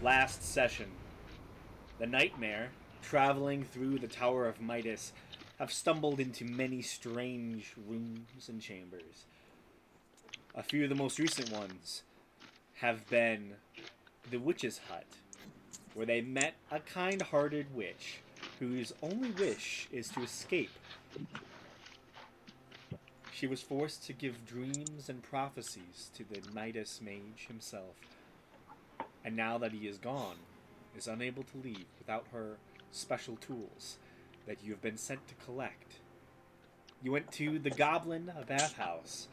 Last session, the Nightmare, traveling through the Tower of Midas, have stumbled into many strange rooms and chambers. A few of the most recent ones have been the Witch's Hut, where they met a kind hearted witch whose only wish is to escape. She was forced to give dreams and prophecies to the Midas mage himself, and now that he is gone, is unable to leave without her special tools that you have been sent to collect. You went to the Goblin bathhouse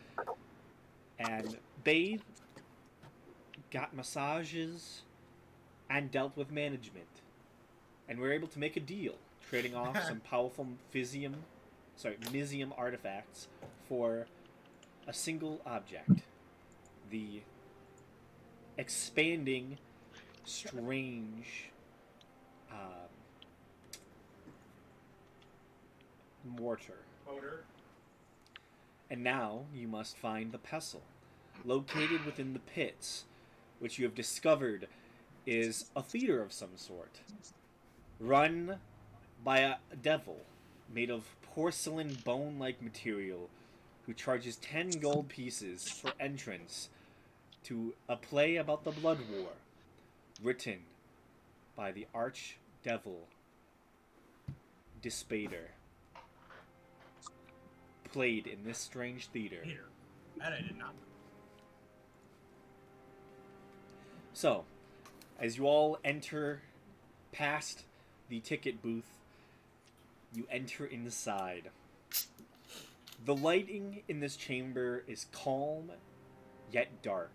and bathed, got massages, and dealt with management, and were able to make a deal, trading off some powerful Mizium artifacts for a single object. The expanding, strange mortar. And now you must find the pestle, located within the pits, which you have discovered is a theater of some sort, run by a devil made of porcelain bone-like material who charges 10 gold pieces for entrance to a play about the Blood War, written by the Archdevil Despater, played in this strange theater. That I did not. So, as you all enter past the ticket booth, you enter inside. The lighting in this chamber is calm, yet dark.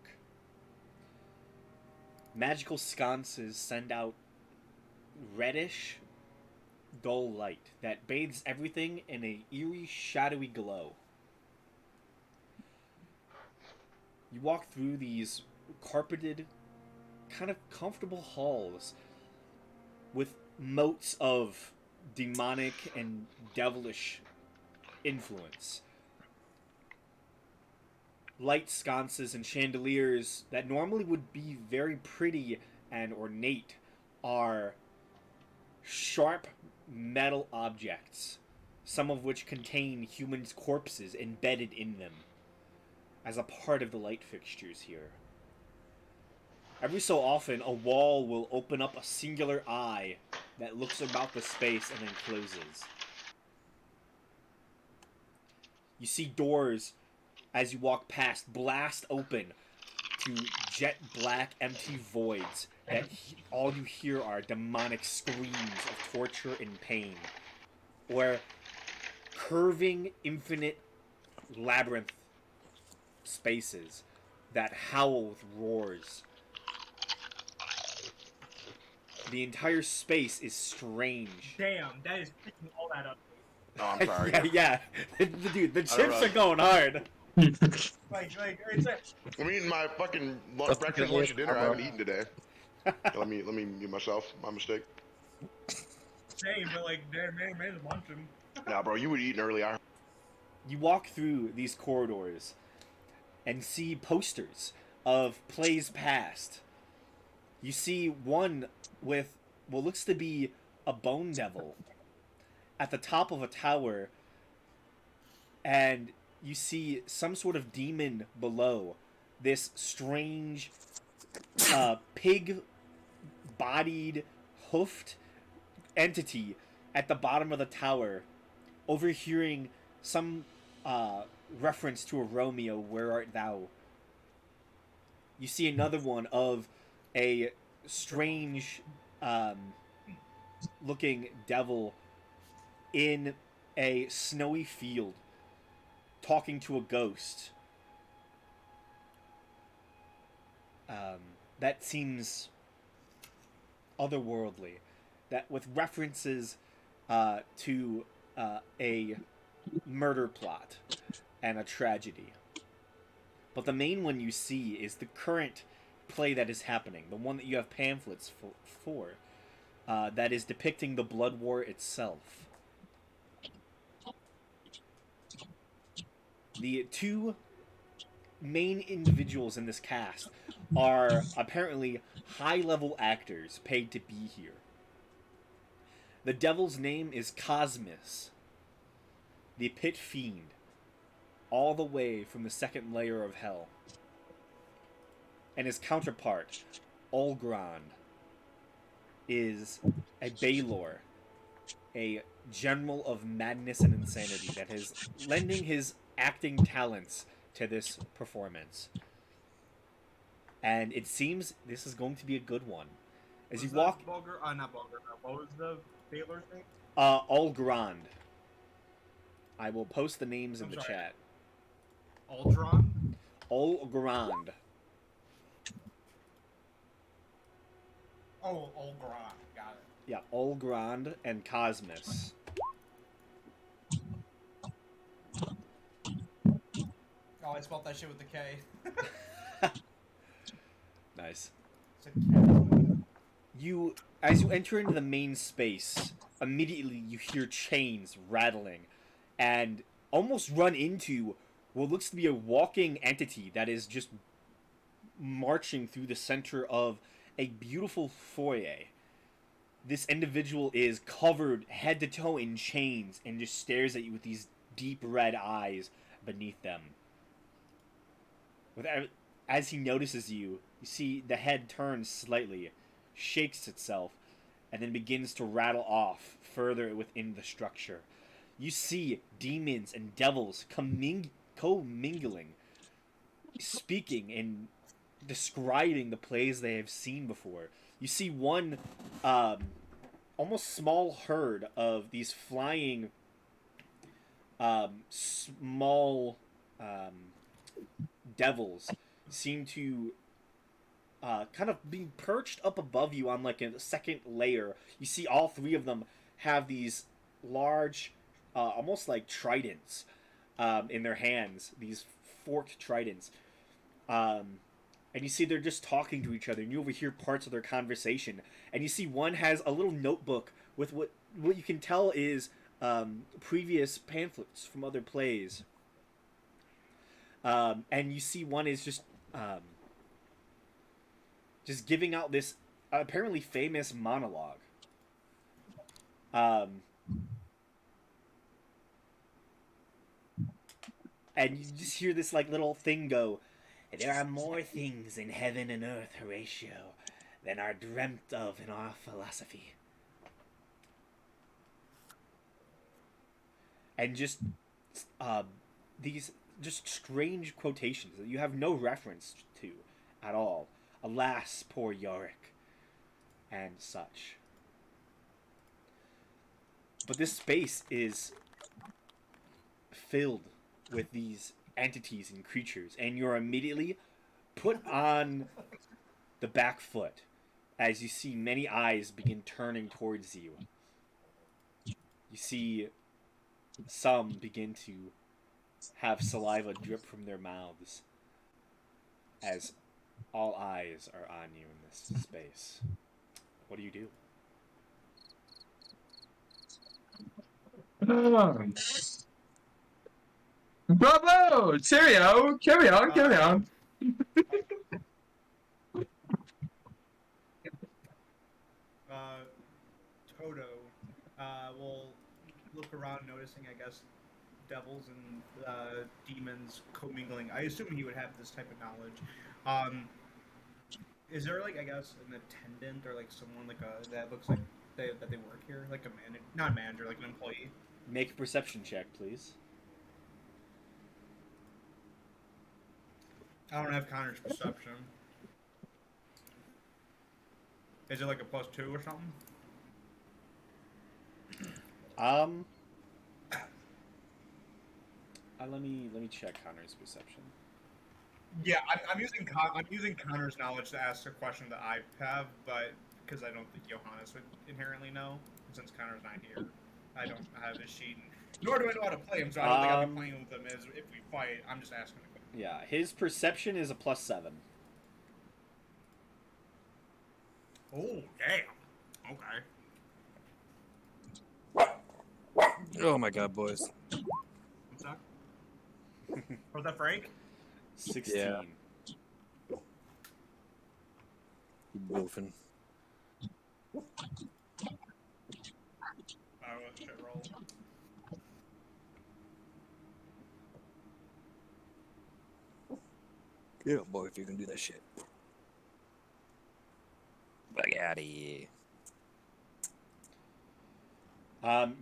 Magical sconces send out reddish, dull light that bathes everything in a eerie, shadowy glow. You walk through these carpeted, kind of comfortable halls with motes of demonic and devilish influence. Light sconces and chandeliers that normally would be very pretty and ornate are sharp metal objects, some of which contain humans' corpses embedded in them as a part of the light fixtures here. Every so often, a wall will open up a singular eye that looks about the space and then closes. You see doors, as you walk past, blast open to jet black, empty voids that all you hear are demonic screams of torture and pain, or curving, infinite labyrinth spaces that howl with roars. The entire space is strange. Damn, that is picking all that up. Oh, I'm sorry. yeah. Dude, the chips are going hard. It's like I'm eating my fucking breakfast, lunch, and dinner. I haven't eaten today. let me mute myself. My mistake. same, but like, man's lunching. Nah, bro, you were eating earlier. You walk through these corridors and see posters of plays past. You see one with what looks to be a bone devil at the top of a tower, and you see some sort of demon below. This strange pig-bodied, hoofed entity at the bottom of the tower, overhearing some reference to a Romeo, "Where art thou?" You see another one of a strange looking devil in a snowy field talking to a ghost. That seems otherworldly. That with references to a murder plot and a tragedy. But the main one you see is the current play that is happening, the one that you have pamphlets for that is depicting the Blood War itself. The two main individuals in this cast are apparently high-level actors paid to be here. The devil's name is Cosmus, the pit fiend, all the way from the second layer of hell. And his counterpart, Olgrand, is a Baylor, a general of madness and insanity that is lending his acting talents to this performance. And it seems this is going to be a good one. As you walk... Not Bulgar. What was the Baylor's name? Olgrand. I will post the names in the chat. Aldron? Olgrand. Oh, Olgron. Got it. Yeah, Olgrand and Cosmus. Oh, I spelled that shit with the K. Nice. It's a K. As you enter into the main space, immediately you hear chains rattling and almost run into what looks to be a walking entity that is just marching through the center of a beautiful foyer. This individual is covered head to toe in chains and just stares at you with these deep red eyes beneath them. As he notices you, you see the head turns slightly, shakes itself, and then begins to rattle off further within the structure. You see demons and devils co-mingling, speaking and describing the plays they have seen before. You see one almost small herd of these flying small devils seem to kind of being perched up above you on like a second layer. You see all three of them have these large, almost like tridents in their hands, these forked tridents. And you see they're just talking to each other, and you overhear parts of their conversation. And you see one has a little notebook with what you can tell is previous pamphlets from other plays. And you see one is just giving out this apparently famous monologue. And you just hear this like little thing go, "There are more things in heaven and earth, Horatio, than are dreamt of in our philosophy." And just these just strange quotations that you have no reference to at all. Alas, poor Yorick, and such. But this space is filled with these entities and creatures, and you're immediately put on the back foot as you see many eyes begin turning towards you. You see some begin to have saliva drip from their mouths as all eyes are on you in this space. What do you do? Bravo! Cheerio! Carry on, carry on. Toto will look around, noticing, I guess, devils and demons commingling. I assume he would have this type of knowledge. Is there, like, I guess, an attendant or like someone like that looks like that they work here, like a not a manager, like an employee? Make a perception check, please. I don't have Connor's perception. Is it like a +2 or something? Let me check Connor's perception. Yeah, I'm using Connor's knowledge to ask a question that I have, but because I don't think Johannes would inherently know, since Connor's not here, I don't have his sheet, nor do I know how to play him, so I don't think I'll be playing with him. As if we fight, I'm just asking a question. Yeah, his perception is a +7. Oh damn! Okay. Oh my god, boys. What's that? Was that Frank? 16. Yeah. Keep goofing. Oh, shit, roll. Yeah, boy, if you can do that shit. Back out of here.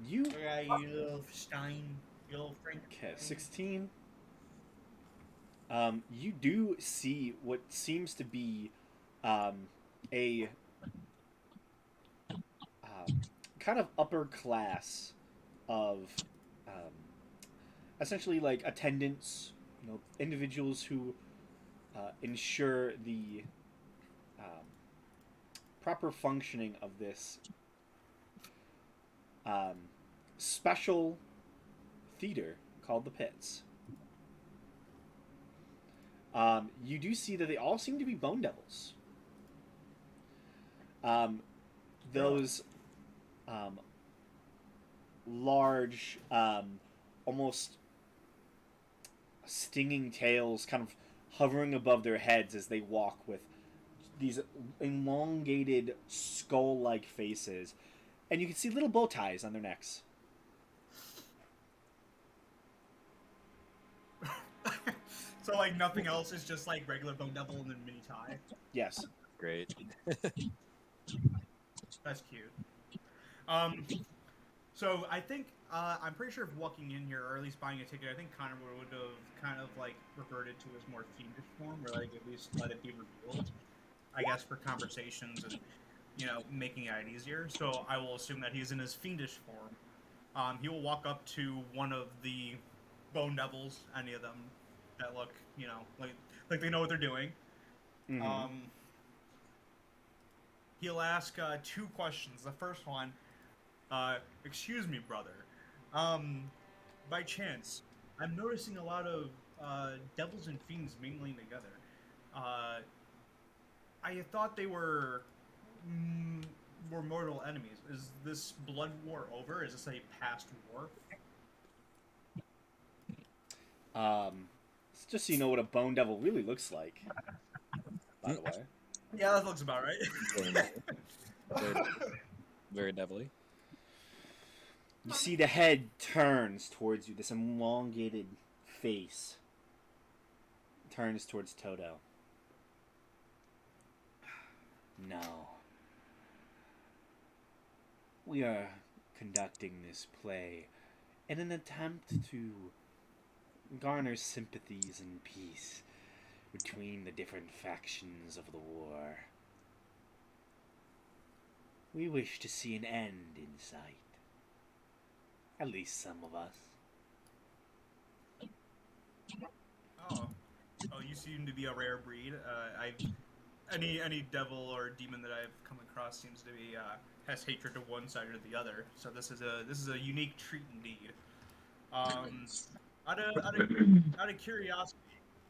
You Okay, you little Stein, you little Frank. okay? 16. You do see what seems to be a kind of upper class of um, essentially like attendants, individuals who ensure the proper functioning of this um, special theater called the Pits. You do see that they all seem to be Bone Devils. Those large, almost stinging tails kind of hovering above their heads as they walk with these elongated skull-like faces, and you can see little bow ties on their necks. So like nothing else is just like regular Bone Devil and then mini tie. Yes. Great. That's cute. So I think I'm pretty sure if walking in here or at least buying a ticket, I think Connor would have kind of like reverted to his more fiendish form, or like at least let it be revealed, I guess, for conversations and making it easier. So I will assume that he's in his fiendish form. He will walk up to one of the Bone Devils, any of them that look, like they know what they're doing. Mm-hmm. He'll ask 2 questions. The first one, excuse me, brother. By chance, I'm noticing a lot of devils and fiends mingling together. I thought they were mortal enemies. Is this blood war over? Is this a past war? Just so you know what a Bone Devil really looks like, by the way. Yeah, that looks about right. Very, very devilly. You see the head turns towards you, this elongated face turns towards Toto. No. We are conducting this play in an attempt to garner sympathies and peace between the different factions of the war. We wish to see an end in sight. At least some of us. Oh, you seem to be a rare breed. Any devil or demon that I've come across seems to be has hatred to one side or the other. So this is a unique treat indeed. Out of curiosity,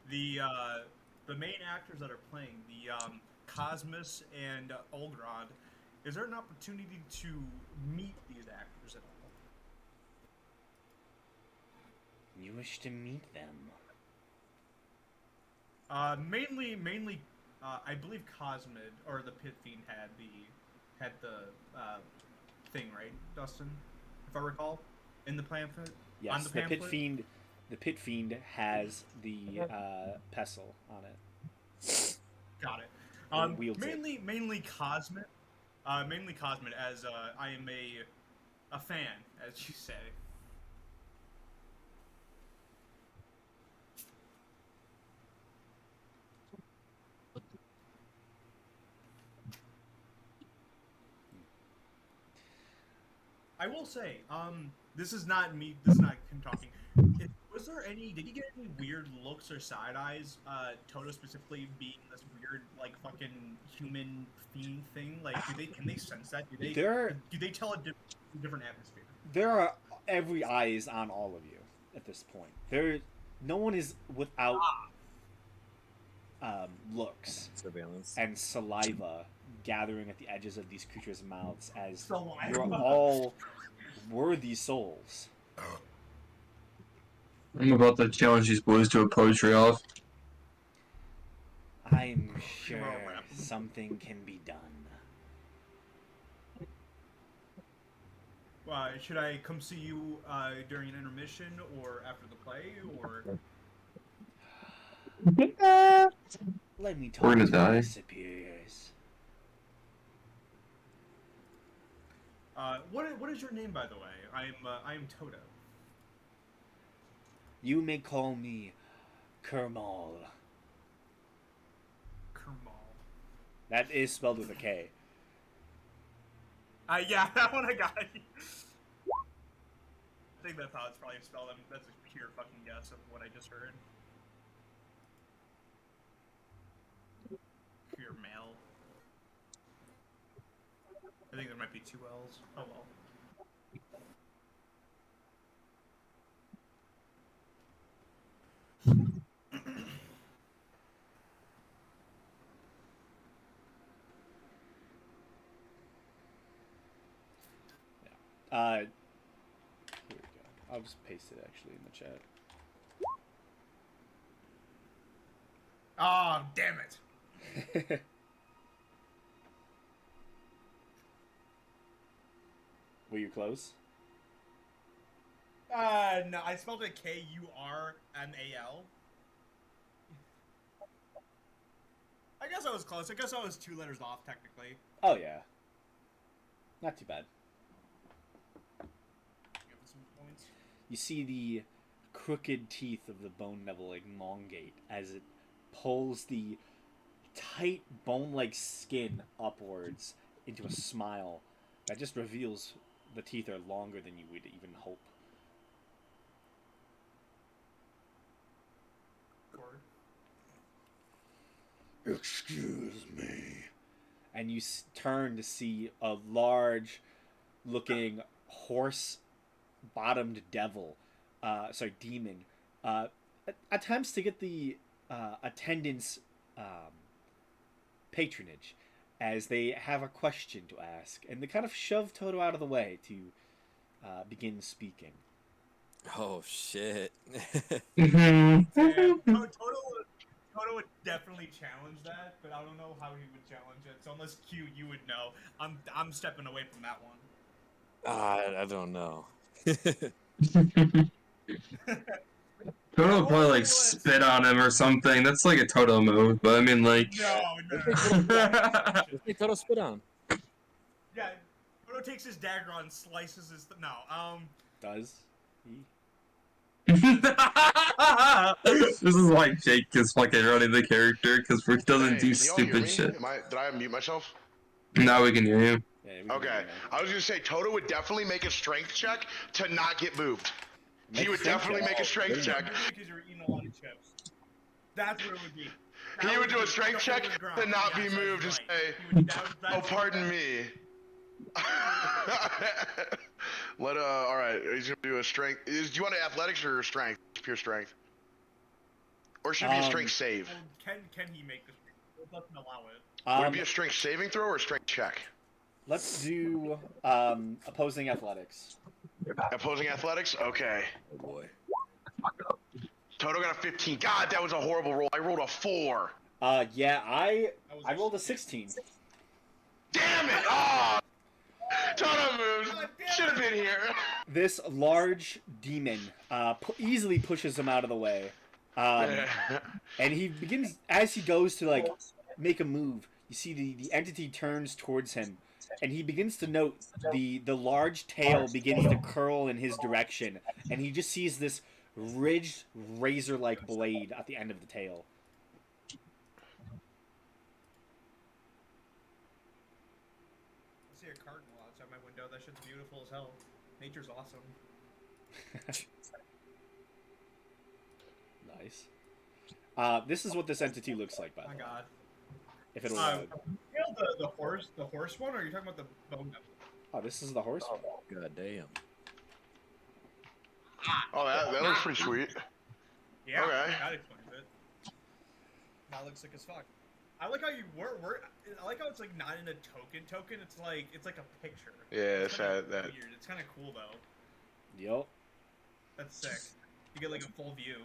the main actors that are playing the Cosmus and Olgrond, is there an opportunity to meet these actors at all? You wish to meet them? Mainly, I believe Cosmid or the Pit Fiend had the thing, right, Dustin? If I recall, in the pamphlet. Yes, on the pamphlet? The Pit Fiend has the pestle on it. Got it. Or wields it. Mainly Cosmid. Mainly Cosmid, as I am a fan, as you say. I will say, this is not me. This is not him talking. Was there any? Did you get any weird looks or side eyes? Toto specifically being this weird, like fucking human fiend thing. Like, can they sense that? Do they tell a different atmosphere? There are every eye is on all of you at this point. No one is without looks Surveillance. and saliva gathering at the edges of these creatures' mouths as Saliva. you're all worthy souls. I'm about to challenge these boys to a poetry off. I'm You sure wanna rap something can be done. Should I come see you during an intermission or after the play, or? Let me talk We're gonna to my die. superiors. What is your name, by the way? I am Toto. You may call me Kermal. Kermal. That is spelled with a K. Yeah, that one I got. I think that's how it's probably spelled. That's a pure fucking guess of what I just heard. Pure male. I think there might be 2 L's. Oh well. Here we go. I'll just paste it actually in the chat. Oh, damn it. Were you close? No, I spelled it Kurmal. I guess I was close. I guess I was 2 letters off, technically. Oh yeah. Not too bad. Give it some points. You see the crooked teeth of the bone devil elongate as it pulls the tight bone-like skin upwards into a smile that just reveals the teeth are longer than you would even hope. Cord. Excuse me. And you turn to see a large-looking horse-bottomed devil, demon, attempts to get the attendants' patronage as they have a question to ask, and they kind of shove Toto out of the way to begin speaking. Oh shit. Mhm. Damn, Toto would definitely challenge that, but I don't know how he would challenge it. So unless Q, you would know. I'm stepping away from that one. I don't know. Toto would probably like spit on him or something. That's like a Toto move, but I mean like. No. Let's make Toto spit on. Yeah, Toto takes his dagger and slices his. Does he? This is like Jake is fucking running the character because Rick doesn't Hey, do can y'all hear stupid me? shit. Did I unmute myself? Now we can hear you. Yeah, we can Okay. do that. I was gonna say Toto would definitely make a strength check to not get moved. Make He a would strength definitely check. make a strength check. Because you're eating a lot of chips. That's what it would be. He would do a strength check to not be moved and say, "Oh, pardon me." All right. He's gonna do a strength. Do you want athletics or strength? Pure strength. Or should it be a strength save? Can he make this? It doesn't allow it. Would it be a strength saving throw or a strength check? Let's do opposing athletics. Opposing athletics? Okay. Oh boy. Toto got a 15. God, that was a horrible roll. I rolled a 4. Yeah, I rolled a 16. Damn it! Oh! Toto moved. Should have been here. This large demon easily pushes him out of the way. And he begins, as he goes to like make a move, you see the entity turns towards him, and he begins to note the large tail begins to curl in his direction, and he just sees this ridged razor-like blade at the end of the tail. I see a cardinal outside my window. That shit's beautiful as hell. Nature's awesome. Nice. This is what this entity looks like, by the Oh my way. god. If it'll load. You know the horse one, or are you talking about the bone devil? Oh, this is the horse one. God damn. Oh, that looks pretty sweet. Yeah, Okay. that explains it. That looks sick as fuck. I like how you I like how it's like not in a token. It's like a picture. Yeah, it's kinda that. weird. It's kind of cool though. Yup. That's sick. You get like a full view.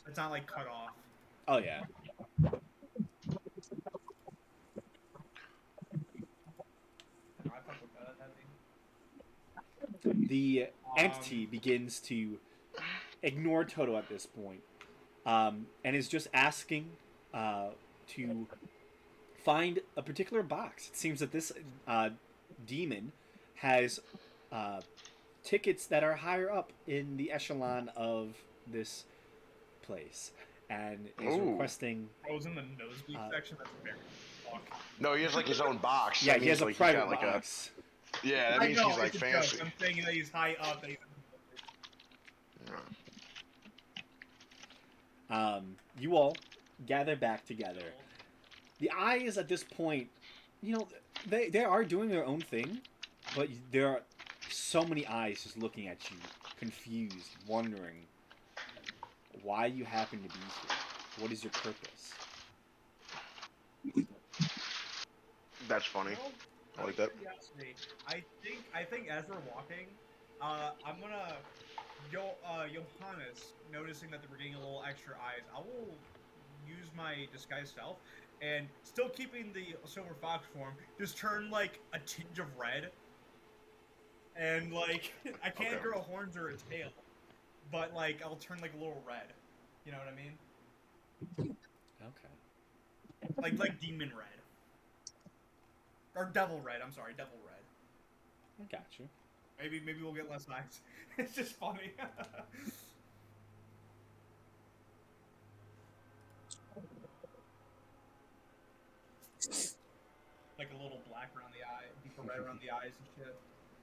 It's not like cut off. Oh, yeah. The entity begins to ignore Toto at this point, and is just asking to find a particular box. It seems that this demon has tickets that are higher up in the echelon of this place, and is Ooh. requesting. I was in the nosebleed section. That's very fuck. No, he has like his own box. Yeah, That he has a means, like, private got, like, box. Yeah, that I means know, he's like it's a joke. fancy. I'm saying that he's high up. That he's You all gather back together. The eyes at this point, you know, they are doing their own thing, but there are so many eyes just looking at you, confused, wondering why you happen to be here. What is your purpose? That's funny. Well, I like that. curiosity, I think as we're walking, I'm gonna Johannes, noticing that we're getting a little extra eyes, I will use my disguise self and still keeping the silver fox form, just turn like a tinge of red. And like I can't Okay. grow horns or a tail, but like I'll turn like a little red. You know what I mean? Okay. Like demon red. Or devil red, I'm sorry, devil red. I got you. Maybe we'll get less eyes. It's just funny. Like a little black around the eye, deeper red around the eyes and shit.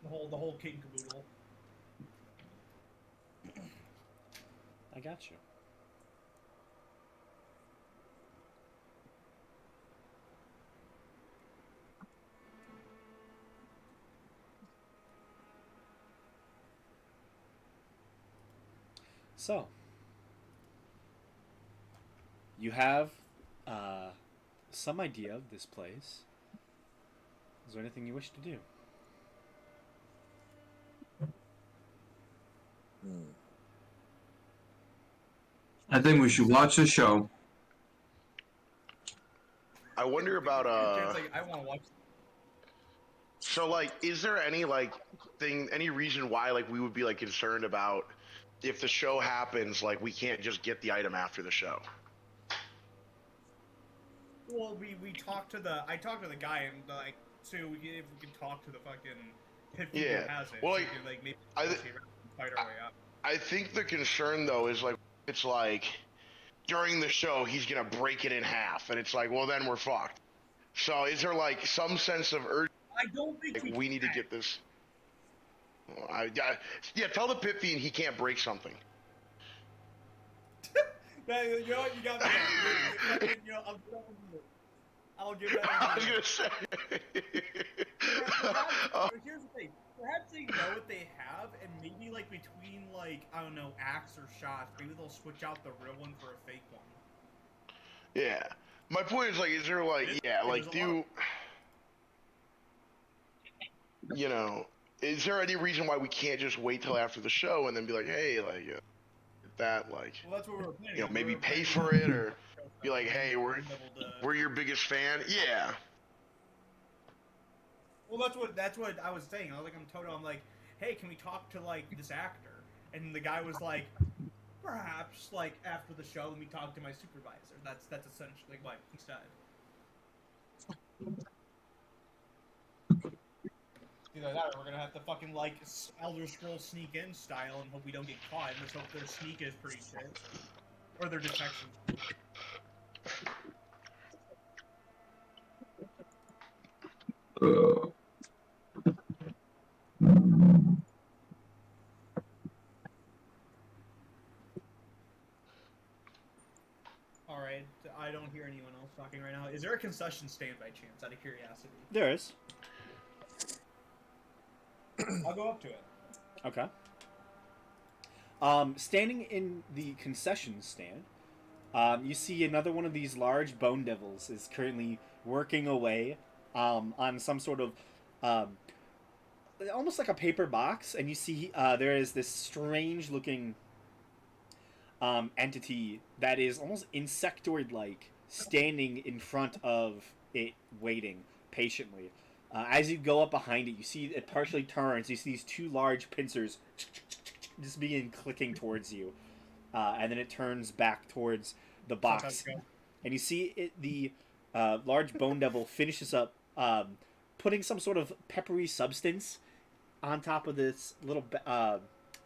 The whole kit and caboodle. I got you. So, you have some idea of this place. Is there anything you wish to do? Hmm. I think we should watch the show. I wonder about It's like, I want to watch. So like, is there any like any reason why like we would be like concerned about if the show happens, like we can't just get the item after the show? Well, we talked to the the guy and like so if we could talk to the fucking pit who Yeah. has it. Well, so we like, could, like maybe I- fight our way up. I think the concern though is like it's like during the show he's gonna break it in half, and it's like, well then we're fucked. So is there like some sense of urgency? I don't think Like, we need to get this. Yeah, tell the pit fiend he can't break something. You know what? You got me. You know, I'll give that. I was gonna say. Perhaps, here's the thing. Perhaps they know what they have, and maybe like between like I don't know axe or shots, maybe they'll switch out the real one for a fake one. Yeah. My point is like, is there like, yeah, like do you, you know, is there any reason why we can't just wait till after the show and then be like, hey, like, that, like, Well, that's what we were planning. you know, We maybe were pay planning for it or be like, hey, being we're able to- we're your biggest fan. Yeah. Well, that's what I was saying. I was like, I'm Toto. I'm like, hey, can we talk to like this actor? And the guy was like, perhaps like after the show, let me talk to my supervisor. That's essentially what he said. Either that, or we're gonna have to fucking like Elder Scrolls sneak in style and hope we don't get caught. And let's hope their sneak is pretty shit, or their detection. All right, I don't hear anyone else talking right now. Is there a concession stand by chance? Out of curiosity, There is. I'll go up to it. Okay. Standing in the concession stand, you see another one of these large bone devils is currently working away on some sort of almost like a paper box, and you see there is this strange looking entity that is almost insectoid like standing in front of it, waiting patiently. As you go up behind it, you see it partially turns. You see these two large pincers just begin clicking towards you, and then it turns back towards the box. Sometimes And you see the large bone devil finishes up putting some sort of peppery substance on top of this little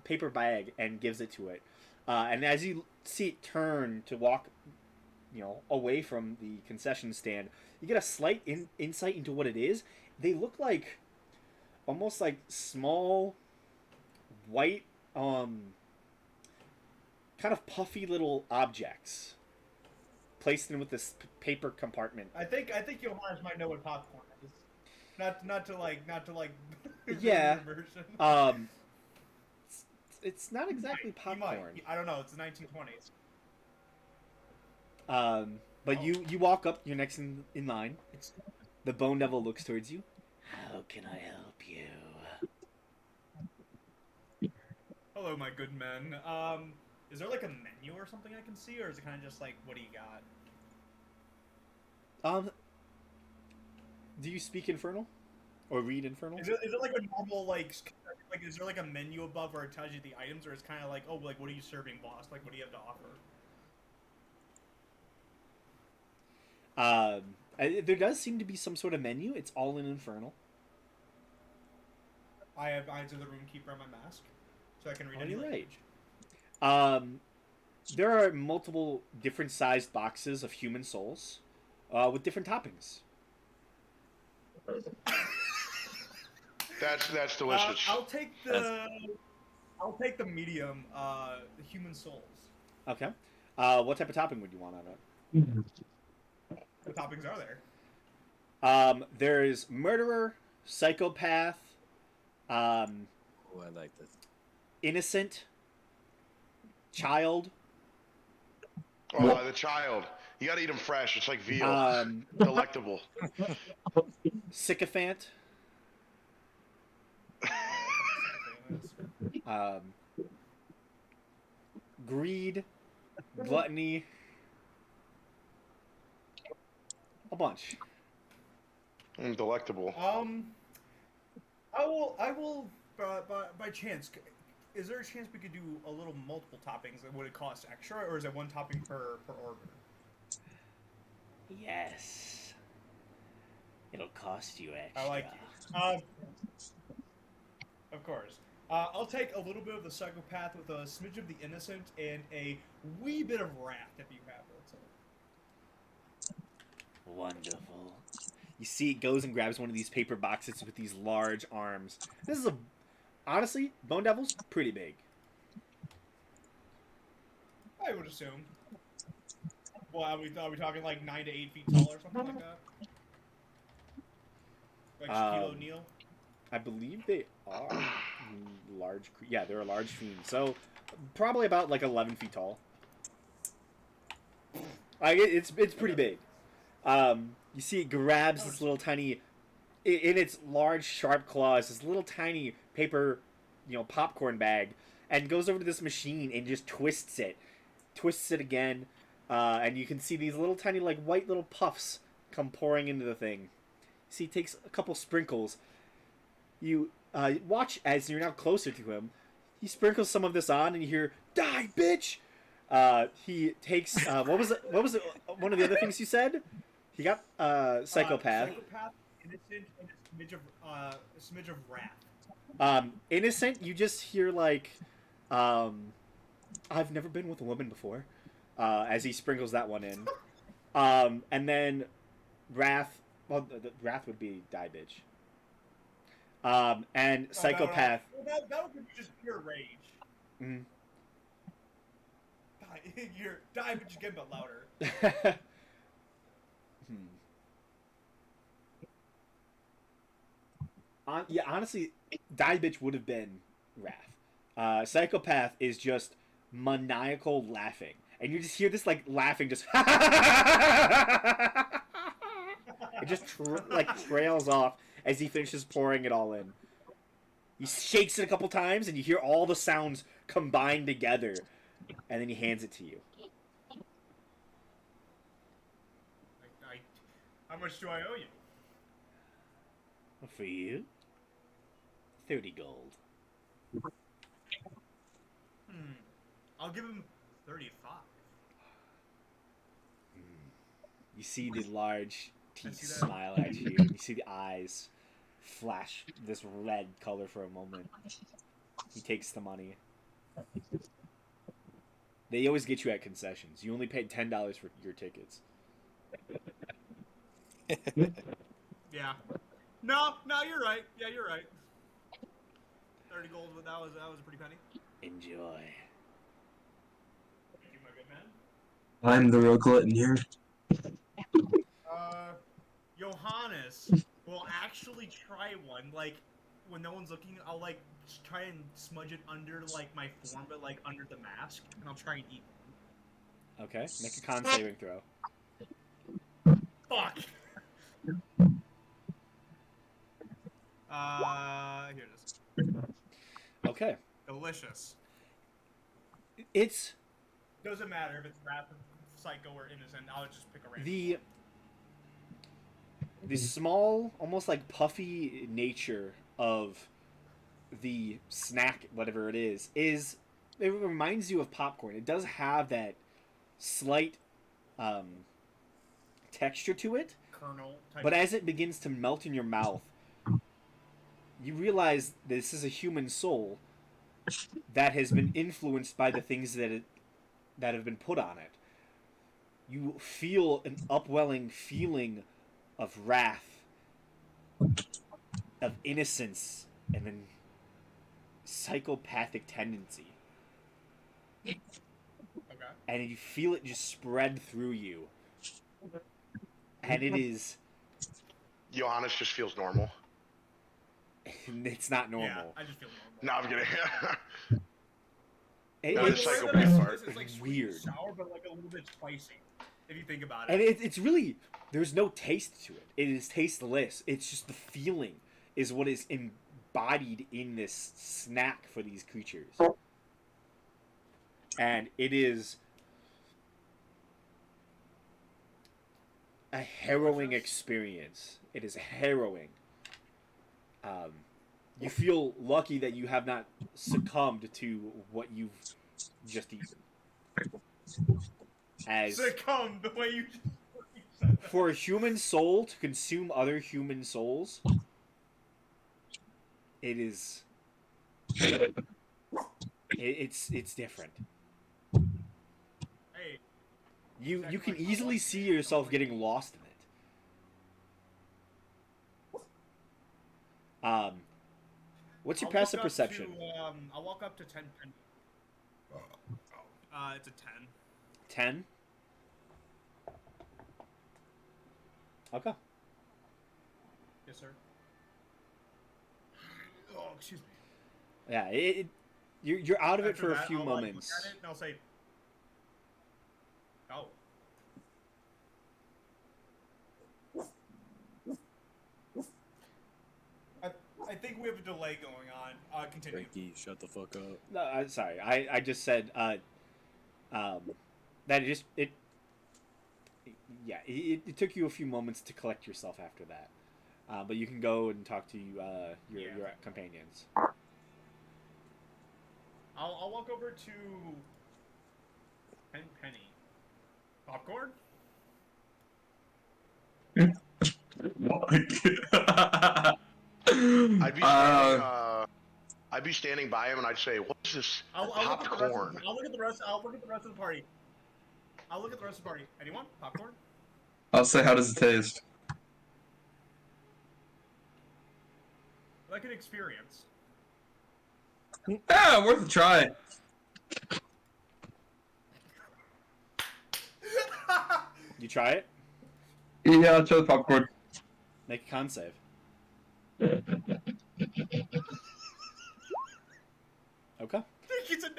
paper bag and gives it to it. And as you see it turn to walk, away from the concession stand, you get a slight insight into what it is. They look like almost like small white kind of puffy little objects placed in with this paper compartment. I think Johannes might know what popcorn is. Not to like Yeah. immersion. It's not exactly He might. popcorn. I don't know. It's the 1920s. But Oh. you walk up. You're next in line. It's The bone devil looks towards you. How can I help you? hello, my good men. Is there like a menu or something I can see, or is it kind of just like, what do you got? Do you speak Infernal, or read Infernal? Is it like a normal like is there like a menu above where it tells you the items, or it's kind of like, oh, like what are you serving, boss? Like what do you have to offer? There does seem to be some sort of menu. It's all in Infernal. I have eyes of the room keeper on my mask, so I can read Oh, any you're language. right. There are multiple different sized boxes of human souls, with different toppings. That's delicious. I'll take the medium, the human souls. Okay. What type of topping would you want on it? What toppings are there? There's murderer, psychopath, Oh, I like this. innocent, child, Oh, the child. You gotta eat them fresh. It's like veal. um, Delectable. sycophant, um, greed, gluttony, a bunch. Delectable. I will. By chance, is there a chance we could do a little multiple toppings? Would it cost extra, or is it one topping per order? Yes. It'll cost you extra. I like it. Of course. I'll take a little bit of the psychopath with a smidge of the innocent and a wee bit of wrath, if you have it. Wonderful. You see, it goes and grabs one of these paper boxes with these large arms. This is honestly, Bone Devil's pretty big. I would assume. Well, are we talking like 9 to 8 feet tall or something like that? Like Shaquille O'Neal? I believe they are large. Yeah, they're a large fiend. So probably about like 11 feet tall. It's pretty big. You see, it grabs this little tiny, in its large sharp claws, this little tiny paper, popcorn bag, and goes over to this machine and just twists it again, and you can see these little tiny like white little puffs come pouring into the thing. See, he takes a couple sprinkles. You watch as you're now closer to him. He sprinkles some of this on, and you hear "Die, bitch!" He takes what was it? One of the other things you said? He got psychopath. Psychopath, innocent, and a smidge of wrath. Innocent, you just hear like, I've never been with a woman before, as he sprinkles that one in. And then wrath. Well, the wrath would be die, bitch. And psychopath. No. That would be just pure rage. Mm. Die, but just get a bit louder. Yeah, honestly, die bitch would have been wrath. Psychopath is just maniacal laughing, and you just hear this like laughing, just it just trails off as he finishes pouring it all in. He shakes it a couple times, and you hear all the sounds combined together, and then he hands it to you. How much do I owe you? For you, 30 gold. I'll give him 35. You see the large teeth see that. smile at you, and you see the eyes flash this red color for a moment. He takes the money. They always get you at concessions. You only paid $10 for your tickets. Yeah. No, you're right. Yeah, you're right. 30 gold, but that was a pretty penny. Enjoy. Thank you, my good man. I'm the real glutton here. Johannes will actually try one. Like, when no one's looking, I'll, like, try and smudge it under, like, my form, but, like, under the mask, and I'll try and eat one. Okay, make a con saving throw. Fuck! Here it is. Okay. Delicious. It's Doesn't matter if it's rapid, psycho, or innocent, I'll just pick a random. the small, almost like puffy nature of the snack, whatever it is it reminds you of popcorn. It does have that slight texture to it, Kernel type. but as it begins to melt in your mouth, you realize this is a human soul that has been influenced by the things that have been put on it. You feel an upwelling feeling of wrath, of innocence, and then psychopathic tendency. Okay. And you feel it just spread through you. And it is... Johannes just feels normal. It's not normal. Yeah, I just feel normal. No, I'm kidding. It- No, it's the psychopath part. It's like sweet weird. and sour, but like a little bit spicy. If you think about it. And it's really... There's no taste to it. It is tasteless. It's just the feeling is what is embodied in this snack for these creatures. And it is a harrowing experience. It is harrowing. You feel lucky that you have not succumbed to what you've just eaten. As Succumb the way you said that. for a human soul to consume other human souls, it is. It's different. Hey, You can easily see yourself getting lost in it. What's your I'll passive walk up perception? to, I'll walk up to 10 penny. It's a 10. 10. Okay. Yes, sir. Oh, excuse me. Yeah, you're out of it After for a that, few I'll, like, moments. look at it and I'll say, oh. I think we have a delay going on. Continue. Frankie, shut the fuck up. No, I'm sorry. I just said that it took you a few moments to collect yourself after that. But you can go and talk to your companions. I'll walk over to 10 penny. Popcorn? I'd be standing by him and I'd say, "What is this I'll look popcorn?" I'll look at the rest. I'll look at the rest of the party. I'll look at the rest of the party. Anyone? Popcorn? I'll say, how does it taste? Like an experience. Ah, worth a try. You try it. Yeah, I'll try the popcorn. Make a con save. Okay. It's a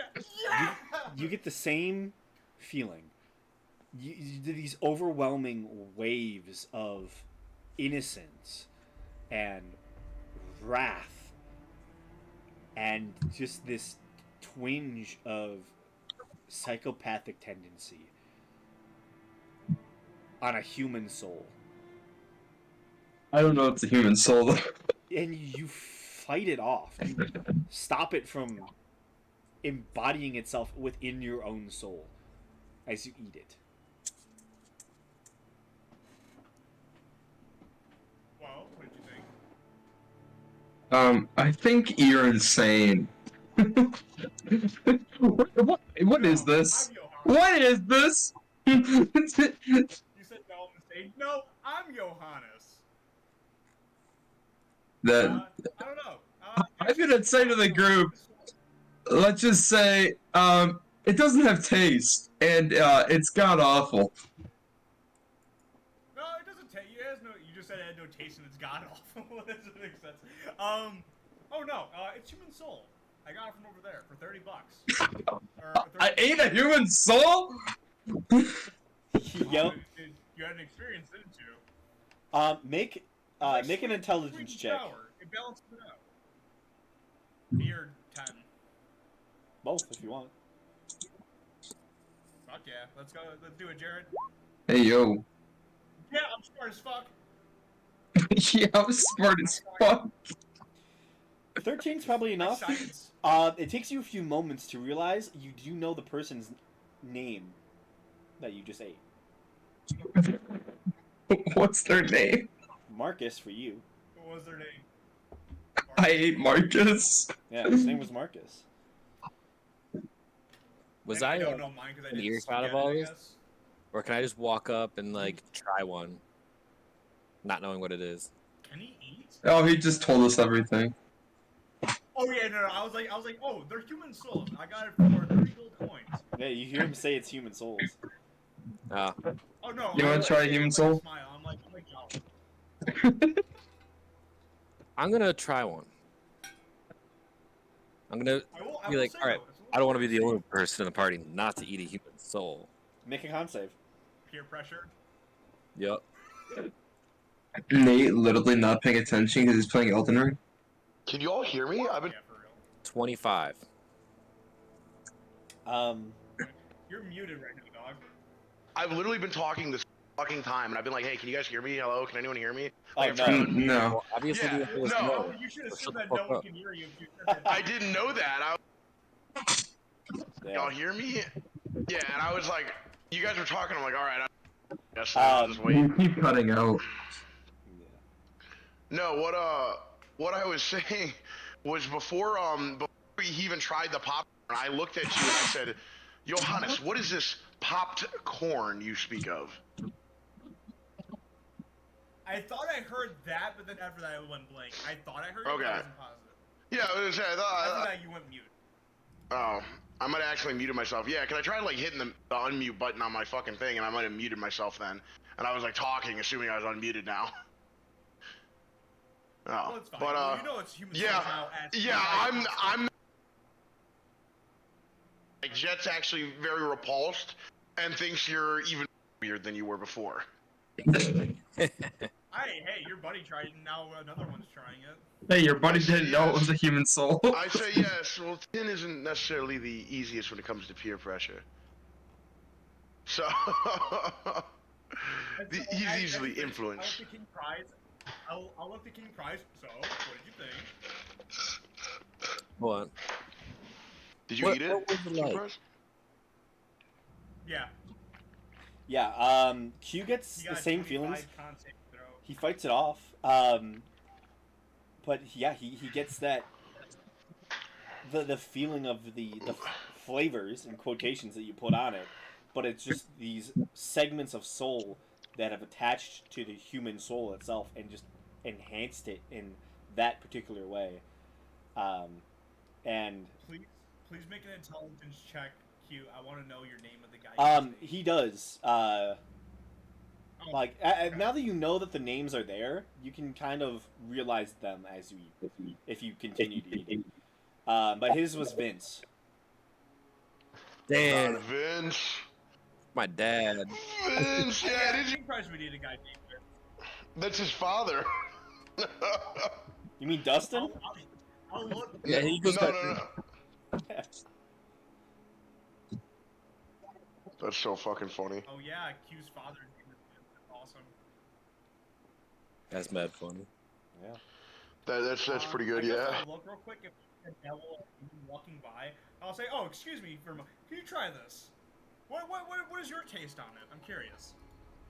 yeah. You get the same feeling. These overwhelming waves of innocence and wrath and just this twinge of psychopathic tendency on a human soul. I don't know if it's a human soul though. and you fight it off. You stop it from embodying itself within your own soul as you eat it. Well, what did you think? I think you're insane. What is this? I'm Johannes. What is this? You said no mistake. No, I'm Johannes. That I don't know. I'm gonna say to the group, let's just say, it doesn't have taste, and it's god awful. No, it doesn't taste. It has no. You just said it had no taste and it's god awful. That doesn't make sense. Oh no, it's human soul. I got it from over there for $30. I ate a human soul? Yep. You had an experience, didn't you? Make an intelligence check. Power. It balances it out. Beard 10. Both, if you want. Fuck yeah. Let's go. Let's do it, Jared. Hey, yo. Yeah, I'm smart as fuck. Yeah, I'm smart as fuck. 13's probably enough. Science. It takes you a few moments to realize you do know the person's name that you just ate. What's their name? Marcus for you. What was their name? I ate Marcus. Yeah, his name was Marcus. Was And I don't know mine 'cause I an didn't earshot of forget it, all I this? guess. or can I just walk up and like try one, not knowing what it is? Can he eat? Oh, he just told us everything. Oh yeah, no. I was like, oh, they're human souls. I got it for 30 gold coins. Yeah, you hear him say it's human souls. Ah, Oh no. You wanna try human soul? Smile. I'm like, jolly. I'm gonna try one. I'm gonna I be will like, say, all right, though, it's a I don't want to little be the only person in the party not to eat a human soul. Make a con save. peer pressure. Yep. Nate literally not paying attention because he's playing Elden Ring. Can you all hear me? I've been. Yeah, for real. 25. You're muted right now, dog. I've literally been talking this fucking time, and I've been like, "Hey, can you guys hear me? Hello, can anyone hear me?" Oh, Like, no. I'm No. Well, obviously, Yeah, the answer is no. no. You should So assume shut that the no fuck one up. can hear you if you said that. I didn't know that. Y'all Yeah. hear me? Yeah, and I was like, you guys were talking. I'm like, all right, I guess Um, I'll just wait. You keep cutting out. No, what I was saying was before he even tried the popcorn, I looked at you and I said, Johannes, what is this popped corn you speak of? I thought I heard that, but then after that I went blank. I thought I heard it, but Okay. I wasn't positive. Yeah, I was, I After thought, that you went mute. oh, I might have actually muted myself. Yeah, cause I tried like hitting the unmute button on my fucking thing, and I might have muted myself then. And I was like talking, assuming I was unmuted now. Oh, Well, it's fine. but Well, you know it's human yeah, souls now as yeah, I'm like Jet's actually very repulsed and thinks you're even weird than you were before. Hey, your buddy tried it and now another one's trying it. Hey, your buddy didn't know it was a human soul. I say yes. Well, Tin isn't necessarily the easiest when it comes to peer pressure. So he's easily influenced. I'll let the king prize. I'll let the king prize. So, what did you think? Hold on. Did you What- eat it? what was it like? Surprise? Yeah. Yeah, Q gets He the got same 25 feelings. con save throw. He fights it off. But yeah, he gets that the feeling of the flavors and quotations that you put on it, but it's just these segments of soul that have attached to the human soul itself and just enhanced it in that particular way. And Please make an intelligence check, Q. I want to know your name of the guy. you just ate. he does. Oh, Like okay. now that you know that the names are there, you can kind of realize them as you eat, if you continue to eat. But his was Vince. Damn, Vince. my dad. Vince, yeah, Yeah, did you? king prize we need a guy named Vince. That's his father. You mean Dustin? I'll look. Yeah, he goes no, back. no, no. That's so fucking funny. Oh yeah, Q's father's name is Vince. That's awesome. That's mad funny. Yeah. That's pretty good, I guess yeah. I'll look real quick if a devil or demon walking by. I'll say, "Oh, excuse me for a moment. Can you try this? What is your taste on it? I'm curious."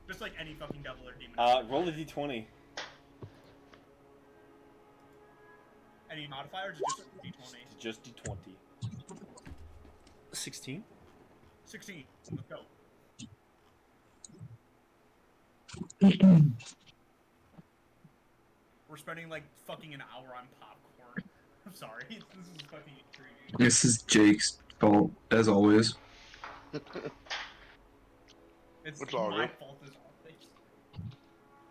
Just like any fucking devil or demon. Roll a d20. Any modifiers? Or just d20. Just d20. 16. 16. Let's go. We're spending like fucking an hour on popcorn. I'm sorry. This is fucking intriguing. This is Jake's fault, as always. It's It's all my good. fault as always.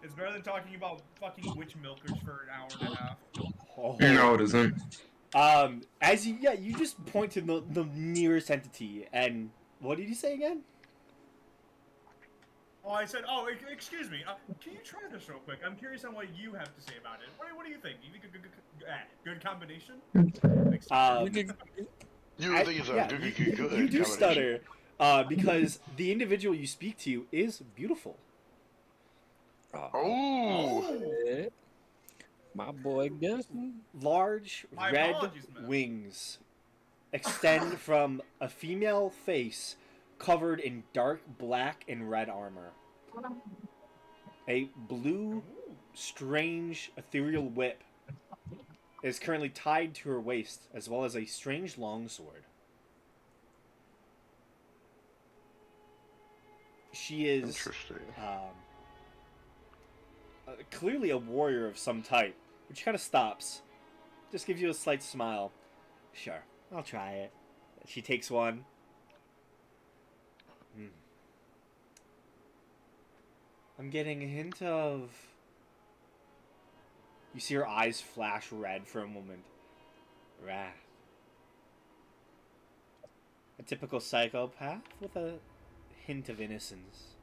It's better than talking about fucking witch milkers for an hour and a half. Oh. No, it isn't. As you just point to the nearest entity, and what did you say again? Oh, I said, oh, excuse me. Can you try this real quick? I'm curious on what you have to say about it. What do you think? Do you think a good combination? You think it's a yeah, good you do combination. stutter, because the individual you speak to is beautiful. Oh, Yeah. My boy Gustin. Large My red apologies, man. wings extend from a female face covered in dark black and red armor. A blue, strange, ethereal whip is currently tied to her waist, as well as a strange longsword. She is interesting. Clearly a warrior of some type, which kind of stops. Just gives you a slight smile. Sure, I'll try it. She takes one. I'm getting a hint of... You see her eyes flash red for a moment. Wrath. A typical psychopath with a hint of innocence.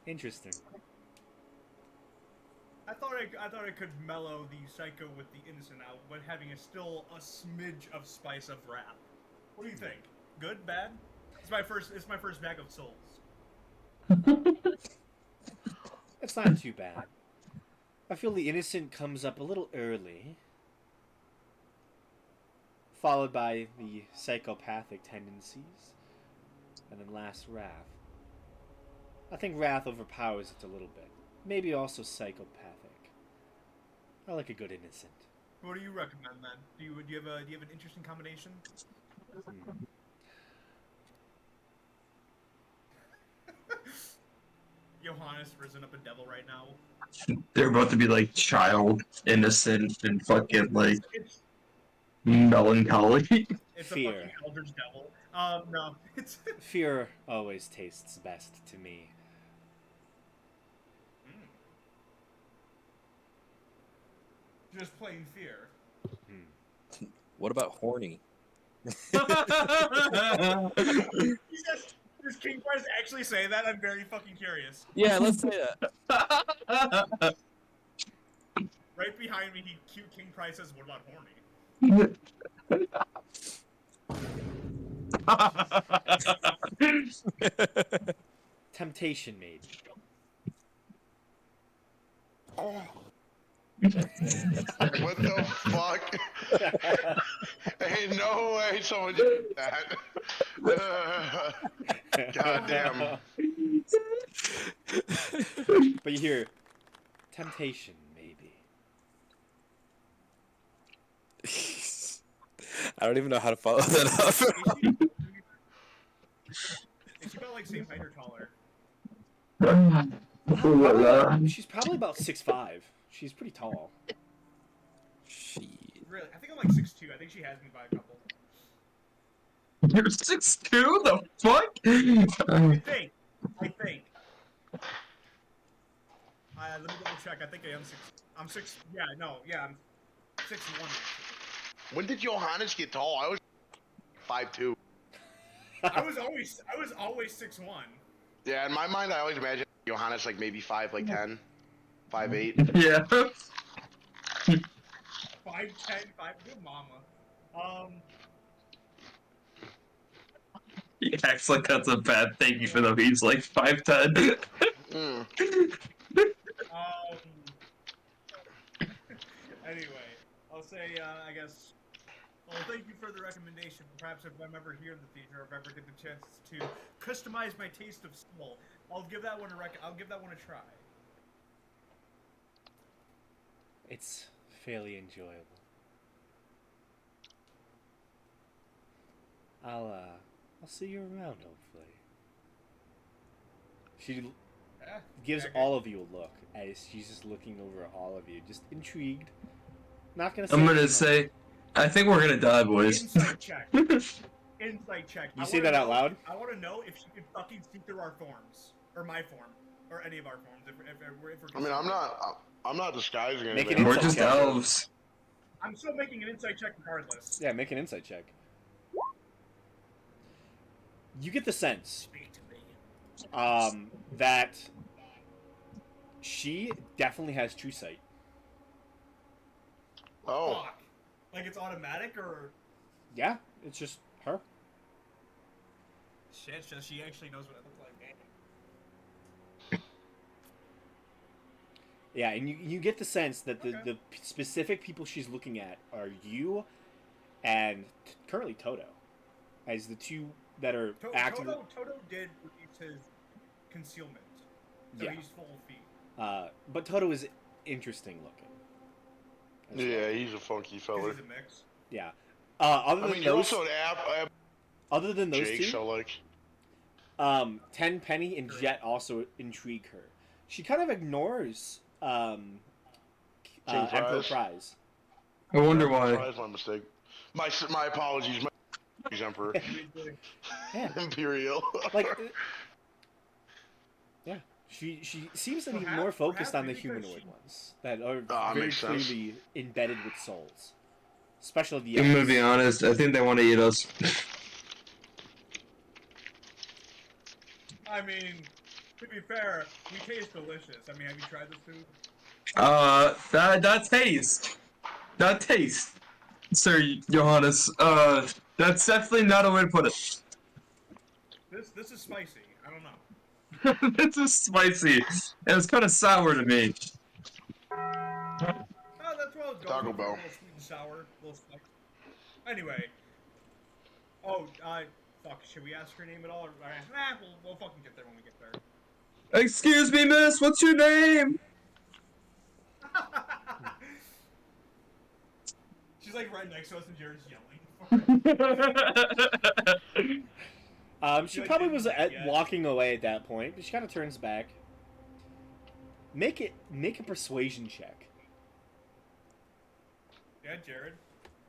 Interesting. I thought I could mellow the psycho with the innocent out, but having still a smidge of spice of wrath. What do you think? Good, bad? It's my first bag of souls. It's not too bad. I feel the innocent comes up a little early, followed by the psychopathic tendencies, and then last wrath. I think wrath overpowers it a little bit. Maybe also psychopathic. I like a good innocent. What do you recommend then? Do you have an interesting combination? Johannes risen up a devil right now. They're about to be like child, innocent, and fucking like It's melancholy. a Fear. fucking eldritch devil. No, it's Fear always tastes best to me. just plain fear. What about horny? Does King Price actually say that? I'm very fucking curious. Yeah, let's say that. Right behind me, cute King Price says, "What about horny?" Temptation made. What the fuck? Ain't no way someone did that. God damn. But you hear, temptation, maybe. I don't even know how to follow that up. Is she about like same height or taller? She's probably about 6'5". She's pretty tall. Shit. Really? I think I'm like 6'2". I think she has me by a couple. You're 6'2"? The fuck? I think. Let me double check. I think I am 6. I'm 6. Yeah, no, yeah, I'm 6'1". When did Johannes get tall? I was 5'2". I was always 6'1". Yeah, in my mind, I always imagine Johannes like maybe 5, like 10, 5'8". Yeah. 5'10", 5. Good mama. He acts like that's a bad thing, even though he's like 5'10". I'll say, I guess. Well, thank you for the recommendation. Perhaps if I'm ever here in the future, if I ever get the chance to customize my taste of soul, I'll give that one a try. It's fairly enjoyable. I'll see you around, hopefully. She gives all of you a look as she's just looking over at all of you, just intrigued. Not gonna say. I'm gonna say, I think we're gonna die, boys. Insight check. Insight check. You say that out loud? I want to know if she could fucking see through our forms, or my form, or any of our forms. If we're I mean, I'm not disguising Make anything. an We're insight just check. elves. I'm still making an insight check regardless. Yeah, make an insight check. You get the sense Speak to me. that she definitely has true sight. Oh, Fuck. Like it's automatic, or Yeah, it's just her. shit? Just she actually knows what I look like. Man. Yeah, and you get the sense that Okay. the specific people she's looking at are you and currently Toto as the two that are active. Toto did release his concealment, so Yeah. he's full feet. But Toto is interesting looking. as well. yeah, he's a funky 'Cause feller. he's a mix. Yeah. Other I than mean, you're those, also an app other than those Jake, two, so like, Tenpenny and Sure. Jet also intrigue her. She kind of ignores King Emperor Prize? Prize. I wonder sorry, why. that's my mistake. My apologies. My Emperor. Yeah. Imperial. Like, yeah, she seems to be Perhaps- more focused on the perhaps because humanoid she- ones that are Ah, very makes sense. clearly embedded with souls, especially the. I'm gonna elves. be honest. I think they want to eat us. I mean, to be fair, we taste delicious. I mean, have you tried this food? That taste, Sir Johannes. That's definitely not a way to put it. This is spicy. I don't know. This is spicy. And it's kind of sour to me. Oh, that's what I was going Taco for. Bell. A little sweet and sour, a little spicy. Anyway. Oh, fuck. Should we ask her name at all? Or, we'll fucking get there when we get there. Excuse me, miss. What's your name? She's like right next to us and Jared's yelling. She Like, probably didn't was say yet. walking away at that point, but she kind of turns back. Make a persuasion check. Yeah, Jared.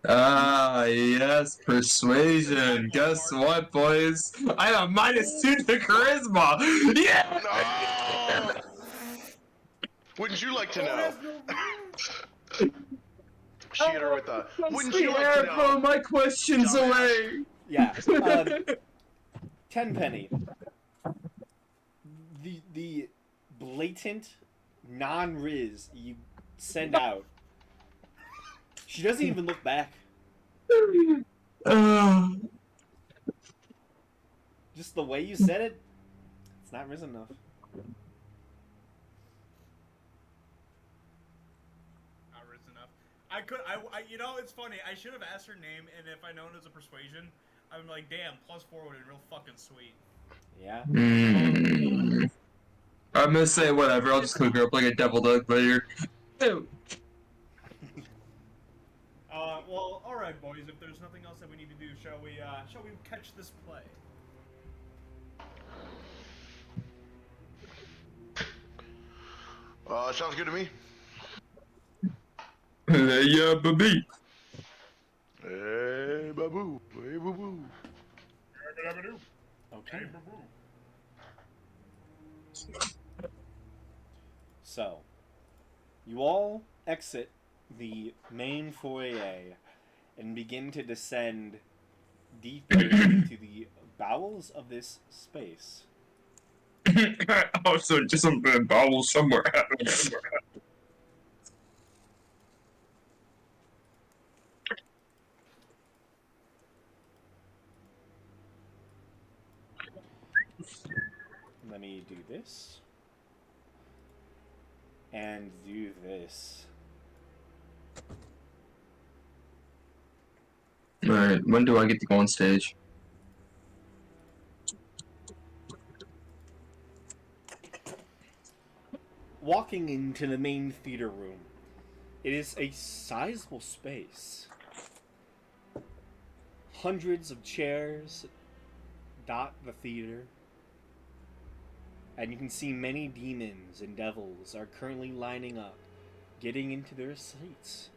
Ah, yes, persuasion. Guess what, boys? I have -2 to charisma. Yeah. No! Wouldn't you like to Oh, know? that's no Cheater with the. Wouldn't The you like air to blow know? my questions Dumbass. away. Yeah. Tenpenny. The blatant non-riz you send out. She doesn't even look back. Just the way you said it, it's not risen enough. Not rich enough. You know, it's funny. I should have asked her name, and if I known it was a persuasion, I'm like, damn, +4 would have been real fucking sweet. Yeah. I'm gonna say whatever. I'll just cook her up like a deviled egg later. Ew. Well, all right, boys. If there's nothing else that we need to do, shall we catch this play? Sounds good to me. Yeah, baby. Hey, babu. Hey, boo. Okay. So, you all exit the main foyer and begin to descend deeper into the bowels of this space. Oh, so just some bowel somewhere. Let me do this. And do this. Alright, when do I get to go on stage? Walking into the main theater room, it is a sizable space. Hundreds of chairs dot the theater, and you can see many demons and devils are currently lining up, getting into their seats.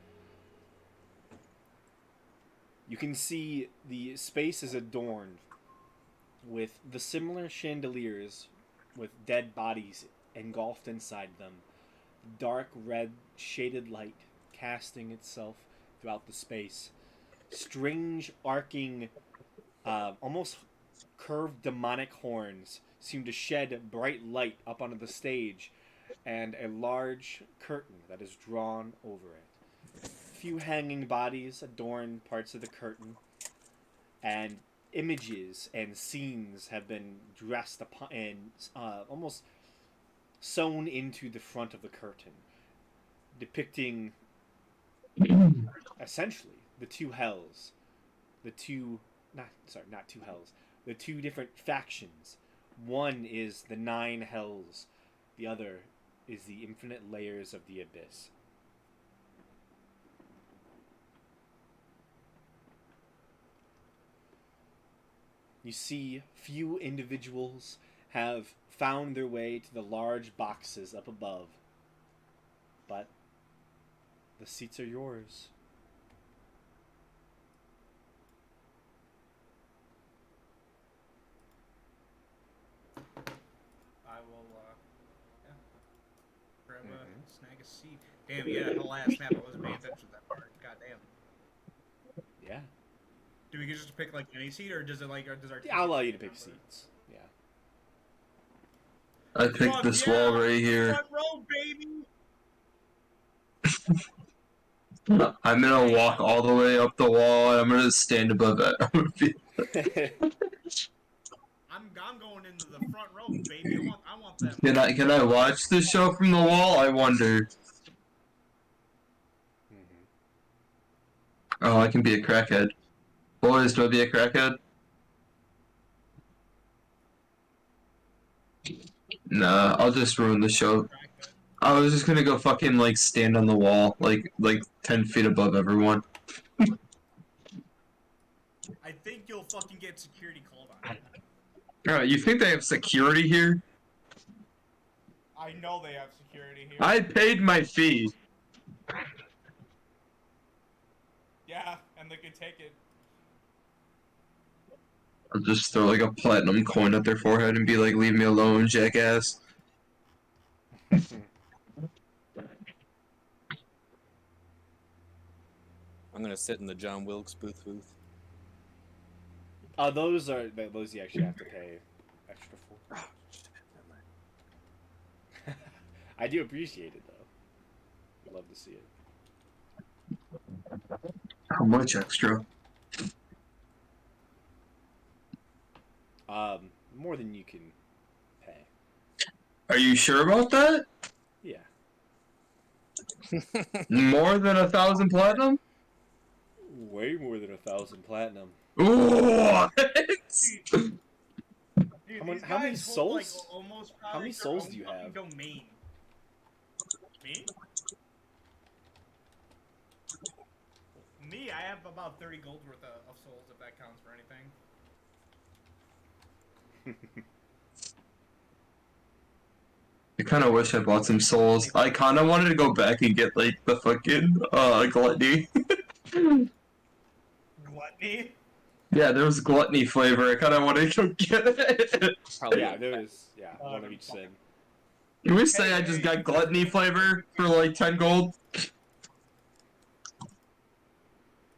You can see the space is adorned with the similar chandeliers with dead bodies engulfed inside them, dark red shaded light casting itself throughout the space. Strange arcing, almost curved demonic horns seem to shed bright light up onto the stage, and a large curtain that is drawn over it. Few hanging bodies adorn parts of the curtain, and images and scenes have been dressed upon and almost sewn into the front of the curtain, depicting essentially the two hells, the two different factions. One is the 9 hells, the other is the infinite layers of the abyss. You see few individuals have found their way to the large boxes up above, but the seats are yours. I will, grab snag a seat. Damn, yeah, the last snap, I wasn't paying attention to that part. God damn. Yeah. Do we just pick, like, any seat, or does it, like, or does our team I'll allow you to pick pick a number? seats. Yeah. I picked this wall right here. Front row, baby! I'm gonna walk all the way up the wall and I'm gonna stand above it. I'm going into the front row, baby. I want them. Can I watch the show from the wall? I wonder. Oh, I can be a crackhead. Boys, do I be a crackhead? Nah, I'll just ruin the show. I was just gonna go fucking like stand on the wall, like 10 feet above everyone. I think you'll fucking get security called on. Alright, you think they have security here? I know they have security here. I paid my fee. Yeah, and they could take it. I'll just throw like a platinum coin at their forehead and be like, leave me alone, jackass. I'm gonna sit in the John Wilkes booth. Those you actually have to pay extra for. Oh, shit, never mind. I do appreciate it though. I'd love to see it. How much extra? More than you can pay. Are you sure about that? Yeah. More than 1,000 platinum? Way more than 1,000 platinum. What? Dude, How many these guys hold, like, souls? almost How many their souls own do you fucking have? Domain. Me, I have about 30 gold worth of souls, if that counts for anything. I kind of wish I bought some souls. I kind of wanted to go back and get like the fucking gluttony. Gluttony? Yeah, there was gluttony flavor. I kind of wanted to go get it. Probably Yeah, there is. Yeah, one of each sin. Can we say I just got gluttony flavor for like 10 gold?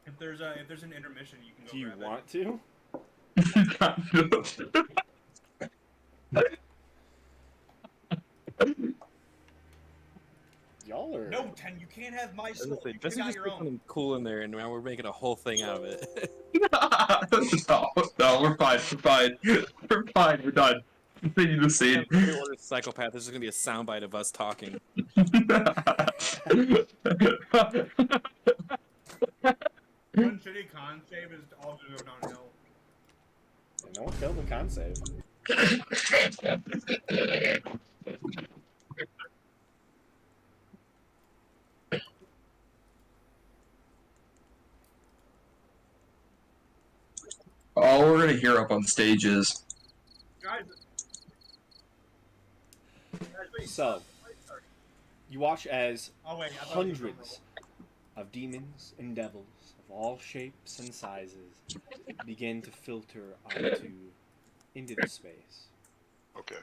If there's an intermission, you can go Do you grab want to? Y'all are. No, Ten, you can't have my I was soul. gonna say, You Jesse got just your put own. something cool in there, and now we're making a whole thing out of it. No, we're fine. We're fine. We're fine. We're done. Continue the scene. Psychopath. This is gonna be a soundbite of us talking. One shitty con save is Fail the con save. All we're gonna hear up on stages. Guys, wait, So, sorry. you watch as Oh wait, I thought you were hundreds of demons and devils of all shapes and sizes begin to filter into the space. Okay.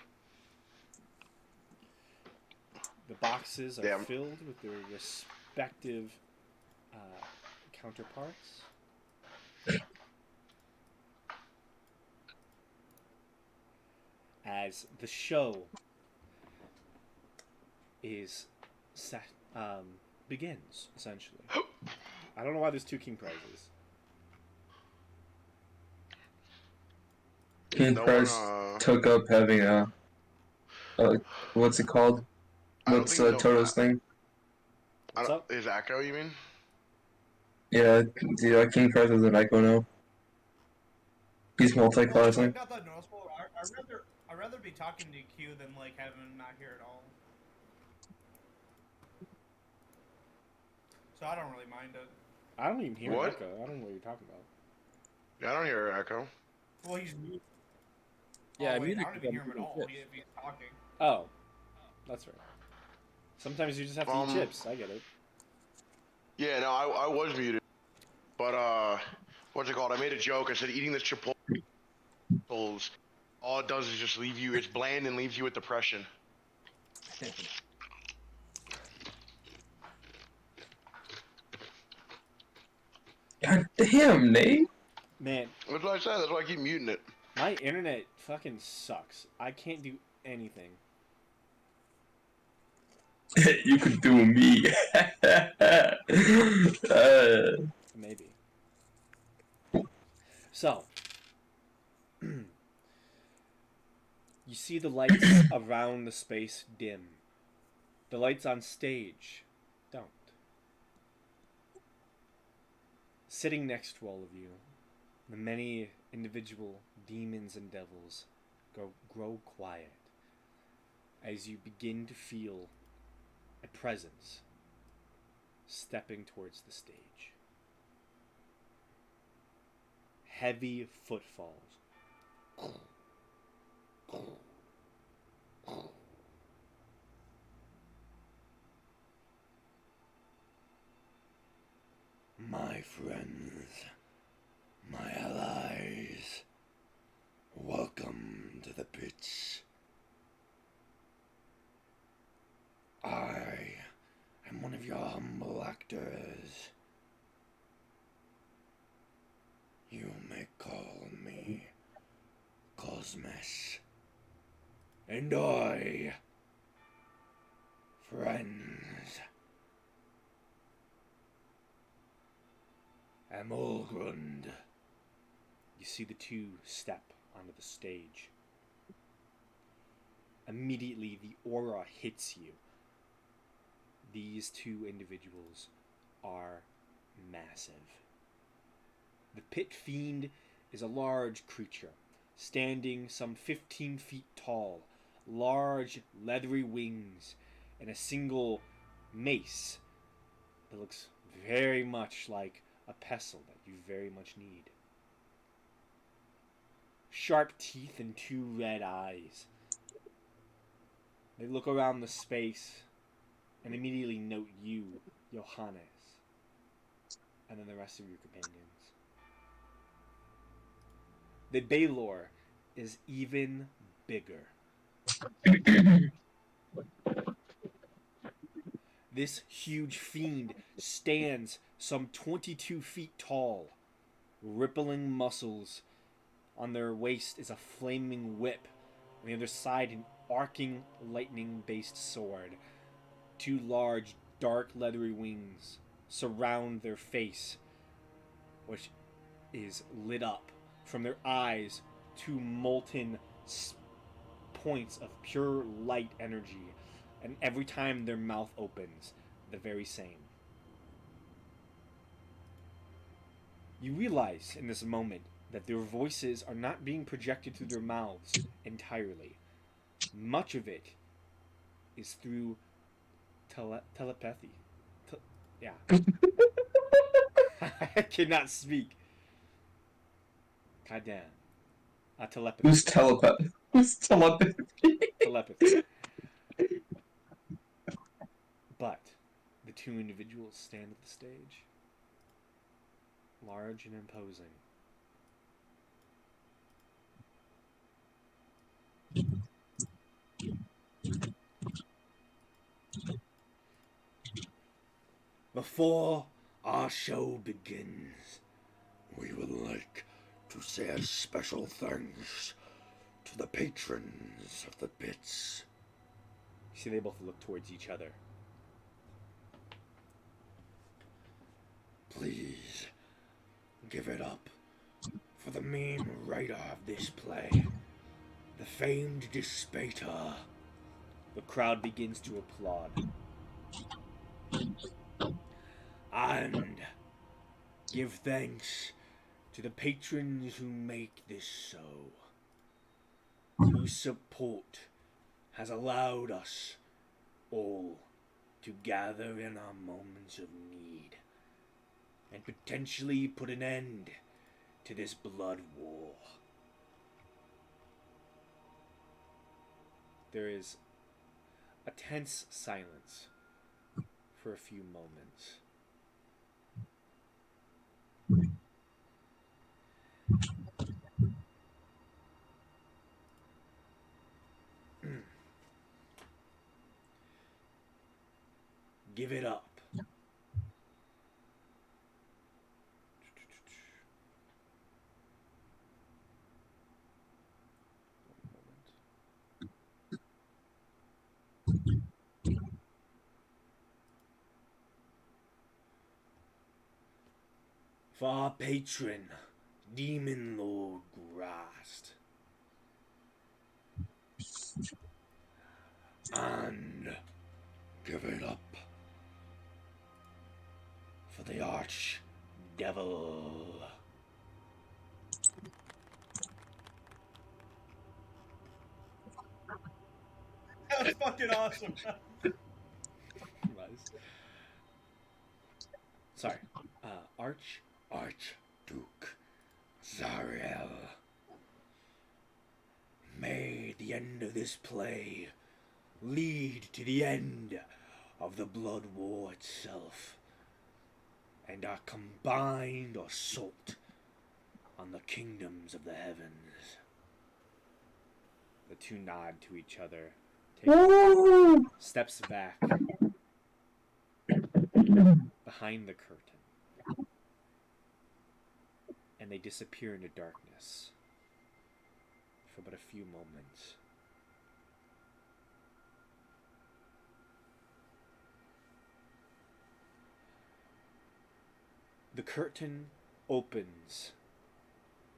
The boxes are Damn. filled with their respective counterparts. As the show is set, begins, essentially. I don't know why there's 2 king prizes. King No Price one, took up having a what's it called? I don't What's think no- Toto's thing? What's up? Is Echo, you mean? Yeah, the King Price is an Echo now. He's Well, it's multi-classing. not that noticeable. I'd rather be talking to Q than like having him not here at all. So I don't really mind it. I don't even hear What? Echo. I don't know what you're talking about. Yeah, I don't hear Echo. Well, he's mute. Yeah, oh, I wait, muted I don't even hear him at him. all if he's talking. Oh, that's right. Sometimes you just have to eat chips. I get it. Yeah, no, I was muted. But, what's it called? I made a joke. I said eating this Chipotle, all it does is just leave you, it's bland and leaves you with depression. God damn, Nate. Man, That's what I said. That's why I keep muting it. my internet fucking sucks. I can't do anything. You could do me. Maybe. So, you see the lights around the space dim. The lights on stage don't. Sitting next to all of you, the many individual demons and devils grow quiet as you begin to feel a presence stepping towards the stage. Heavy footfalls. My friends, my allies, welcome to the pits. I am one of your humble actors. You may call me Cosmos. And I, friends, am Olgrund. You see the 2 step onto the stage. Immediately, the aura hits you. These 2 individuals are massive. The Pit Fiend is a large creature, standing some 15 feet tall, large leathery wings, and a single mace that looks very much like a pestle that you very much need. Sharp teeth and 2 red eyes. They look around the space and immediately note you, Johannes, and then the rest of your companions. The Baylor is even bigger. This huge fiend stands some 22 feet tall. Rippling muscles. On their waist is a flaming whip. On the other side, an arcing, lightning-based sword. 2 large, dark, leathery wings surround their face, which is lit up. From their eyes, 2 molten points of pure light energy, and every time their mouth opens, the very same. You realize in this moment that their voices are not being projected through their mouths entirely. Much of it is through telepathy. Yeah. I cannot speak. God damn. Telepathy. Who's telepathy? Who's telepathy? Telepathy. But the two individuals stand at the stage, large and imposing. Before our show begins, we would like to say a special thanks to the patrons of the pits. See, they both look towards each other. Please give it up for the main writer of this play, the famed Despater. The crowd begins to applaud. And give thanks to the patrons who make this so, whose support has allowed us all to gather in our moments of need and potentially put an end to this blood war. There is a tense silence for a few moments. Give it up. For our patron, Demon Lord Grast. And give it up for the Arch Devil. That was fucking awesome. Sorry. Archduke Zariel. May the end of this play lead to the end of the blood war itself, and our combined assault on the kingdoms of the heavens. The two nod to each other, take steps back behind the curtain, and they disappear into darkness for but a few moments. The curtain opens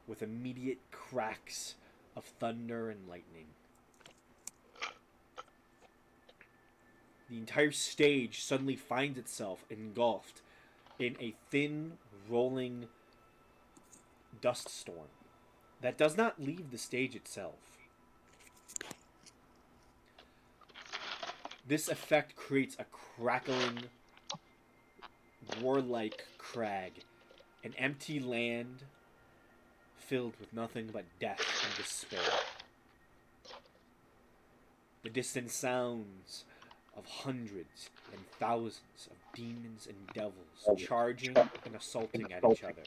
with immediate cracks of thunder and lightning. The entire stage suddenly finds itself engulfed in a thin, rolling dust storm that does not leave the stage itself. This effect creates a crackling, warlike crag, an empty land filled with nothing but death and despair. The distant sounds of hundreds and thousands of demons and devils charging and assaulting at each other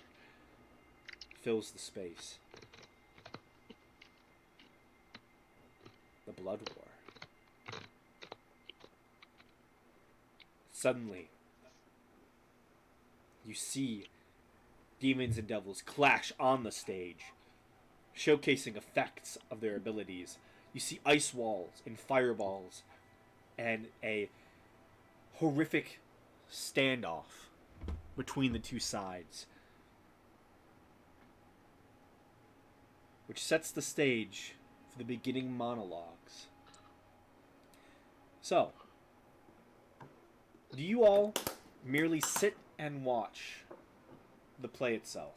fills the space. The blood war. Suddenly, you see demons and devils clash on the stage, showcasing effects of their abilities. You see ice walls and fireballs and a horrific standoff between the two sides, which sets the stage for the beginning monologues. So, do you all merely sit and watch the play itself?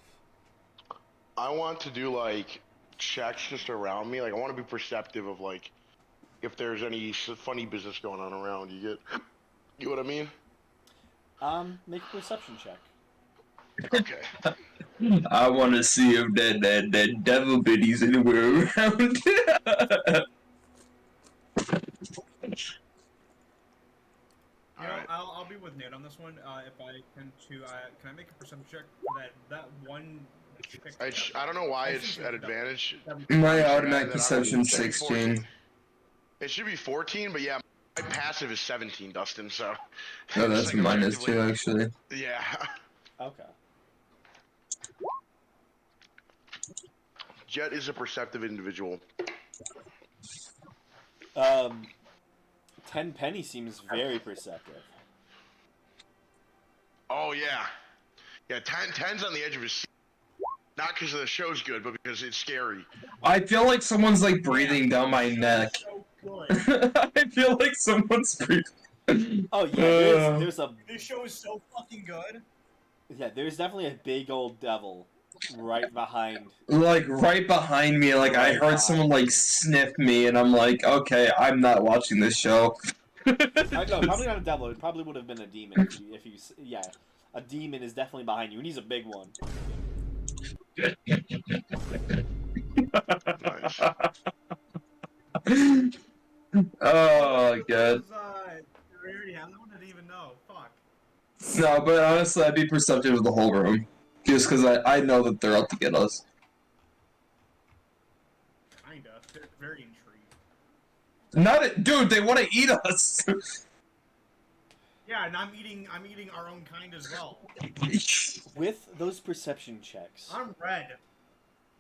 I want to do like checks just around me. Like I want to be perceptive of like if there's any funny business going on around. You know what I mean? Make a perception check. Okay. I want to see if that devil biddy's anywhere around. You know, Alright. I'll be with Nate on this one. If I can I make a perception check for that one chick? I don't know why I it's think at it's advantage. My I'm automatic that I'm perception checking 16. It should be 14, but yeah, my passive is 17, Dustin. So No, it's that's like minus effectively, 2 actually. yeah. Okay. Jet is a perceptive individual. 10 seems very perceptive. Oh yeah, yeah. Ten's on the edge of his seat. Not because the show's good, but because it's scary. I feel like someone's like breathing down my neck. So good. I feel like someone's breathing. Oh yeah, there's a This show is so fucking good. there's definitely a big old devil right behind. Like right behind me, like I Right heard someone behind like you. sniff me, and I'm like, okay, I'm not watching this show. No, probably not a devil. It probably would have been a demon if you yeah. A demon is definitely behind you, and he's a big one. Nice. Oh god. Was, we already have that one? I didn't even know. Fuck. No, but honestly, I'd be perceptive of the whole room, just because I know that they're out to get us. Kinda. They're very intrigued. Not, dude. They want to eat us. Yeah, and I'm eating our own kind as well. With those perception checks, I'm red.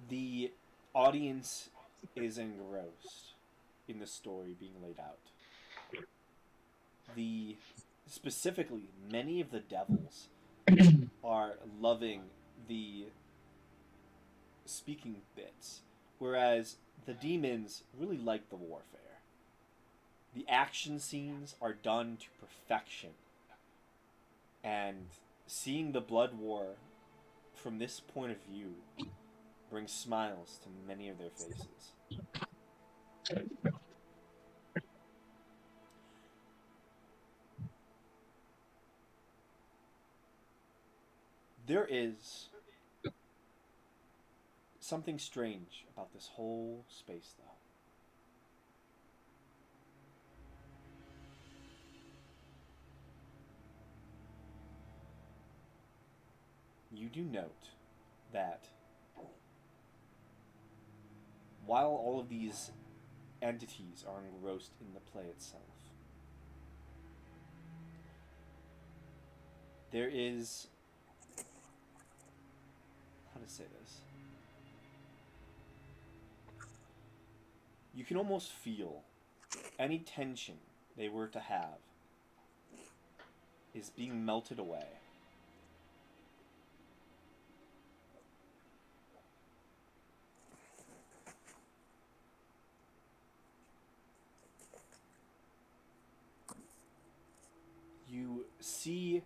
the audience is engrossed in the story being laid out. Specifically, many of the devils are loving the speaking bits, whereas the demons really like the warfare. The action scenes are done to perfection, and seeing the blood war from this point of view brings smiles to many of their faces. There is something strange about this whole space, though. You do note that while all of these entities are engrossed in the play itself, there is, how to say this, you can almost feel any tension they were to have is being melted away. You see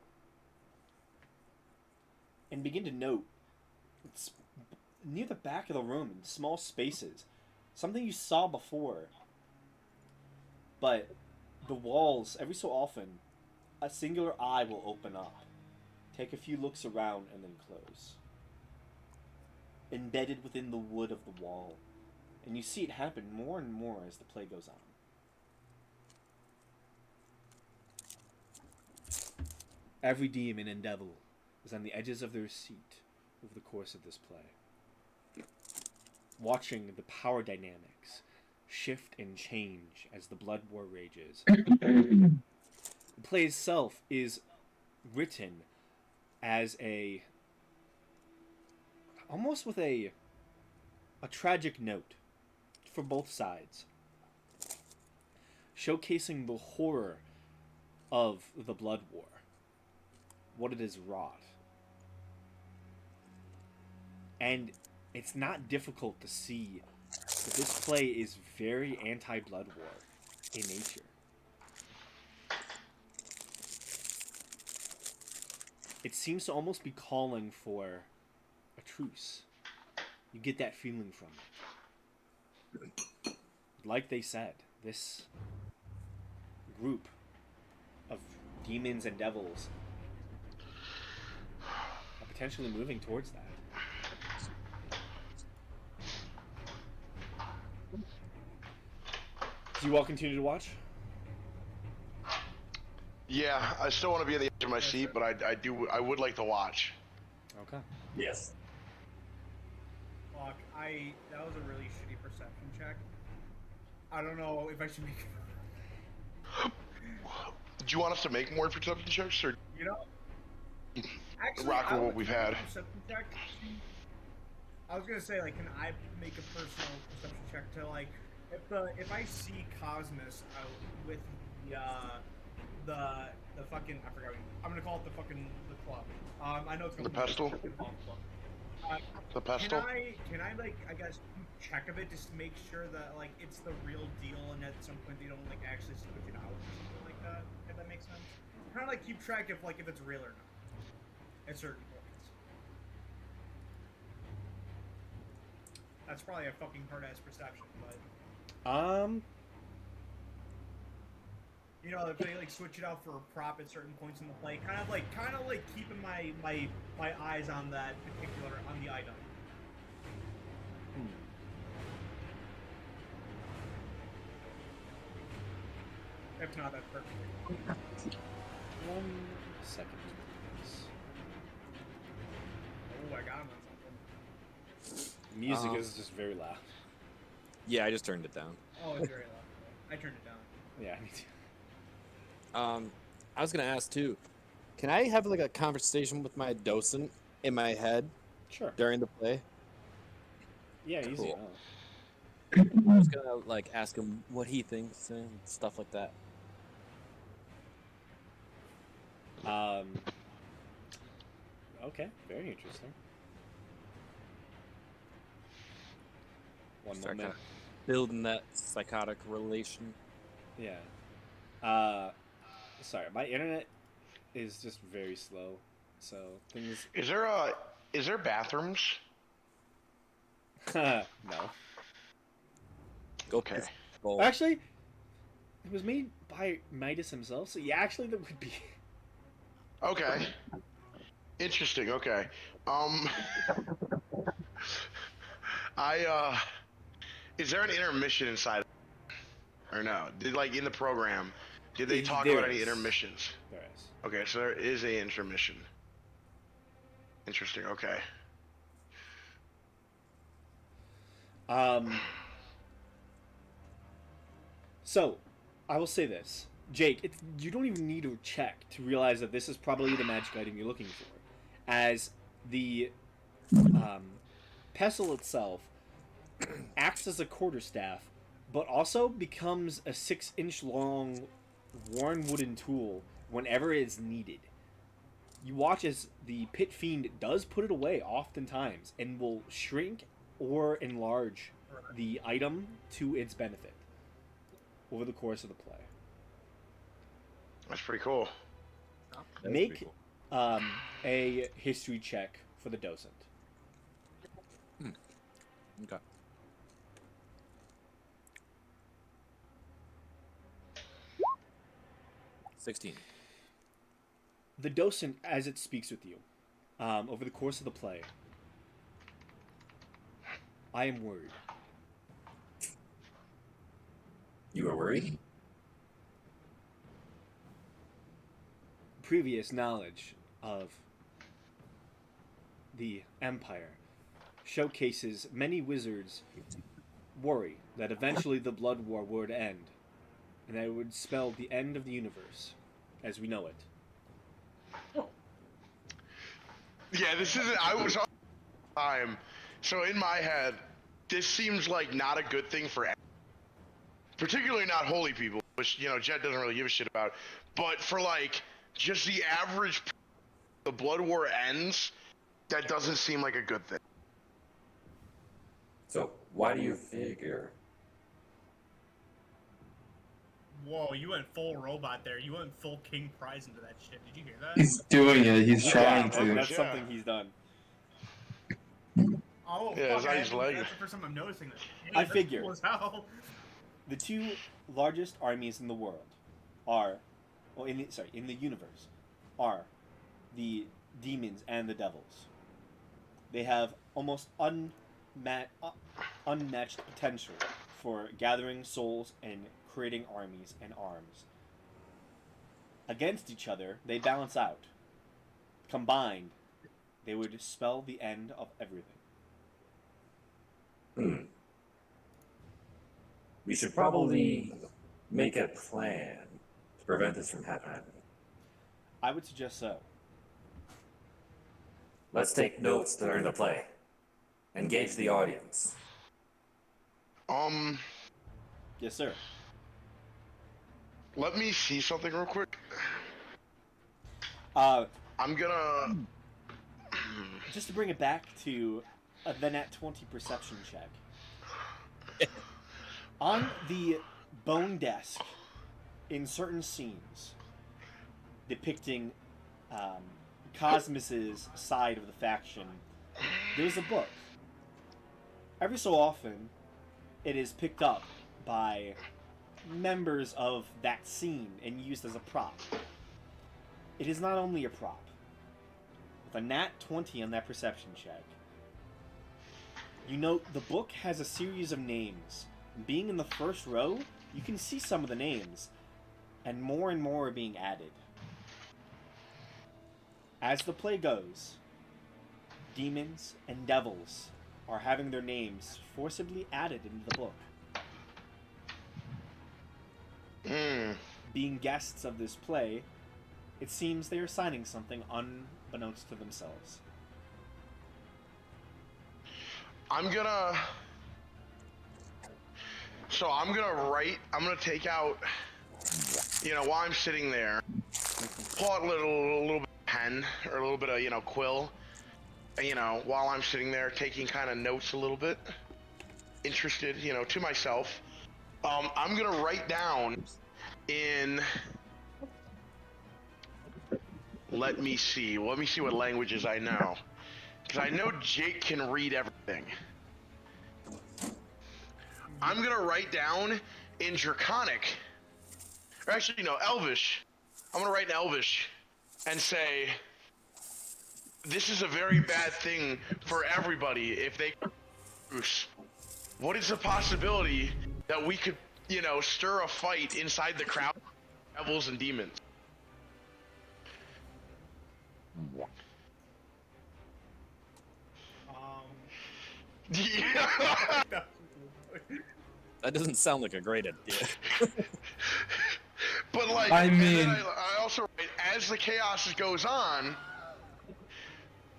and begin to note it's near the back of the room in small spaces, something you saw before, but the walls, every so often, a singular eye will open up, take a few looks around, and then close. Embedded within the wood of the wall, and you see it happen more and more as the play goes on. Every demon and devil is on the edges of their seat over the course of this play, watching the power dynamics shift and change as the blood war rages. The play itself is written as almost with a tragic note for both sides, showcasing the horror of the blood war, what it has wrought. And it's not difficult to see that this play is very anti-blood war in nature. It seems to almost be calling for a truce. You get that feeling from it. Like they said, this group of demons and devils are potentially moving towards that. Do you all continue to watch? Yeah, I still want to be on the edge of my seat, but I would like to watch. Okay. Yes. Fuck, that was a really shitty perception check. I don't know if I should make. Do you want us to make more perception checks, or You know. Actually, rock with I what would we've make a had? Perception check. I was gonna say, like, can I make a personal perception check to, like, if I see Cosmos out with the fucking, I forgot. I'm gonna call it the club. I know it's gonna The pestle? The pestle? Can I like, I guess, keep check of it just to make sure that, like, it's the real deal and at some point they don't, like, actually switch it out or something like that, if that makes sense? Kind of like keep track of, like, if it's real or not at certain points. That's probably a fucking hard ass perception, but you know, if they like switch it out for a prop at certain points in the play, kind of like keeping my eyes on that particular on the item. If not, that's perfect. 1 second, please. Oh, I got him on something. Music is just very loud. Yeah, I just turned it down. Oh, it's very loud. I turned it down. Yeah, me too. I was gonna ask too. Can I have like a conversation with my docent in my head Sure. during the play? Yeah, easy Cool. enough. I was gonna like ask him what he thinks and stuff like that. Okay, very interesting. One Start moment. kinda building that psychotic relation. Yeah. Sorry, my internet is just very slow, so things. Is there bathrooms? No. Go Okay. piss bowl. Actually, it was made by Midas himself, so yeah, actually, there would be. Okay. Interesting. Okay. Is there an intermission inside? Or no? In the program, did they talk There about any is. intermissions? There is. Okay, so there is a intermission. Interesting. Okay. So, I will say this, Jake. You don't even need to check to realize that this is probably the magic item you're looking for, as the pestle itself acts as a quarterstaff, but also becomes a 6-inch long worn wooden tool whenever it is needed. You watch as the pit fiend does put it away oftentimes and will shrink or enlarge the item to its benefit over the course of the play. That's pretty cool. That's Make pretty cool. a history check for the docent. Okay. $16. The docent, as it speaks with you, over the course of the play, I am worried. You are worried? Previous knowledge of the Empire showcases many wizards worry that eventually the Blood War would end, and that it would spell the end of the universe as we know it. Yeah, this isn't. I was on time, so in my head, this seems like not a good thing for, particularly not holy people, which Jed doesn't really give a shit about. But for like just the average, the Blood War ends. That doesn't seem like a good thing. So, why do you figure? Whoa, you went full robot there. You went full King Prize into that shit. Did you hear that? He's doing it. He's trying Yeah, to. that's Yeah. something he's done. Oh, Yeah, fuck, it's not his leg. that's the first time I'm noticing this. I That's figure. cool as hell. The two largest armies in the world are, well, in the universe, are the demons and the devils. They have almost unmatched potential for gathering souls and creating armies and arms. Against each other, they balance out. Combined, they would spell the end of everything. We should probably make a plan to prevent this from happening. I would suggest so. Let's take notes during the play. Engage the audience. Yes, sir. Let me see something real quick. Uh, I'm gonna. just to bring it back to the Nat 20 perception check. On the bone desk, in certain scenes depicting Cosmos's side of the faction, there's a book. Every so often, it is picked up by members of that scene and used as a prop. It is not only a prop. With a nat 20 on that perception check, you note the book has a series of names. Being in the first row, you can see some of the names, and more are being added. As the play goes, demons and devils are having their names forcibly added into the book. Being guests of this play, it seems they are signing something unbeknownst to themselves. I'm gonna take out, while I'm sitting there, pull out a little bit of pen or a little bit of, quill, while I'm sitting there taking kind of notes a little bit, interested, to myself. I'm gonna write down let me see what languages I know. Because I know Jake can read everything. I'm gonna write down in Draconic, or actually no, Elvish. I'm gonna write in Elvish and say, this is a very bad thing for everybody if they Bruce. What is the possibility that we could, stir a fight inside the crowd of devils and demons? Yeah. That doesn't sound like a great idea. But like, I and mean- then I also write, as the chaos goes on,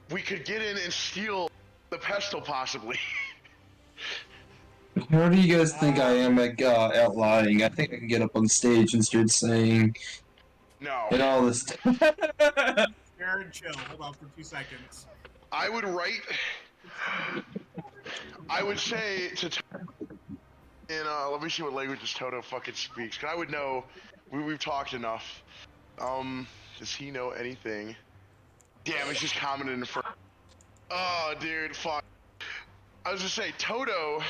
we could get in and steal the pestle possibly. How do you guys think I am at outlining? I think I can get up on stage and start saying No, and all this. Jared, chill. Hold on for 2 seconds. I would write. I would say to. Let me see what languages Toto fucking speaks. 'Cause I would know. We've talked enough. Does he know anything? Damn, he's just commented in front. Oh, dude, fuck. I was gonna say Toto.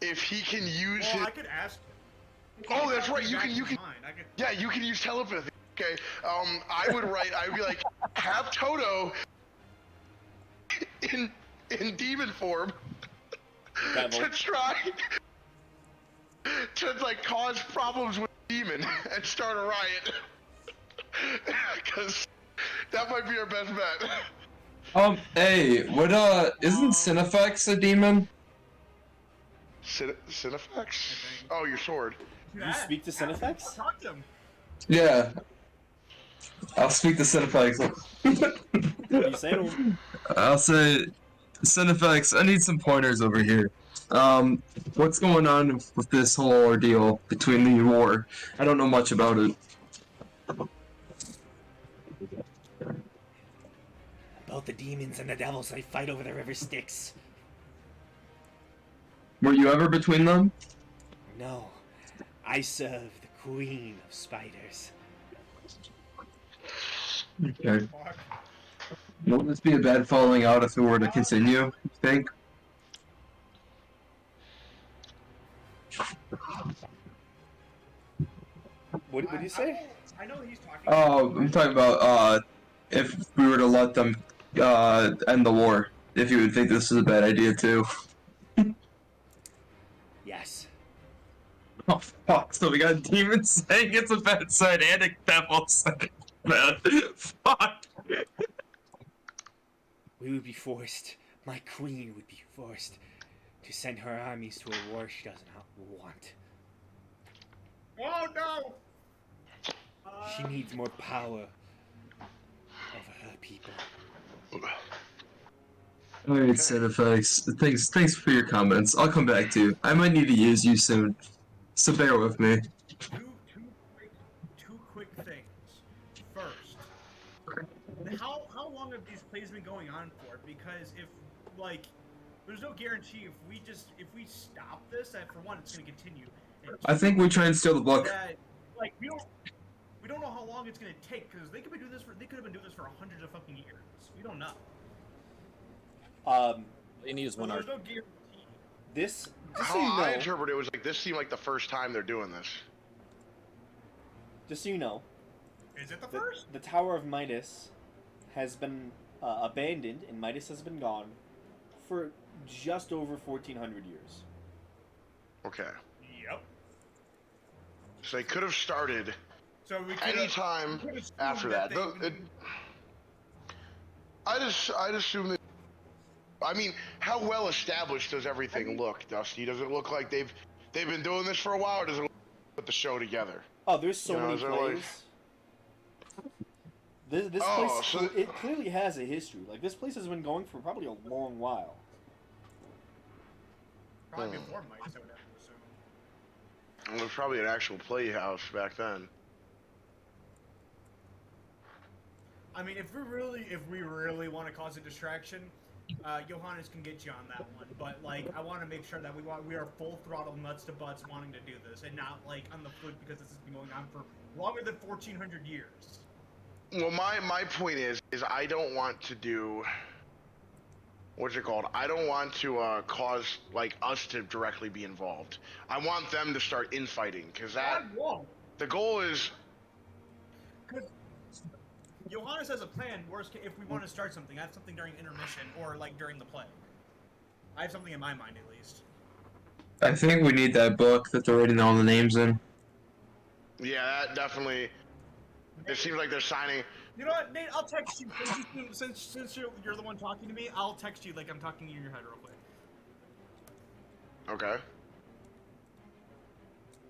If he can use Well, his. I could ask. Oh, that's right. You can. I could. Yeah, you can use telepathy. Okay. I would be like, have Toto in demon form Devil. to try to like cause problems with demon and start a riot. Because that might be our best bet. Hey, what isn't Cinefex a demon? Cinefex? Oh, your sword. You speak to Cinefex? Talk to him. Yeah. I'll speak to Cinefex. What do you say to him? I'll say, Cinefex, I need some pointers over here. What's going on with this whole ordeal between the war? I don't know much about it. About the demons and the devils, they fight over the river Styx. Were you ever between them? No, I serve the queen of spiders. Okay. Fuck. Won't this be a bad falling out if it were to continue, you think? What did you say? I know he's talking. Oh, I'm talking about, if we were to let them, end the war. If you would think this is a bad idea, too. Yes. Oh, fuck. So we got demons saying it's a bad side and a devil saying bad. Fuck. We would be forced. My queen would be forced to send her armies to a war she does not want. Oh no! She needs more power over her people. Alright, Cinephiles. Thanks for your comments. I'll come back to you. I might need to use you soon. So bear with me. Two quick things. First, how long have these plays been going on for? Because if like, there's no guarantee if we stop this, that for one it's going to continue. And I think we try and steal the book. that, like we don't know how long it's going to take because they could have been doing this for hundreds of fucking years. We don't know. They need is one There's art. no guarantee. This, just How so you I know, interpret it was like this seemed like the first time they're doing this. just so you know, Is it the first? the Tower of Midas has been abandoned, and Midas has been gone for just over 1,400 years. Okay. Yep. So they could have started So we could anytime after that. I'd assume that. I mean, how well established does everything look, Dusty? Does it look like they've been doing this for a while, or does it look like they put the show together? Oh, there's so You know, many is it like- plays. This Oh, place, so- it clearly has a history. Like, this place has been going for probably a long while. Probably before Midas, I would have to assume. Well, there's probably an actual playhouse back then. I mean, if we really want to cause a distraction, Johannes can get you on that one. But like, I want to make sure that we are full throttle, nuts to butts, wanting to do this, and not like on the foot because this has been going on for longer than 1,400 years. Well, my point is I don't want to do. What's it called? I don't want to cause like us to directly be involved. I want them to start infighting because that won't. the goal is. Because Johannes has a plan. Worst case, if we want to start something, I have something during intermission or like during the play. I have something in my mind at least. I think we need that book that they're writing all the names in. Yeah, that definitely. It seems like they're signing. You know what, Nate? I'll text you since you're the one talking to me. I'll text you like I'm talking to you in your head real quick. Okay.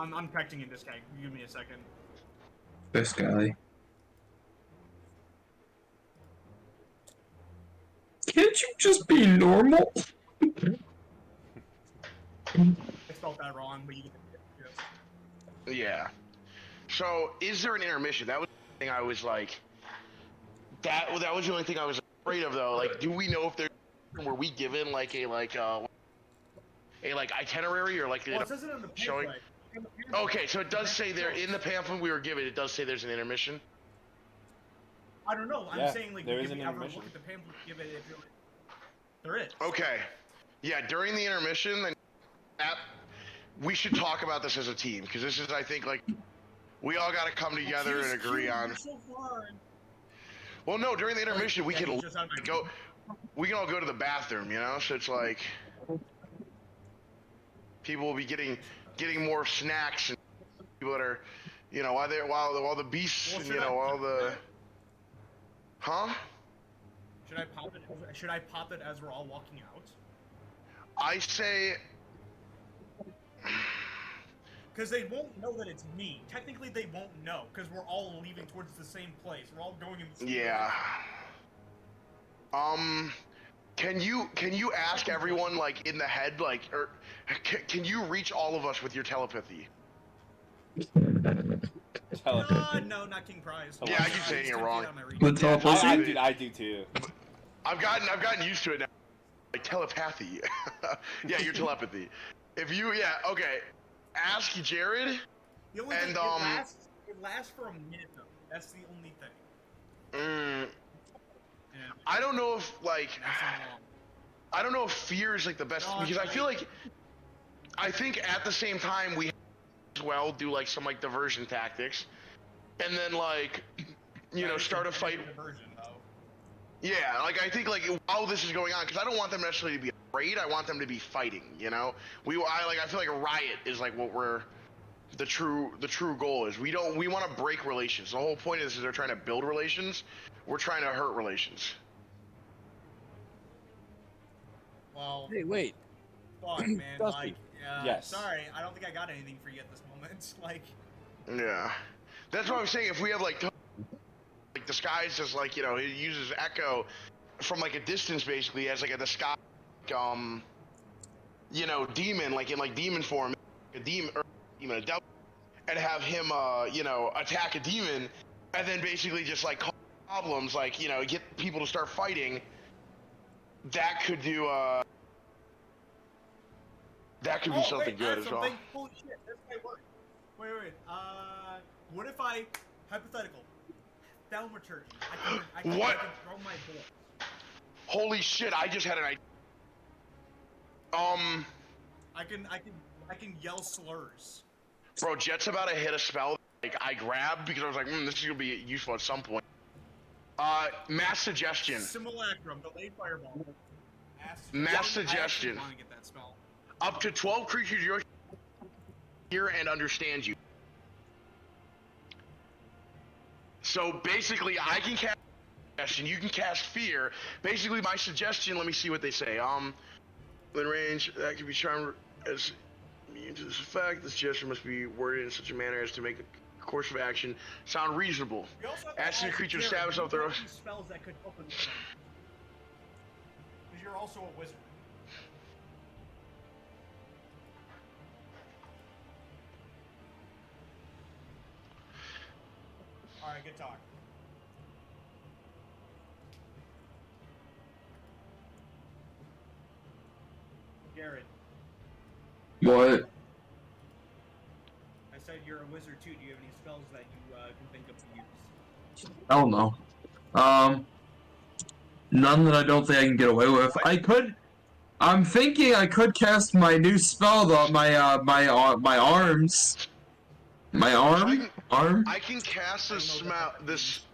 I'm texting you this guy. Give me a second. This guy. Can't you just be normal? I spelled that wrong, but you get the gist. Yeah. So, is there an intermission? That was the thing I was like. That was the only thing I was afraid of, though. Like, do we know if there were we given like a itinerary or like Well, it says it in the showing? pamphlet. In the pamphlet. Okay, so it does say there in the pamphlet we were given. It does say there's an intermission. I don't know. I'm Yeah, saying like there if is an you ever intermission. look at the pamphlet, give it if you're. There is. Okay. Yeah, during the intermission, then we should talk about this as a team because this is, I think, like we all got to come together and agree on. You're so far. Well, no, during the intermission we Yeah, can he's just on my- go. We can all go to the bathroom, you know. So it's like people will be getting more snacks and people that are, you know, while the beasts, Well, and, should you know, I- all the. Huh? Should I pop it as we're all walking out? I say. Because they won't know that it's me. Technically, they won't know because we're all leaving towards the same place. We're all going in the same Yeah. Can you ask everyone like in the head like or can you reach all of us with your telepathy? No, not King Prize. Yeah, I keep saying He's it 10 feet wrong. out of my reach. The telepathy? dude. I do too. I've gotten used to it now. Like telepathy. Yeah, your telepathy. If you okay. Ask Jared. The only And, thing, it lasts for a minute though. That's the only thing. And I don't know if like nice and long. I don't know if fear is like the best No, because I feel right. like I think at the same time we as well do like some like diversion tactics, and then like you know start a fight. Diversion, though. Yeah, like I think like while this is going on, because I don't want them necessarily to be afraid. I want them to be fighting. You know, I feel like a riot is like what we're the true goal is. We want to break relations. The whole point is they're trying to build relations. We're trying to hurt relations. Well, Hey, wait. fuck, man. Dusty. Like, Yes. sorry, I don't think I got anything for you at this moment. Like, Yeah, that's what I'm saying. If we have like disguise as like you know he uses echo from like a distance basically as like a disguise you know demon like in like demon form a demon or even a devil and have him you know attack a demon and then basically just like cause problems like you know get people to start fighting that could do something good as well. Holy shit, this might work. Wait. What if I hypothetical? Thaumaturgy. I can What? throw my bullets. Holy shit, I just had an idea. I can yell slurs. Bro, Jet's about to hit a spell like I grabbed because I was like, this is gonna be useful at some point. Mass suggestion. Simulacrum, delayed fireball. Mass suggestion. I want to get that spell. Up to 12 creatures you hear and understand you. So basically, I can cast suggestion. You can cast fear. Basically, my suggestion. Let me see what they say. In range, that can be charmed as immune to this effect. This gesture must be worded in such a manner as to make the course of action sound reasonable. We also have to Asking the ask creature to Jared, stab itself do you their have any spells that could open this thing? Because you're also a wizard. Alright, good talk. Jared, What? I said you're a wizard too. Do you have any spells that you can think of to use? I don't know. None that I don't think I can get away with. I could. I'm thinking I could cast my new spell though. My arms. My arm. I can cast I this don't know what that means.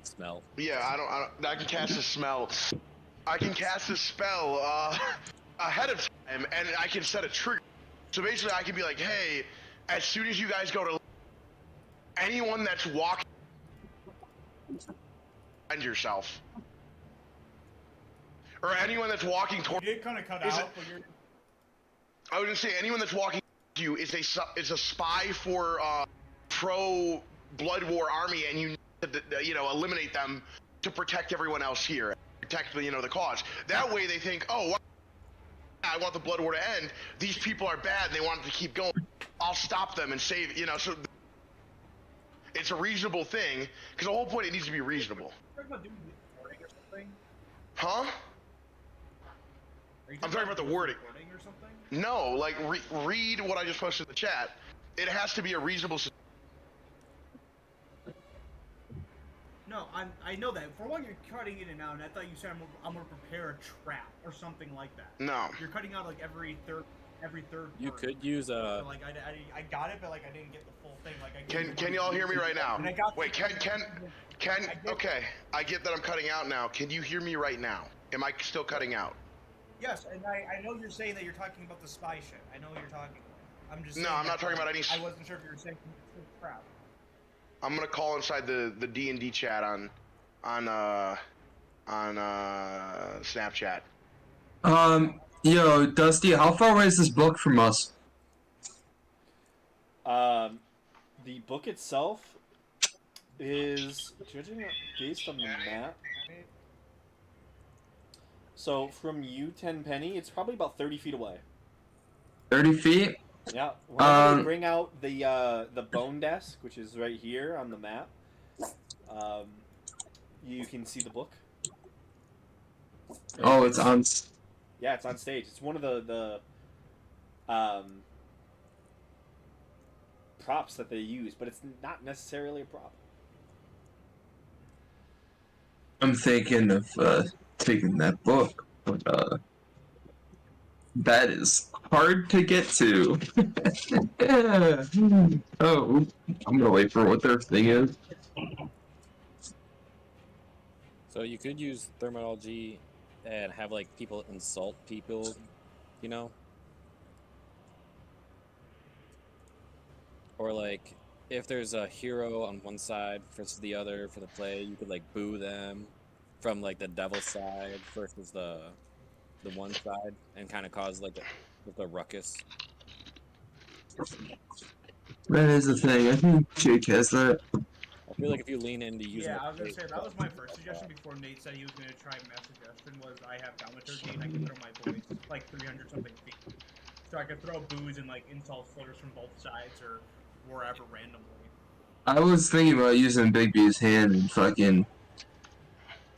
Smell. Yeah, I can cast a smell. I can cast a spell ahead of time, and I can set a trigger. So basically, I can be like, hey, as soon as you guys go to anyone that's walking, find yourself. Or anyone that's walking You toward did kind of cut Is out, it- but you're. I was gonna say anyone that's walking to you is a spy for pro Blood War army, and you need to, you know, eliminate them to protect everyone else here, protect the, you know, the cause. That way they think, oh, well, I want the Blood War to end. These people are bad, and they want it to keep going. I'll stop them and save, you know. So it's a reasonable thing because the whole point it needs to be reasonable, Talking about doing recording or something? huh? Are you I'm talking about the wording. Recording or something? No, like read what I just posted in the chat. It has to be a reasonable. No, I know that. For one, you're cutting in and out, and I thought you said I'm gonna prepare a trap or something like that. No. You're cutting out like every third. You word. could use So, a. like I got it, but like I didn't get the full thing. Like I Can y'all hear me right now? And I got Wait, can okay, I get that I'm cutting out now. Can you hear me right now? Am I still cutting out? Yes, and I know you're saying that you're talking about the spy shit. I know what you're talking about. I'm just. No, saying I'm not that, talking about any I wasn't sure if you were saying crap. I'm gonna call inside the D&D chat on Snapchat. Yo, Dusty, how far away is this book from us? The book itself is judging it based on the map. So from you, Tenpenny, it's probably about 30 feet away. 30 feet? Yeah. Whenever you bring out the bone desk, which is right here on the map, you can see the book. Oh, it's on. Yeah, it's on stage. It's one of the props that they use, but it's not necessarily a prop. I'm thinking of taking that book, but that is hard to get to. Yeah. Oh, I'm gonna wait for what their thing is. So you could use terminology and have like people insult people, you know? Or like if there's a hero on one side versus the other for the play, you could like boo them from like the devil side versus the one side and kind of cause like a ruckus. That is the thing. I think Jake has that. I feel like if you lean into using Yeah, the I was gonna play, say that was my first suggestion before Nate said he was gonna try my suggestion was I have thaumaturgy and I can throw my voice like 300 something feet. So I could throw boos and like insult slurs from both sides or wherever randomly. I was thinking about using Big B's hand and fucking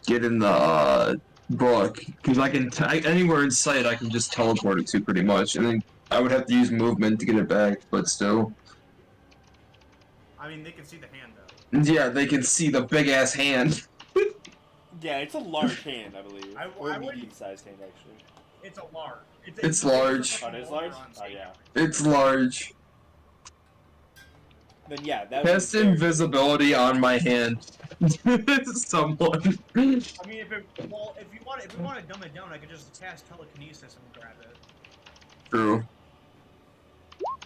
get in the book because I can anywhere in sight I can just teleport it to pretty much, and then I would have to use movement to get it back, but still. I mean, they can see the hand though. Yeah, they can see the big ass hand. Yeah, it's a large hand, I believe. Or I a wouldn't- medium-sized hand, actually. It's a large. It's large. Oh, it is large? Oh, yeah. It's large. Then yeah, that would Cast be very- invisibility on my hand. Someone. I mean, if you want to dumb it down, I could just cast telekinesis and grab it, True.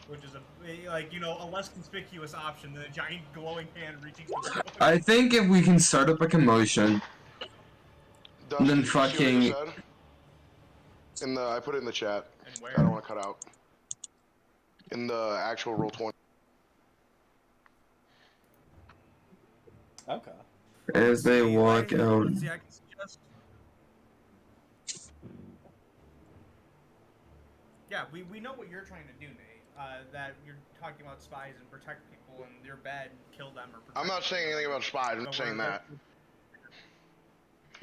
which is a less conspicuous option than a giant glowing hand reaching. For the I think if we can start up a commotion, Dustin, then did you see what I fucking- said? I put it in the chat. And I don't where? want to cut out. In the actual roll 20. Okay. as they walk out. Let's see, I can suggest. Yeah, we know what you're trying to do, Nate. That you're talking about spies and protect people, and they're bad, kill them or protect I'm not saying anything about spies. I'm them. saying that.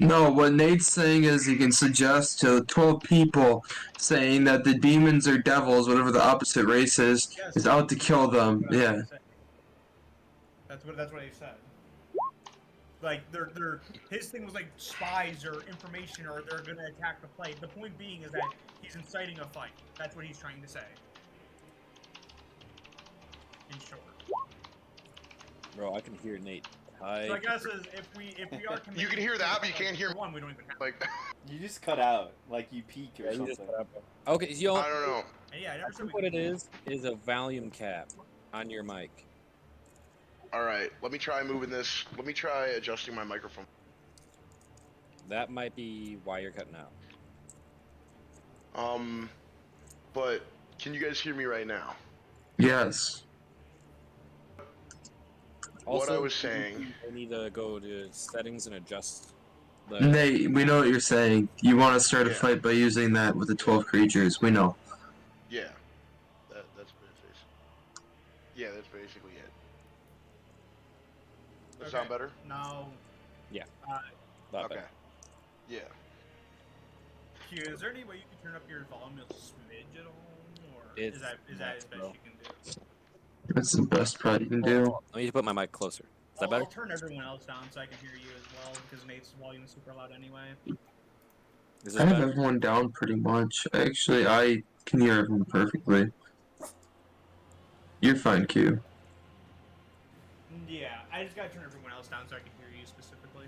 No, what Nate's saying is he can suggest to 12 people saying that the demons or devils, whatever the opposite race is out to kill them. Yeah. That's what he said. Like his thing was like spies or information or they're gonna attack the plate. The point being is that he's inciting a fight. That's what he's trying to say. In short. bro, I can hear Nate. Hi. So I guess if we are You can hear that, but you can't hear for one, we don't even have Like, You just cut out, like you peak or Yeah, you something. just cut out, bro. Okay, yo, I don't know. yeah, I I never said think we what it could- is a volume cap on your mic. Alright, let me try moving this. Let me try adjusting my microphone. That might be why you're cutting out. But can you guys hear me right now? Yes. What I was saying. I need to go to settings and adjust the. Nate, we know what you're saying. You want to start a Yeah. fight by using that with the 12 creatures. We know. Yeah. That's basically. Yeah, that's basically it. Does that sound better? No. Yeah. Uh, Not Okay. bad. Yeah. Q, is there any way you can turn up your volume a smidge at all, or It's is that as max, best bro. you can do? That's the best part you can do. Let me put my mic closer. Is that better? I'll turn everyone else down so I can hear you as well because Nate's volume is super loud anyway. Is this I have better? everyone down pretty much. Actually, I can hear everyone perfectly. You're fine, Q. Yeah, I just gotta turn everyone else down so I can hear you specifically.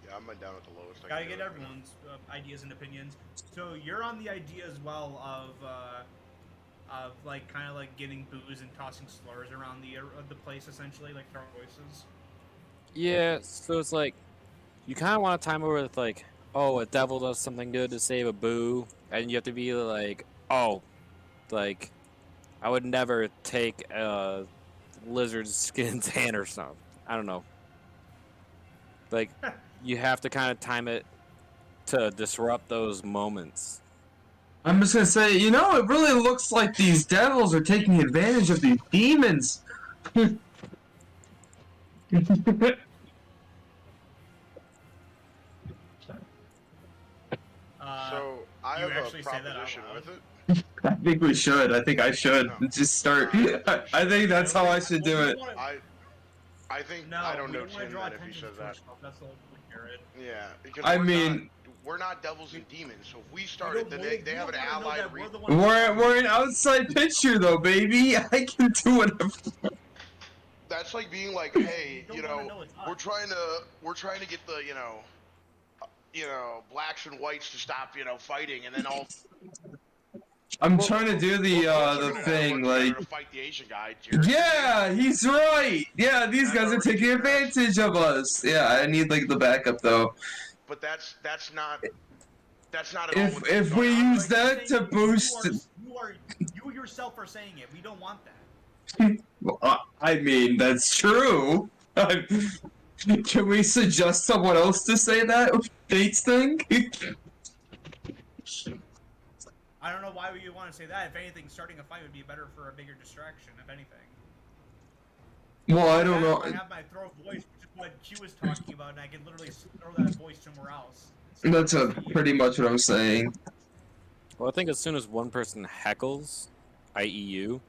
Yeah, I'm down at the lowest. I Gotta can get do it. everyone's ideas and opinions. So you're on the idea as well of like kind of like getting booze and tossing slurs around the place essentially, like throw voices. Yeah, so it's like you kind of want to time it with like, oh, a devil does something good to save a boo, and you have to be like, oh, like I would never take a lizard skin's hand or something. I don't know. Like you have to kind of time it to disrupt those moments. I'm just gonna say, you know, it really looks like these devils are taking advantage of these demons. So I you have a actually say that out proposition loud? with it. I think we should. I think I should. No. Just start. I think that's how I should do it. I think No, I don't we know don't want to Tim draw then if he attention says to that. ourselves. That's the whole point, Jared. Yeah, because I mean, we're not devils and demons. So if we We started, don't then know- they we have an don't wanna know allied. that we're the ones we're an outside picture though, baby. I can do whatever. That's like being like, hey, don't you wanna know, know it's we're us. trying to get the blacks and whites to stop fighting, and then all I'm trying to do the We're thing together like. to fight the Asian guy. Jared. Yeah, he's right. Yeah, these That's guys are already taking addressed. advantage of us. Yeah, I need like the backup though. But that's not at all. what's If going we on. use that to boost, You yourself are saying it. We don't want that. I mean that's true. Can we suggest someone else to say that Fates thing? I don't know why you want to say that. If anything, starting a fight would be better for a bigger distraction. If anything. Well, I don't know. I have my throw voice, which is what Q was talking about, and I can literally throw that voice somewhere else. That's pretty much what I'm saying. Well, I think as soon as one person heckles, i.e. you,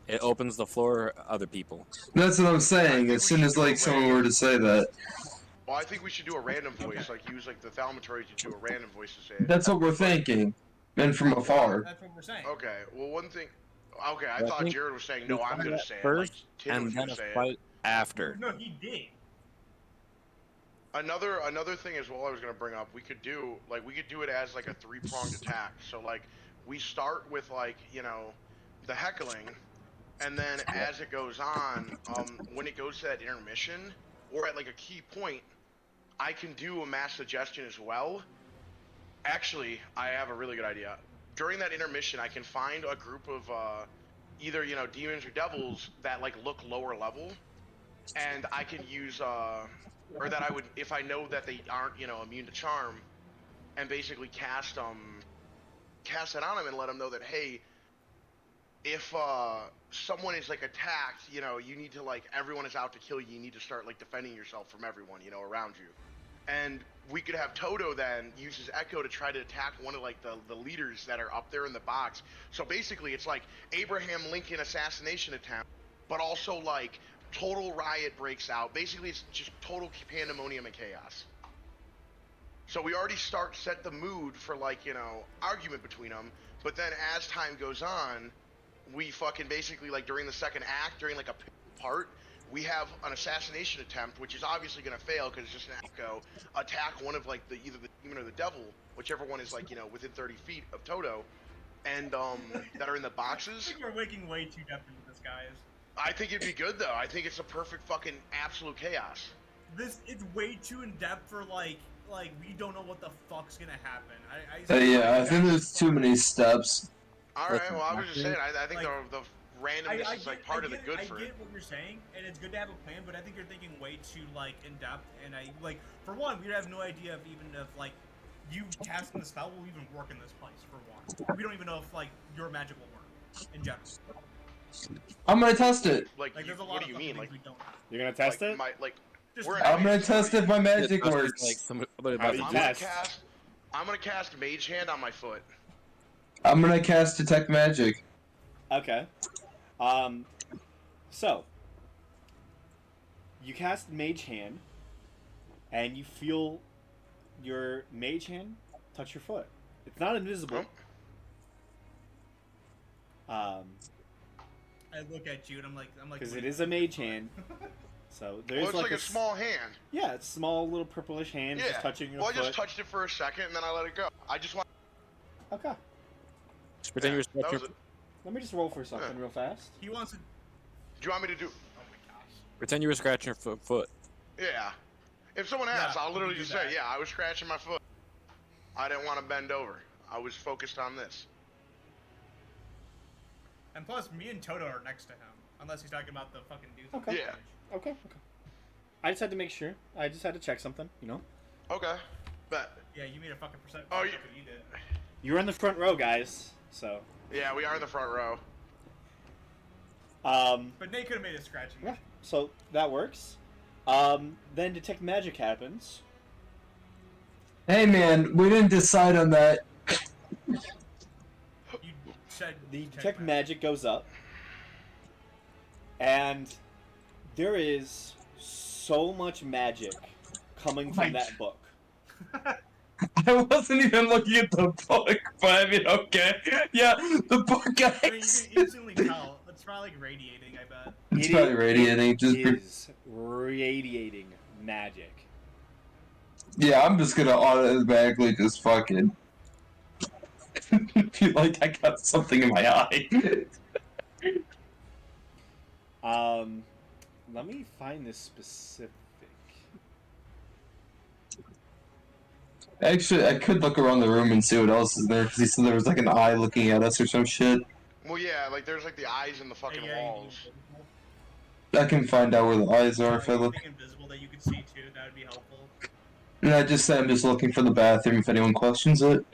it opens the floor for other people. That's what I'm saying. As soon as like someone were to say that. Well, I think we should do a random voice, like use like the thaumaturgy to do a random voice to say it. That's what we're thinking. And from afar. That's what we're saying. Okay. Well, one thing. Okay, I Well, I thought think Jared was saying we no. I'm find gonna that say it. first, Like, Tim and was then gonna a say it. fight after. No, he did. Another thing as well I was gonna bring up, we could do it as like a 3-pronged attack. So like we start with like the heckling, and then as it goes on, when it goes to that intermission or at like a key point, I can do a mass suggestion as well. Actually, I have a really good idea. During that intermission, I can find a group of either demons or devils that like look lower level, and I can use or that I would, if I know that they aren't immune to charm, and basically cast that on them and let them know that, hey, if someone is like attacked, you need to like, everyone is out to kill you, you need to start like defending yourself from everyone around you. And we could have Toto then use his Echo to try to attack one of like the leaders that are up there in the box. So basically it's like Abraham Lincoln assassination attempt, but also like total riot breaks out. Basically it's just total pandemonium and chaos. So we already set the mood for like argument between them, but then as time goes on, we fucking basically like during the second act, during like a part, we have an assassination attempt, which is obviously going to fail because it's just an Echo, attack one of like either the demon or the devil, whichever one is like within 30 feet of Toto, and that are in the I boxes. think we're waking way too deep into this, guys. I think it'd be good though. I think it's a perfect fucking absolute chaos. It's way too in depth for like we don't know what the fuck's gonna happen. Yeah, I think there's too many steps. All right, well I was just saying, I think Like, the randomness is like part of the good for I it. get what you're saying, and it's good to have a plan, but I think you're thinking way too like in depth. And I like, for one, we have no idea of like you casting the spell will even work in this place. For one, we don't even know if like your magic will work in general. I'm gonna test it. Like, There's a lot what of do you fucking mean? things Like, we don't know. You're gonna test it? Just we're I'm gonna test if my magic Yeah, works. Like somebody How about do to you do it. test? I'm gonna cast Mage Hand on my foot. I'm gonna cast Detect Magic. Okay. So you cast Mage Hand, and you feel your Mage Hand touch your foot. It's not invisible. I look at you and I'm like, Because it is a Mage Hand. So there's Well, it's like a s- small hand. Yeah, it's small little purplish hand Yeah. just touching your Well, I foot. just touched it for a second and then I let it go. I just want. Okay. Just pretend Yeah, you're that scratching was your, it. Let me just roll for something Yeah. real fast. He wants to. Do you want me to do? Oh my gosh. pretend you were scratching your foot. Yeah. If someone asks, Yeah, I'll you literally can do just say, that. yeah, I was scratching my foot. I didn't want to bend over. I was focused on this. And plus, me and Toto are next to him, unless he's talking about the fucking dude. Okay. Yeah. Okay. I just had to make sure. I just had to check something, Okay. Bet. Yeah, you made a fucking percent. Oh, you you- did. You're in the front row, guys. So, Yeah, we are in the front row. But Nate could have made a scratching. yeah. So that works. Then Detect Magic happens. Hey man, we didn't decide on that. You said The Detect Magic goes up. And there is so much magic coming from that book. I wasn't even looking at the book, but I mean, okay. Yeah, the book, I mean, you guys. can instantly tell. It's probably like radiating, I bet. It's probably radiating. Just is radiating magic. yeah, I'm just gonna automatically just fucking feel like I got something in my eye. Let me find this specific. Actually, I could look around the room and see what else is there, because he said there was like an eye looking at us or some shit. Well, yeah, like there's like the eyes in the fucking Yeah, walls. I can find out where the eyes are if I look. Anything invisible that you could see too, that would be helpful. And I just said I'm just looking for the bathroom if anyone questions it.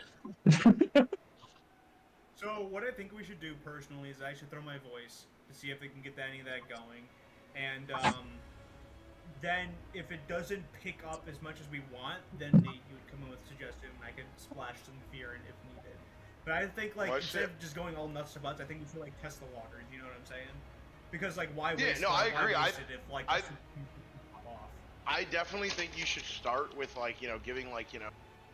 So what I think we should do personally is I should throw my voice to see if we can get any of that going, and then if it doesn't pick up as much as we want, then Nate, you would come in with suggestion, and I could splash some fear in if needed. But I think like Well, instead shit. of just going all nuts to butts, I think we should like test the waters. You know what I'm saying? Because like why Yeah, waste? no, I agree. Why waste it if like I- this pop off? I definitely think you should start with like giving like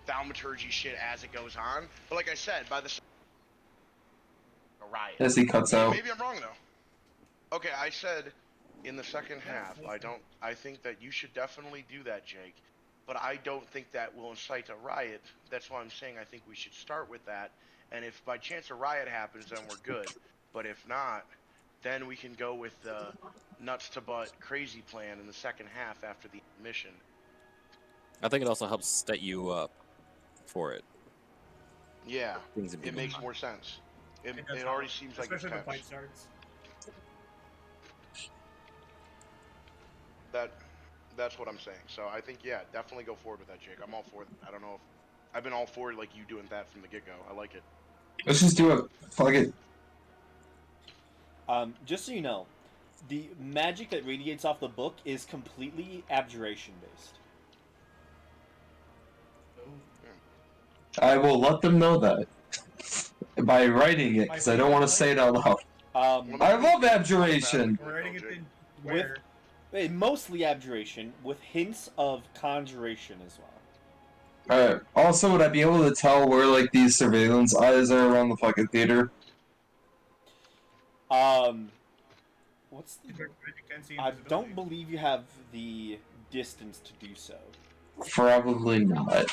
thaumaturgy shit as it goes on. But like I said, by the a riot. As he cuts out. Maybe I'm wrong though. Okay, I said in the second half. I think that you should definitely do that, Jake. But I don't think that will incite a riot. That's why I'm saying I think we should start with that. And if by chance a riot happens, then we're good. But if not, then we can go with the nuts to butt crazy plan in the second half after the mission. I think it also helps set you up for it. Yeah, Things would be it makes more sense. It does already help, seems like it's especially if the tense. fight starts. That's what I'm saying. So I think yeah, definitely go forward with that, Jake. I'm all for that. I don't know if I've been all for like you doing that from the get go. I like it. Let's just do it. Fuck it. Just so you know, the magic that radiates off the book is completely abjuration based. I will let them know that by writing it, because I don't want to say it out loud. I love abjuration. We're writing it in With- where? Mostly abjuration with hints of conjuration as well. Alright. Also, would I be able to tell where like these surveillance eyes are around the fucking theater? What's the? You can't see I invisibility. don't believe you have the distance to do so. Probably not.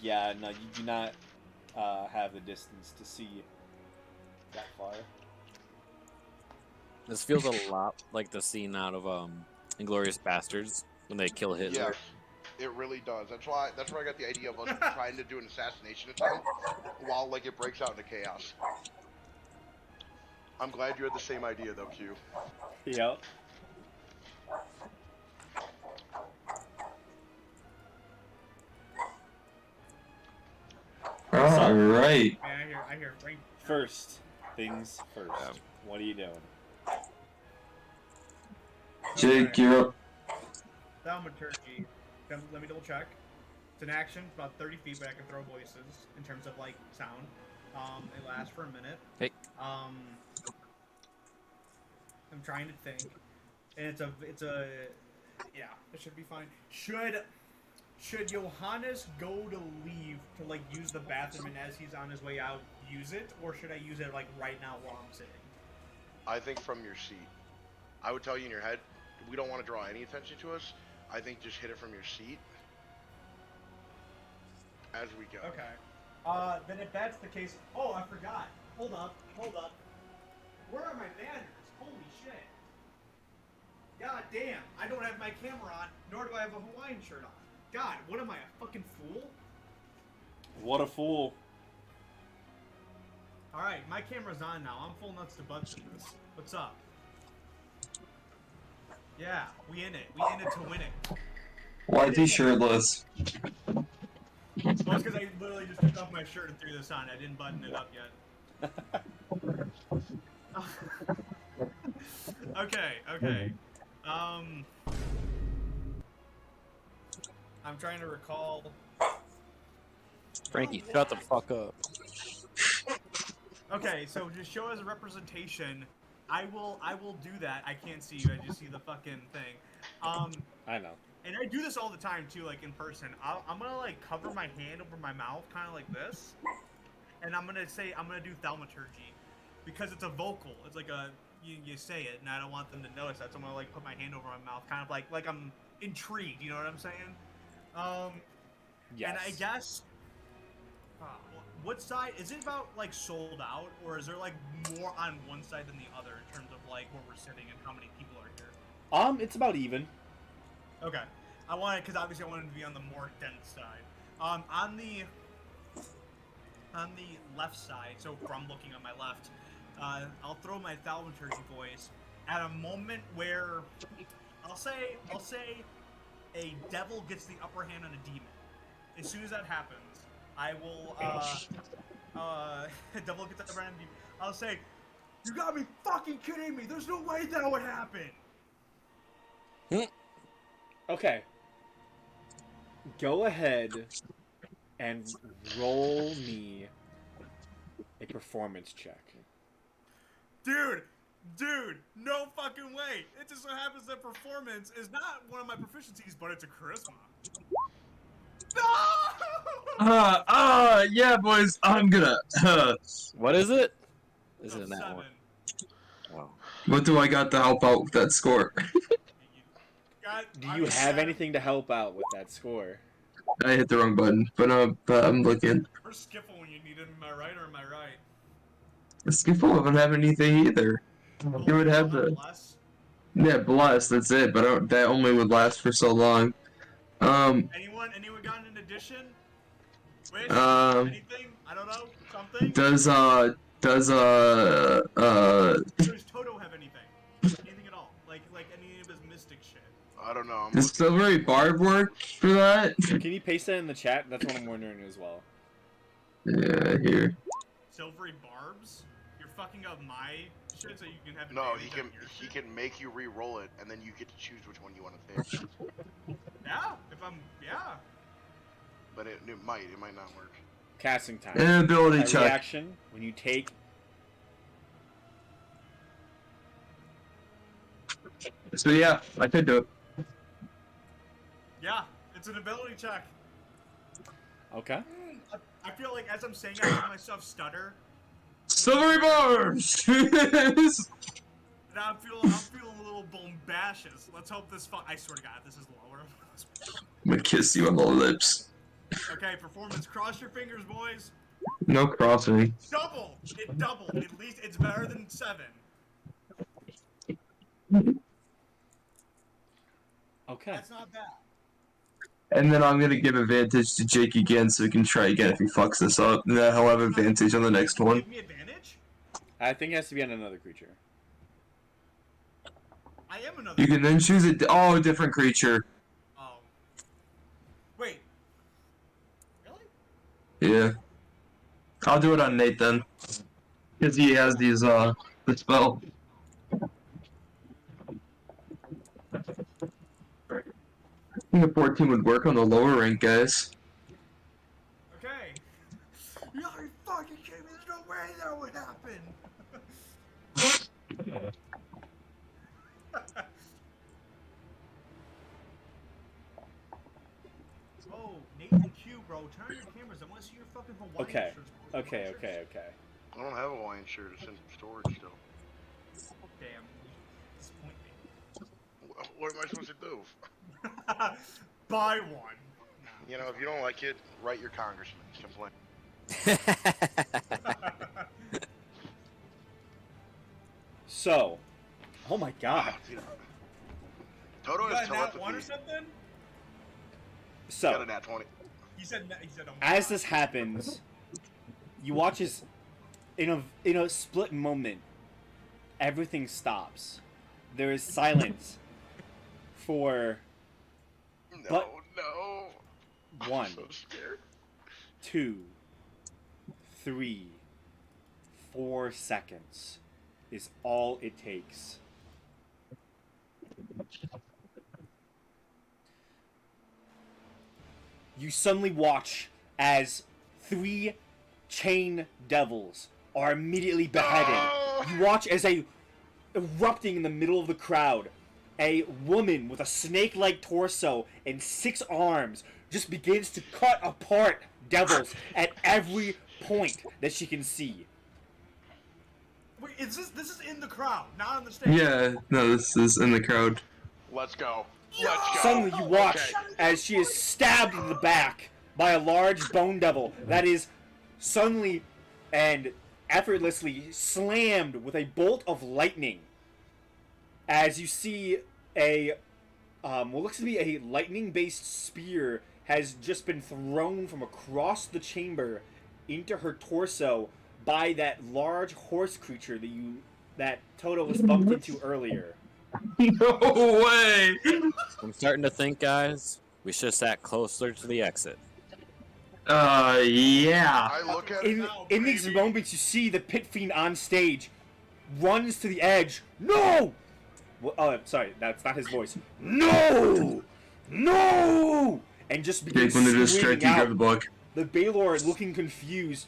Yeah, no, you do not have the distance to see that far. This feels a lot like the scene out of Inglourious Bastards when they kill Hitler. Yeah, it really does. That's where I got the idea of us trying to do an assassination attempt while like it breaks out into chaos. I'm glad you had the same idea though, Q. Yep. Alright. Man, I hear rain. First things first. What are you doing? Jake, you're up. Thaumaturgy. Let me double check. It's an action, about 30 feet, but I can throw voices in terms of like sound. It lasts for a minute. Hey. I'm trying to think, and it's a yeah, it should be fine. Should Johannes go to leave to like use the bathroom, and as he's on his way out, use it, or should I use it like right now while I'm sitting? I think from your seat. I would tell you in your head, we don't want to draw any attention to us. I think just hit it from your seat as we go. Okay. Then if that's the case, oh, I forgot. Hold up. Where are my banners? Holy shit. God damn, I don't have my camera on, nor do I have a Hawaiian shirt on. God, what am I, a fucking fool? What a fool. Alright, my camera's on now. I'm full nuts to butts in this. What's up? Yeah, we in it. We in it to win it. Why is he shirtless? Well, it's because I literally just took off my shirt and threw this on. I didn't button it up yet. Okay. I'm trying to recall. Frankie, shut the fuck up. Okay, so just show as a representation. I will do that. I can't see you. I just see the fucking thing. I know. And I do this all the time too, like in person. I'm gonna like cover my hand over my mouth, kind of like this, and I'm gonna do thaumaturgy, because it's a vocal. It's like you say it, and I don't want them to notice that. So I'm gonna like put my hand over my mouth, kind of like I'm intrigued. You know what I'm saying? Yes. And I guess, what side is it about? Like sold out, or is there like more on one side than the other in terms of like where we're sitting and how many people are here? It's about even. Okay, because obviously I wanted to be on the more dense side. On the left side, so from looking on my left, I'll throw my thaumaturgy voice at a moment where I'll say a devil gets the upper hand on a demon. As soon as that happens, I will devil gets the upper hand on a demon. I'll say, "You gotta be fucking kidding me! There's no way that would happen." Okay. Go ahead and roll me a performance check. Dude, no fucking way. It just so happens that performance is not one of my proficiencies, but it's a charisma. No! Yeah, boys, I'm gonna. What is it? Is No, it in that 7. one? Oh. What do I got to help out with that score? Do you have anything to help out with that score? I hit the wrong button, but I'm looking. Or skiffle when you need it, am I right or am I right? Skiffle doesn't have anything either. You would have the bless. That's it, but that only would last for so long. Anyone got an addition? Wish? Anything? I don't know. Something? Does Does Toto have anything? Anything at all? Like any of his mystic shit? I don't know. does Silvery Barb work for that? Can you paste that in the chat? That's what I'm wondering as well. Yeah, here. Silvery barbs? You're fucking up my shit so you can have No, advantage on your he shit? can make you re-roll it, and then you get to choose which one you want to take. Yeah. But it might not work. Casting time. Ability A check. reaction when you take. So yeah, I could do it. Yeah, it's an ability check. Okay. I feel like as I'm saying, I hear myself stutter. Silvery Barbs! And I'm feeling a little bombacious. Let's hope this I swear to God, this is lower. I'm gonna kiss you on the lips. Okay, performance. Cross your fingers, boys. No crossing. Double. It doubled. At least it's better than 7. Okay. That's not bad. And then I'm gonna give advantage to Jake again so he can try again if he fucks this up. And then he'll have advantage on the next one. Give me advantage? I think it has to be on another creature. I am another. You can then choose a different creature. Oh. Wait. Really? Yeah. I'll do it on Nate then. Because he has these, the spell. I think a 14 would work on the lower rank, guys. Okay. You gotta be fucking kidding me. There's no way that would happen. Oh, Nathan Q, bro. Turn on your cameras. I want to see your fucking Hawaiian Okay. shirts. bro. Okay. Hawaiian Okay. shirts. Okay. I don't have a Hawaiian shirt. It's in storage still. Damn. You disappoint me. What am I supposed to do? Buy one. You know, if you don't like it, write your congressman. Complain. So. Oh my God. Dude. Toto You has got a nat 1 or telepathy. something? He got a So, nat 20. He said oh my as God. this happens, you watch as, in a split moment, everything stops. There is silence for No, But- no. 1, I'm so scared. 2, 3, 4 seconds is all it takes. You suddenly watch as 3 chain devils are immediately beheaded. No! You watch as erupting in the middle of the crowd, a woman with a snake-like torso and 6 arms just begins to cut apart devils at every point that she can see. Wait, this is in the crowd, not on the stage. Yeah, no, this is in the crowd. Let's go. Let's go. Suddenly you watch Okay. as she is stabbed in the back by a large bone devil that is suddenly and effortlessly slammed with a bolt of lightning. As you see a what looks to be a lightning-based spear has just been thrown from across the chamber into her torso by that large horse creature that Toto was bumped into earlier. No way! I'm starting to think, guys, we should have sat closer to the exit. Yeah. I look at it. In these moments, you see the Pit Fiend on stage runs to the edge. No! Well, oh, sorry, that's not his voice. No! No! And just begins Jake, when they distract screaming you, grab out. the book. The Baylor, looking confused,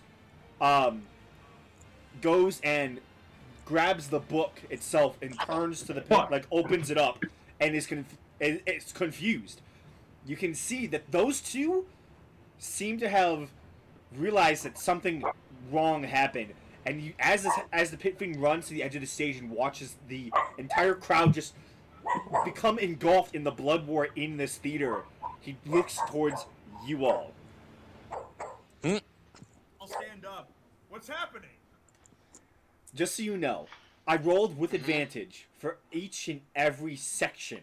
goes and grabs the book itself and turns to the pit, What? like opens it up, and is it's confused. You can see that those two seem to have realized that something wrong happened, and you, as the Pit Fiend runs to the edge of the stage and watches the entire crowd just become engulfed in the blood war in this theater, he looks towards you all. I'll stand up. What's happening? Just so you know, I rolled with advantage for each and every section.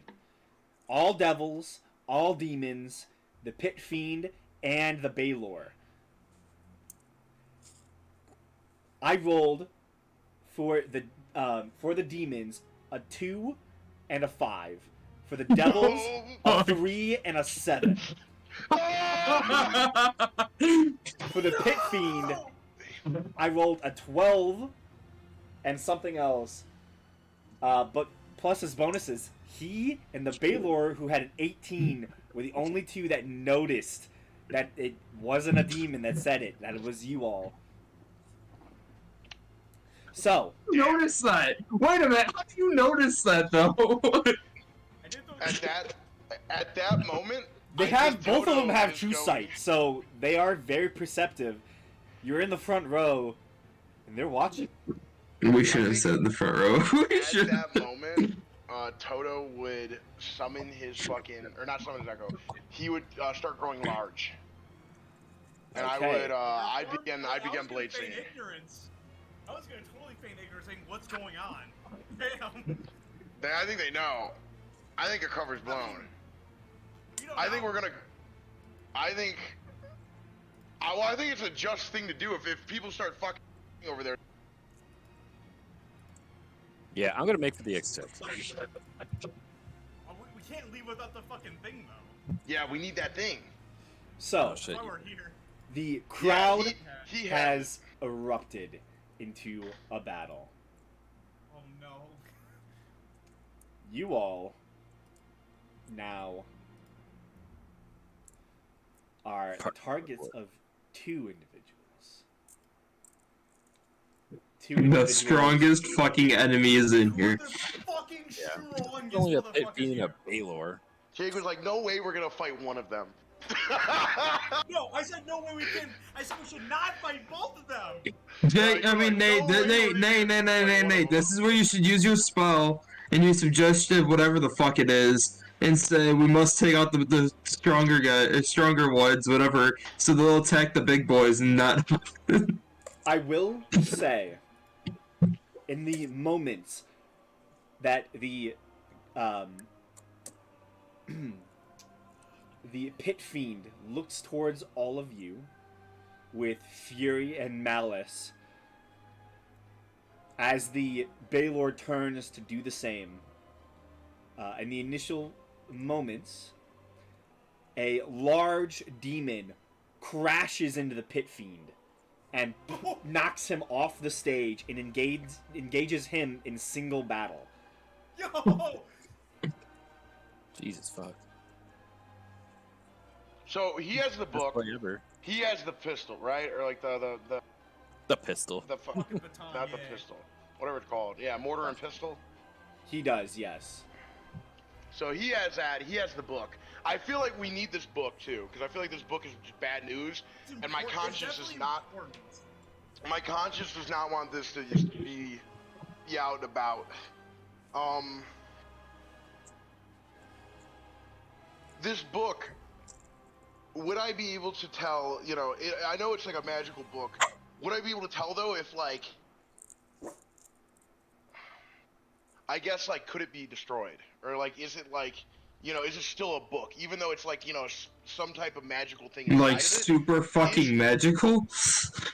All devils, all demons, the Pit Fiend, and the Baylor. I rolled for the demons a 2 and a 5. For the devils, a 3 and a 7. For the Pit Fiend, I rolled a 12 and something else. But plus his bonuses, he and the Baylor, who had an 18, were the only two that noticed that it wasn't a demon that said it, that it was you all. So, Notice that. Wait a minute. How do you notice that though? I did those. At that moment, they I have, think both of them Toto have is true going- sight, so they are very perceptive. You're in the front row, and they're watching. We should have sat in the front row. We At should. that moment, Toto would summon his fucking, or not summon his echo. He would start growing large, and Okay. I would, I'd I begin was gonna blade feign singing. ignorance. I was gonna totally feign ignorance, saying what's going on. Damn. I think they know. I think a cover's blown. You don't I think know. we're gonna. I think. Well, I think it's a just thing to do if people start fucking over there. Yeah, I'm gonna make for the exit. Oh, we can't leave without the fucking thing, though. Yeah, we need that thing. So, Oh shit. That's why we're here. the crowd Yeah, he has. has erupted into a battle. Oh no. You all now are the targets of 2 individuals. Two The individuals. strongest fucking enemy is in here. We're the fucking strongest Only a Pit motherfuckers Fiend and here. a Baylor. Jake was like, "No way, we're gonna fight one of them." No, I said no way we can. I said we should not fight both of them. Jake, I mean, Nate, Nate. This is where you should use your spell and use suggestive, whatever the fuck it is, and say we must take out the stronger guy, stronger ones, whatever, so they'll attack the big boys and not. I will say, in the moments that the the Pit Fiend looks towards all of you with fury and malice, as the Baylor turns to do the same, in the initial moments, a large demon crashes into the Pit Fiend and knocks him off the stage and engages him in single battle. Yo. Jesus fuck. So he has the Best book. play ever. He has the pistol, right? Or like the The pistol. Fucking baton, not the yeah. pistol, whatever it's called. Yeah, mortar and pistol. He does, yes. So he has that. He has the book. I feel like we need this book too, because I feel like this book is just bad news, and my conscience is not. My conscience does not want this to just be out and about. This book, would I be able to tell, you know, I know it's like a magical book. Would I be able to tell though if like, I guess like, could it be destroyed? Or like, is it like, you know, is it still a book? Even though it's like, you know, some type of magical thing inside Like of it? super fucking magical?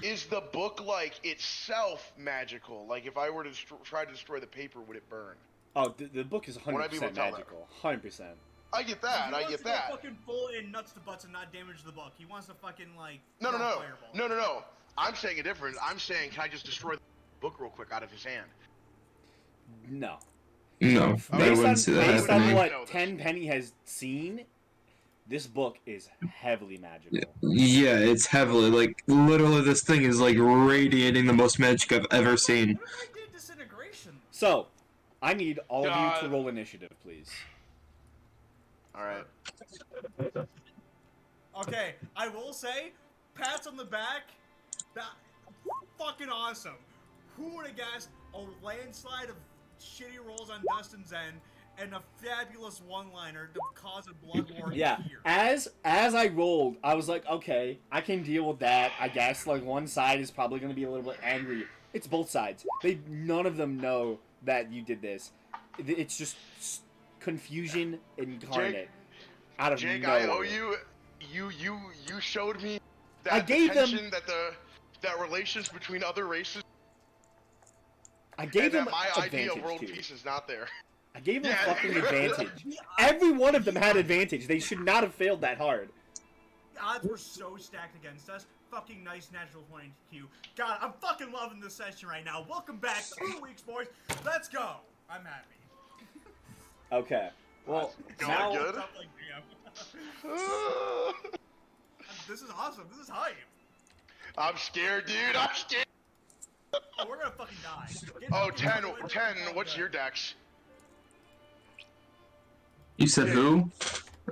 Is the book like itself magical? Like if I were to try to destroy the paper, would it burn? Oh, the book is Would I be able 100% to tell that? magical. 100%. I get that. I get that. Go fucking full in nuts to butts and not damage the book. He wants to fucking like. No. throw a fireball. No. I'm saying it different. I'm saying, can I just destroy the book real quick out of his hand? No. No, I Based wouldn't see that based on happening. what No, this- Tenpenny has seen, this book is heavily magical. Yeah, it's heavily, like, literally this thing is, like, radiating the most magic I've ever seen. What if I did disintegration? So, I need all of you God. to roll initiative, please. All right. Okay, I will say, pats on the back, that fucking awesome. Who would have guessed a landslide of shitty rolls on Dustin's end and a fabulous one-liner to cause a blood war Yeah, here? as I rolled, I was like, okay, I can deal with that. I guess like one side is probably going to be a little bit angry. It's both sides. None of them know that you did this. It's just confusion incarnate. Out of Jake, nowhere. I owe you. You showed me that I gave them- tension that relations between other races, I gave and them that my idea advantage of world too. peace is not there. I gave them Yeah. fucking advantage. Every one of them had advantage. They should not have failed that hard. The odds were so stacked against us. Fucking nice natural 20Q. God, I'm fucking loving this session right now. Welcome back. 2 weeks, boys. Let's go. I'm happy. Okay. Well, Going now good? Up like, damn. This is awesome. This is hype. I'm scared, dude. I'm scared. Oh, we're gonna fucking die. Get Oh, fucking 10. What's your dex? You said who?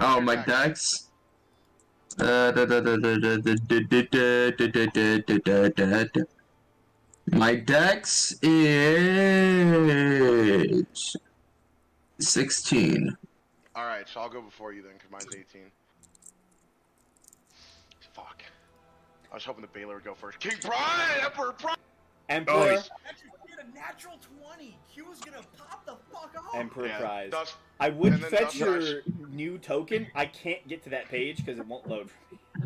Oh, my Dex? My Dex is 16. All right, so I'll go before you then, because mine's 18. Fuck. I was hoping the Baylor would go first. King Pride, Emperor Pride. Emperor, Nice. Actually, get a natural 20. Q's gonna pop the fuck off. Emperor Yeah, prize. Dust. I would and then fetch Dust your Rush. new token. I can't get to that page because it won't load for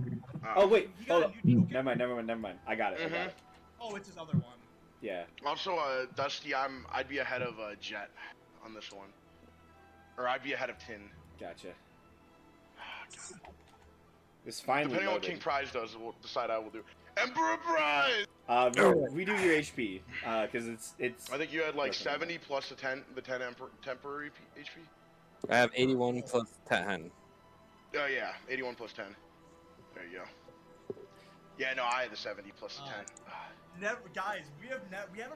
me. Uh, Oh wait, You got hold a up. new token? Never mind. I got it. I got Mhm. it. Oh, it's his other one. Yeah. Also, Dusty, I'd be ahead of Jet on this one, or I'd be ahead of Tin. Gotcha. It's finally Depending on what loaded. King Prize does, we'll decide I will do. Emperor Prize. Redo your HP, because it's. I think you had like Doesn't 70 plus the 10 temporary HP. I have 81 plus 10. Oh yeah, 81 plus 10. There you go. Yeah, no, I had the 70 plus the 10. Never, guys. We haven't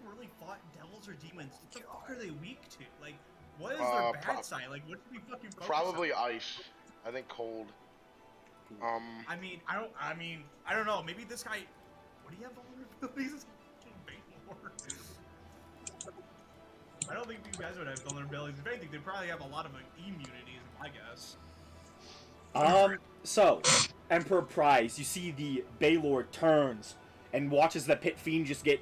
really fought devils or demons. What the fuck are they weak to? Like, what is their bad side? Like, what should we fucking focus Probably on? ice. I think cold. I mean, I don't know. Maybe this guy. What do you have vulnerabilities? Baylor. I don't think you guys would have vulnerabilities. If anything, they'd probably have a lot of immunities, I guess. So, Emperor Prize, you see the Baylor turns and watches the Pit Fiend just get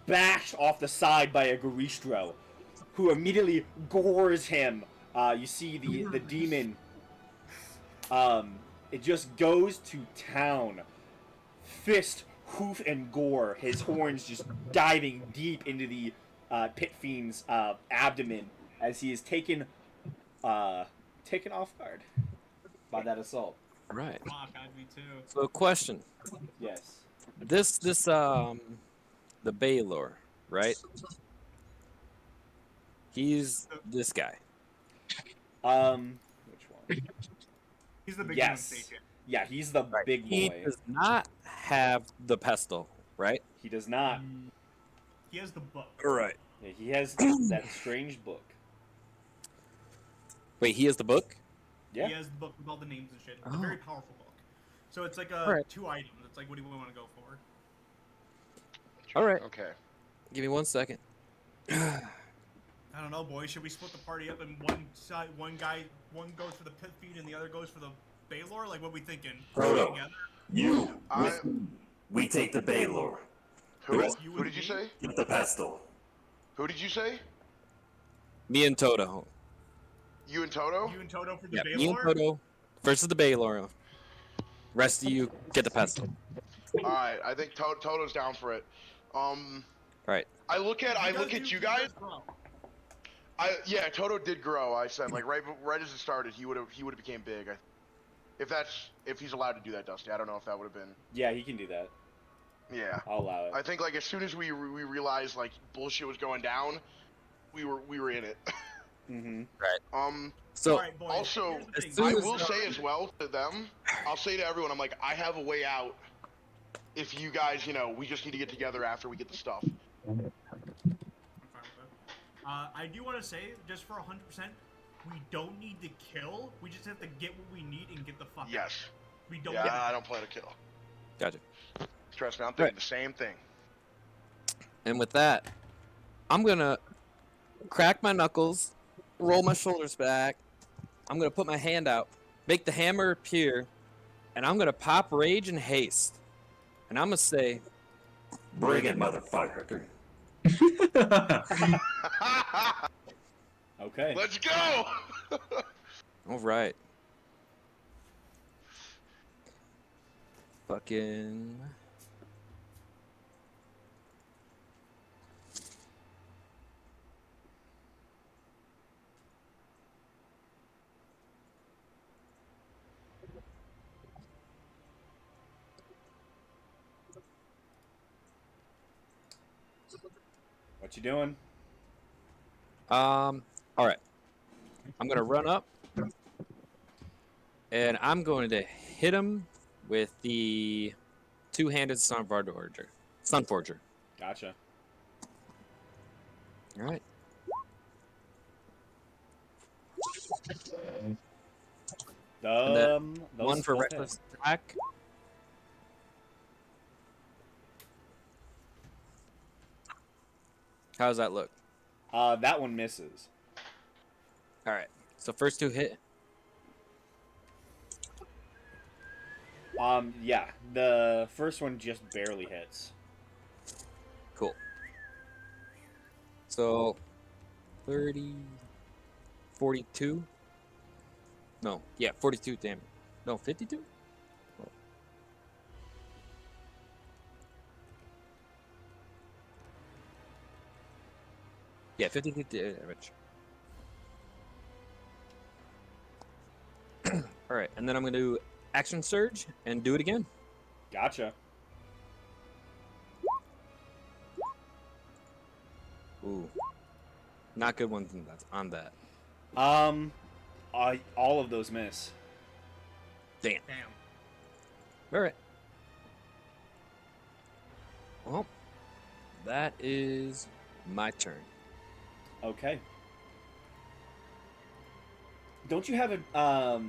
bashed off the side by a Garistro, who immediately gores him. You see the demon. It just goes to town. Fist, hoof, and gore. His horns just diving deep into the Pit Fiend's abdomen as he is taken off guard by that assault. Right. Fuck, I'd be too. So, question. Yes. The Baylor, right? He's this guy. Which one? He's the big Yes. station. Yeah, he's the Right. big He boy. does not have the pestle, right? He does not. He has the book. Right. Yeah, he has that strange book. Wait, he has the book? Yeah. He has the book with all the names and shit. It's a Oh. very powerful book. So it's like Alright. 2 items. It's like, what do we want to go for? All right. Okay. Give me 1 second. I don't know, boys. Should we split the party up and one goes for the pit feed and the other goes for the Baylor? Like, what we thinking? Frodo. Together? You I- with me. We take the Baylor. Who? You Who and did you me? say? Get the pestle. Who did you say? Me and Toto. You and Toto? You and Toto for the Yeah, Baylor? me and Toto versus the Baylor. Rest of you get the pestle. All right. I think Toto's down for it. Right. I look at He you does guys. grow. Yeah, Toto did grow. I said like right as it started, he would have became big. If he's allowed to do that, Dusty. I don't know if that would have been. Yeah, he can do that. Yeah. I'll allow it. I think like as soon as we realized like bullshit was going down, we were in it. Mm-hmm. So Alright, boys, also, here's the as thing. soon I as- will say as well to them, I'll say to everyone, I'm like, I have a way out. If you guys, we just need to get together after we get the stuff. I'm fine with that. I do want to say, just for 100%, we don't need to kill. We just have to get what we need and get the fuck out. Yes. We don't. Yeah, I don't plan to kill. gotcha. Trust me, I'm thinking the same thing. And with that, I'm gonna crack my knuckles, roll my shoulders back. I'm gonna put my hand out, make the hammer appear, and I'm gonna pop rage and haste. And I'm gonna say, Bring it, motherfucker. Okay. Let's go! all right. Fucking. What you doing? All right. I'm gonna run up, and I'm going to hit him with the two-handed Sunforger. Gotcha. All right. then Those One for both hit. reckless attack. How does that look? That one misses. All right. So first two hit. Yeah, the first one just barely hits. Cool. So 30, 42. No, yeah, 42 damage. No, 52? Oh. Yeah, 52 damage. All right, and then I'm going to do action surge and do it again. Gotcha. Ooh. Not good ones on that. All of those miss. Damn. All right. Well, that is my turn. Okay. Don't you have a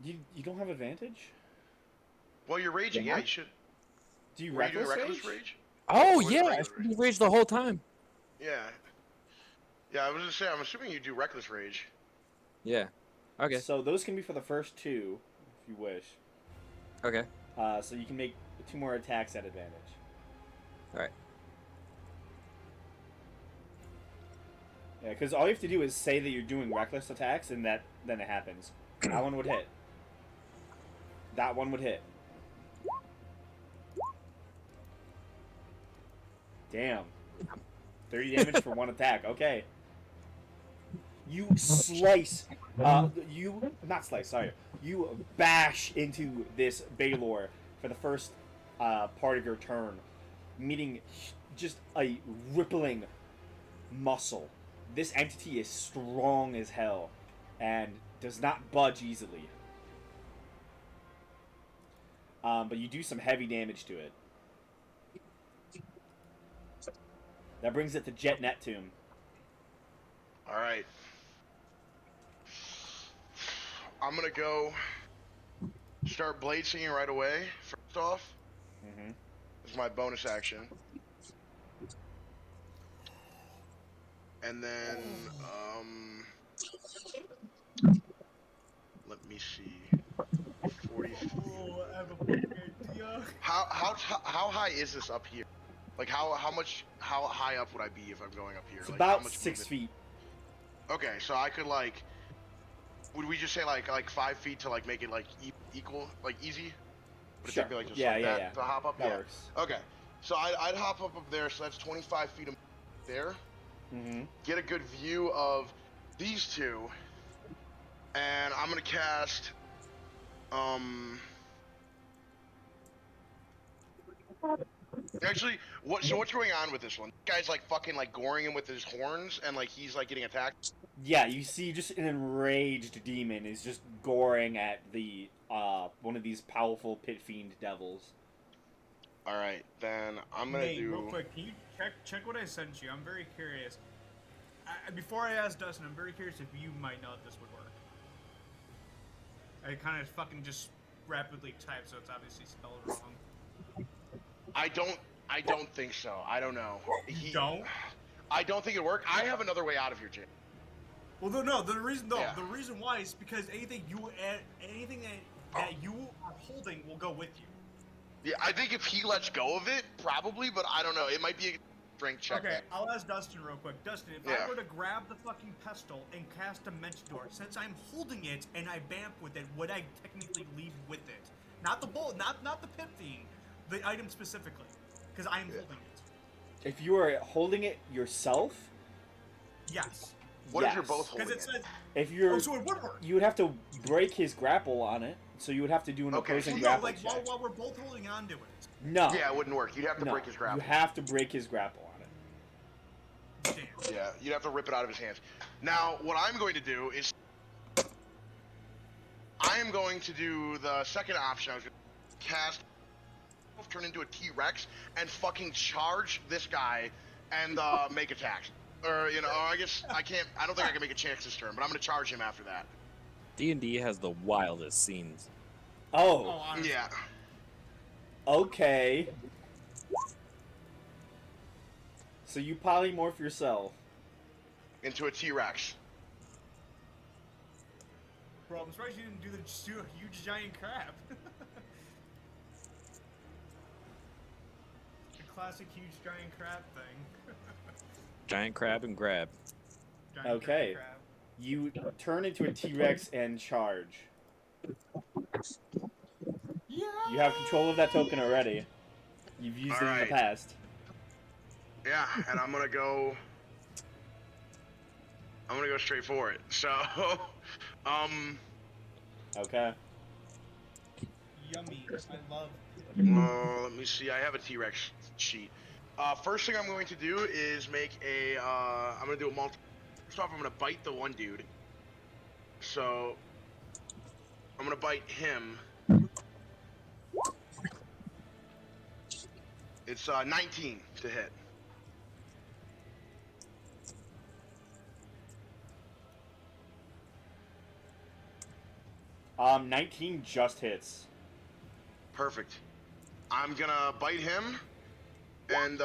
you don't have advantage? Well, you're raging. Yeah, you should. Do you Were you doing reckless reckless rage? rage? Oh, What's yeah, I regular should be raged the whole time. Yeah. Yeah, I was gonna say. I'm assuming you do reckless rage. Yeah. Okay. So those can be for the first two, if you wish. Okay. So you can make 2 more attacks at advantage. All right. Yeah, because all you have to do is say that you're doing reckless attacks, and then it happens. That one would hit. That one would hit. Damn. 30 damage for 1 attack. Okay. You slice. Not slice, sorry. You bash into this Baylor for the first part of your turn, meeting just a rippling muscle. This entity is strong as hell and does not budge easily. But you do some heavy damage to it. That brings it to Jet Neptune. All right. I'm gonna go start blade singing right away. First off, Mm-hmm. this is my bonus action. And then, let me see. 40 feet. Oh, I have a fucking idea. How high is this up here? Like how high up would I be if I'm going up here? It's Like how about much 6 movement? feet. Okay, so I could like, would we just say like 5 feet to like make it like equal, like easy? Would Sure. it take me like just Yeah, like yeah, that yeah. to hop up? That Yeah. works. Okay, so I'd hop up there, so that's 25 feet there. Mm-hmm. Get a good view of these two, and I'm gonna cast actually, what's going on with this one? This guy's like fucking like goring him with his horns, and like he's like getting attacked. Yeah, you see just an enraged demon is just goring at the one of these powerful pit fiend devils. All right, then I'm gonna Nate, do. real quick, can you check what I sent you? I'm very curious. Before I ask Dustin, I'm very curious if you might know if this would work. I kind of fucking just rapidly typed, so it's obviously spelled wrong. I don't think so. I don't know. Don't? I don't think it worked. I have another way out of here, Jim. Well, no. The reason Yeah. the reason why is because anything that you are holding will go with you. Yeah, I think if he lets go of it, probably, but I don't know. It might be a strength check. Okay, I'll ask Dustin real quick. Dustin, if Yeah. I were to grab the fucking pestle and cast a Mentador, since I'm holding it and I bamf with it, would I technically leave with it? Not the bolt, not the pit fiend, the item specifically, because I am holding it. If you are holding it yourself, Yes, What if you're yes. both because holding it it? says. if you're, Oh, so it would work. you would have to break his grapple on it. So you would have to do an Okay. opposing No, grapple like check. while we're both holding on to it. No. Yeah, it wouldn't work. You'd have to no. break his grapple. You have to break his grapple on it. Damn. Yeah, you'd have to rip it out of his hands. Now, what I'm going to do is, I am going to do the second option. I was going to cast, turn into a T-Rex, and fucking charge this guy and make attacks. Or, you know, I guess I can't, I don't think I can make a chance this turn, but I'm going to charge him after that. D&D has the wildest scenes. Oh, Oh, honestly. Yeah. okay. So you polymorph yourself. Into a T-Rex. Bro, I'm surprised you didn't do the huge giant crab. The classic huge giant crab thing. Giant crab and grab. Giant Okay. crab. You turn into a T-Rex and charge. Yeah. You have control of that token already. You've used it in Alright. the past. Yeah, and I'm going to go straight for it. So, Okay. Yummy. I love. let me see. I have a T-Rex sheet. First thing I'm going to do is make a. I'm going to do a multi. First off, I'm going to bite the one dude. So, I'm going to bite him. It's 19 to hit. Um, 19 just hits. Perfect. I'm gonna bite him, and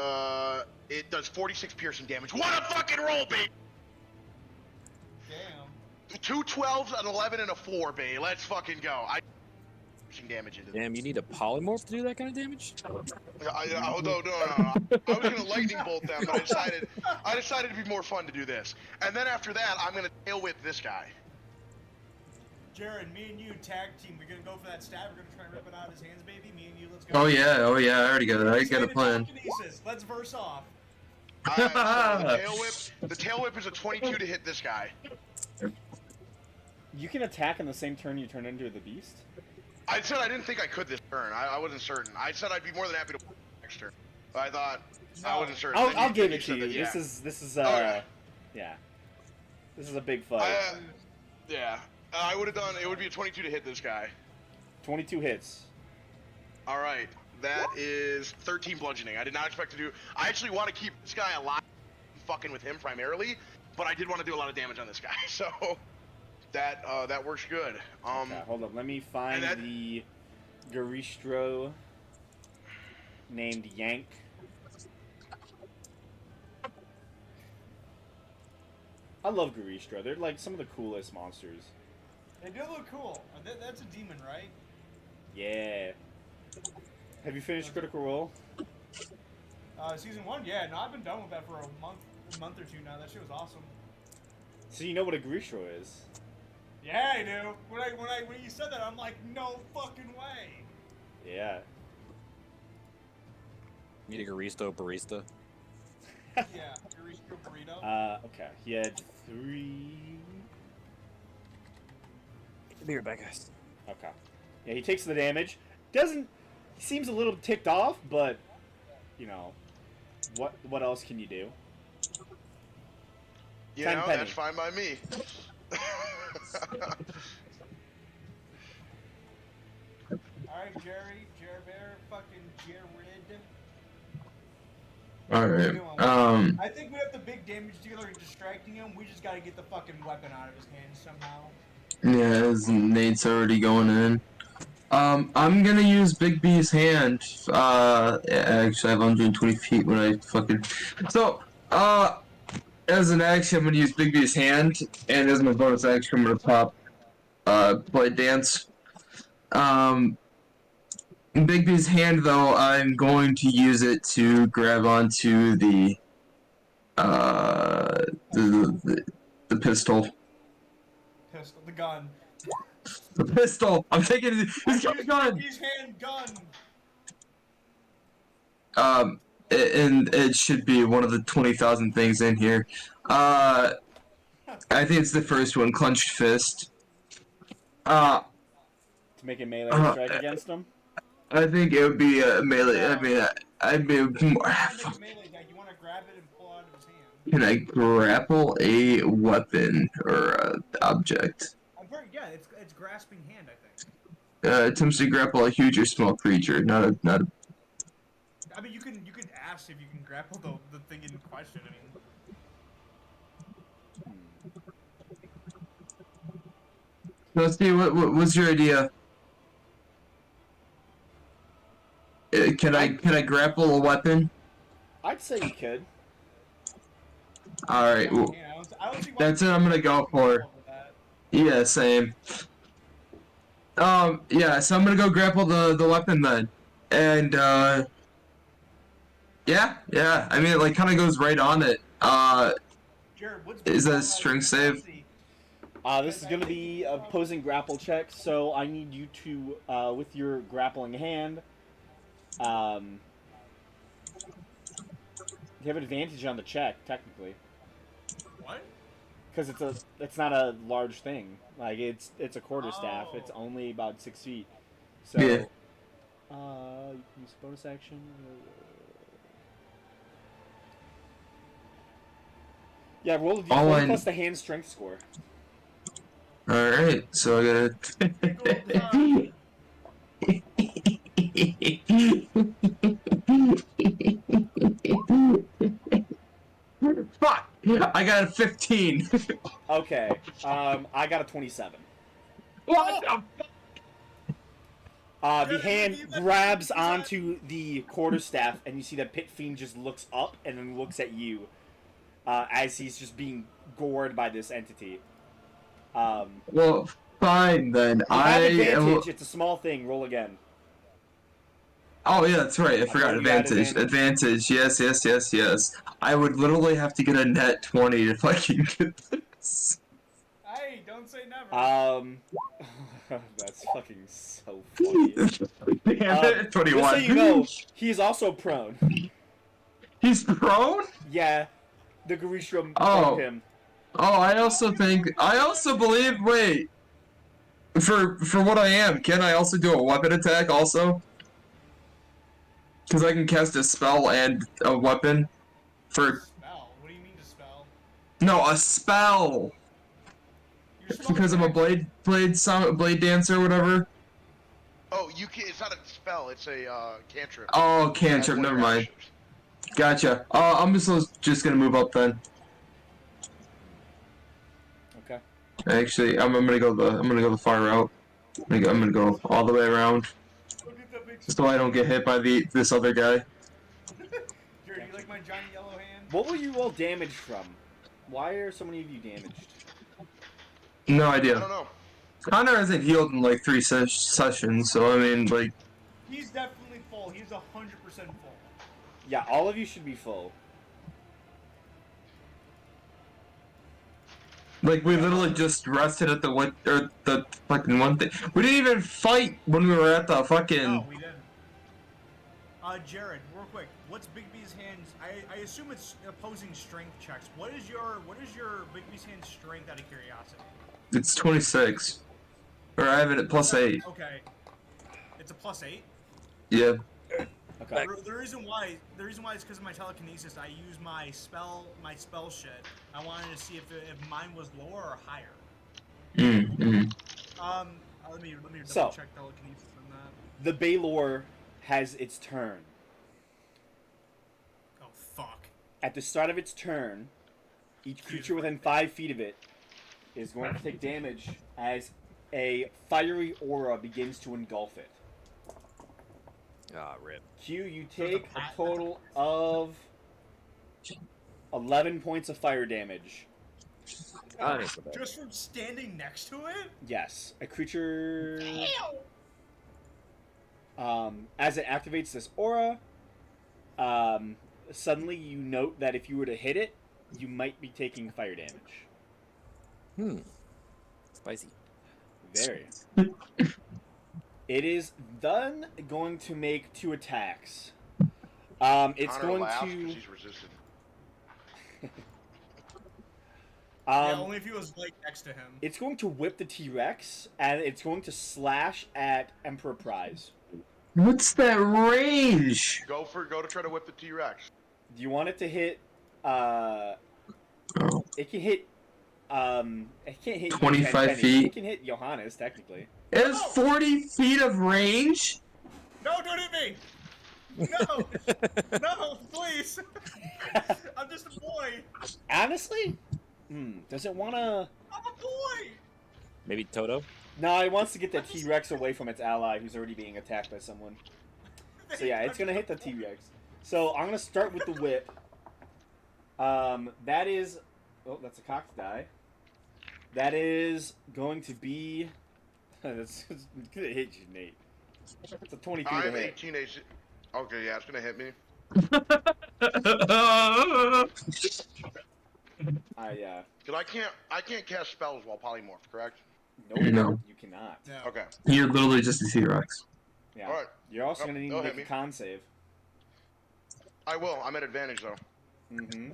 it does 46 piercing damage. What a fucking roll, babe! Damn. 2 12s, an 11, and a 4, babe. Let's fucking go. I piercing damage into them. Damn, you need a polymorph to do that kind of damage? No. I was gonna lightning bolt them, but I decided it'd be more fun to do this. And then after that, I'm gonna tail whip this guy. Jared, me and you tag team. We're gonna go for that stab. We're gonna try and rip it out of his hands, baby. Me and you, let's go. Oh yeah, I already got it. I got a plan. Telekinesis. Let's verse off. Alright, so the tail whip is a 22 to hit this guy. You can attack in the same turn you turn into the beast? I said I didn't think I could this turn. I wasn't certain. I said I'd be more than happy to next turn. But I thought I wasn't certain. Then I'll you- give then it to said you. that, yeah. This is Okay. yeah. This is a big fight. Yeah. I would have done. It would be a 22 to hit this guy. 22 hits. All right. That is 13 bludgeoning. I did not expect to do. I actually want to keep this guy alive, fucking with him primarily, but I did want to do a lot of damage on this guy. So that works good. Okay, hold on. Let me find that- the Garistro named Yank. I love Garistro. They're like some of the coolest monsters. They do look cool. That's a demon, right? Yeah. Have you finished Critical Role? Season 1, yeah. No, I've been done with that for a month or two now. That shit was awesome. So you know what a Garistro is? Yeah, I do. When you said that, I'm like, no fucking way. Yeah. Need a barista. Yeah, Garistro burrito. Okay. He had 3. Be right back, guys. Okay. Yeah, he takes the damage. He seems a little ticked off, but you know, what else can you do? You 10 know, penny. that's fine by me. Alright, Jerry, Bear, fucking Jared. Alright. I think we have the big damage dealer distracting him. We just gotta get the fucking weapon out of his hand somehow. Yeah, Nate's already going in. I'm gonna use Big B's hand. Actually, I have 120 feet when I fucking. So, as an action, I'm gonna use Big B's hand, and as my bonus action, I'm gonna pop, Blade Dance. Big B's hand, though, I'm going to use it to grab onto the pistol. Pistol, the gun. The pistol! I'm taking it. He's got a gun! His hand gun! And it should be one of the 20,000 things in here. I think it's the first one, Clenched Fist. To make a melee strike against him? I think it would be a melee. I mean, I'd be more. Make a melee attack. You wanna grab it and pull out of his hand. Can I grapple a weapon or a object? Yeah, it's grasping hand, I think. Attempts to grapple a huge or small creature, not a. I mean, you can ask if you can grapple the thing in question. I mean, Let's see. What's your idea? Can I grapple a weapon? I'd say you could. All right. Well, I don't see why that's it. I'm gonna go for. Yeah, same. Yeah. So I'm gonna go grapple the weapon then, and yeah. I mean, it like kind of goes right on it. Jared, what's Is that a going on? strength save? This is gonna be opposing grapple check, so I need you to, with your grappling hand, you have an advantage on the check, technically. What? Because it's not a large thing. Like it's a quarterstaff. It's Oh. only about 6 feet. So, Yeah. you can use bonus action. Yeah, roll the All d4 I- plus the hand strength score. All right. So I gotta. Fuck! I got a 15. Okay, I got a 27. What the The hand grabs onto the quarterstaff, and you see that Pit Fiend just looks up and then looks at you as he's just being gored by this entity. Well, fine then. You have advantage. It's a small thing. Roll again. Oh yeah, that's right. I forgot you got advantage. advantage. Yes. I would literally have to get a net 20 to fucking get this. Hey, don't say never. That's fucking so funny. Damn it, 21. Just so you know, he's also prone. He's prone? Yeah, the Garishram Oh. him. Oh, I also believe. Wait, for what I am, can I also do a weapon attack also? Because I can cast a spell and a weapon. For Spell? What do you mean to spell? no, a spell. You're spelling Because I'm a back. blade dancer or whatever. Oh, you can. It's not a spell. It's a cantrip. Oh, That's cantrip. one of Never your mind. actions. Gotcha. I'm just gonna move up then. Okay. Actually, I'm gonna go the far route. I'm gonna go all the way around, Look at that big just so I don't get hit by this other guy. Jared, you like my Johnny Yellow hand? What were you all damaged from? Why are so many of you damaged? No I idea. don't know. Connor hasn't healed in like 3 sessions, so I mean, He's definitely full. He's 100% full. Yeah, all of you should be full. like we literally just rested at the fucking one thing. We didn't even fight when we were at the fucking. No, we didn't. Jared, real quick, what's Big B's hands? I assume it's opposing strength checks. What is your Big B's hand strength out of curiosity? It's 26, or I have it at +8. Okay. It's a +8. Yeah. Okay. The reason why is because of my telekinesis. I use my spell shit. I wanted to see if mine was lower or higher. Mm-hmm. Let me double So- check telekinesis on that. The Baylor has its turn. Oh fuck. At the start of its turn, each creature within 5 feet of it is going to take damage as a fiery aura begins to engulf it. Ah, rip. Q, you take a total of 11 points of fire damage. That ain't so bad. Just from standing next to it? Yes, a creature. As it activates this aura, suddenly you note that if you were to hit it, you might be taking fire damage. Spicy. Very. It is then going to make 2 attacks. It's Connor going laughs to. 'cause he's resistant. Yeah, only if he was like next to him. It's going to whip the T-Rex, and it's going to slash at Emperor Prize. What's that range? Go to try to whip the T-Rex. Do you want it to hit? It can hit. It can't hit. 25 Penny. feet? It can hit Johannes technically. It has 40 feet of range. No, don't hit me! No! No, please! I'm just a boy! Honestly, does it wanna? I'm a boy! Maybe Toto? No, it wants to get that T-Rex away from its ally, who's already being attacked by someone. So yeah, it's gonna hit the T-Rex. So I'm gonna start with the whip. That is. Oh, that's a cocked die. That is going to be. That's gonna hit you, Nate. It's a 22 to I'm hit. 18 AC. Okay, yeah, it's gonna hit me. Cause I can't cast spells while polymorph, correct? No, you cannot. No. Okay. You're literally just a T-Rex. Yeah. Alright. You're also Oh, gonna need they'll to hit make a me. con save. I will. I'm at advantage though. Mm-hmm.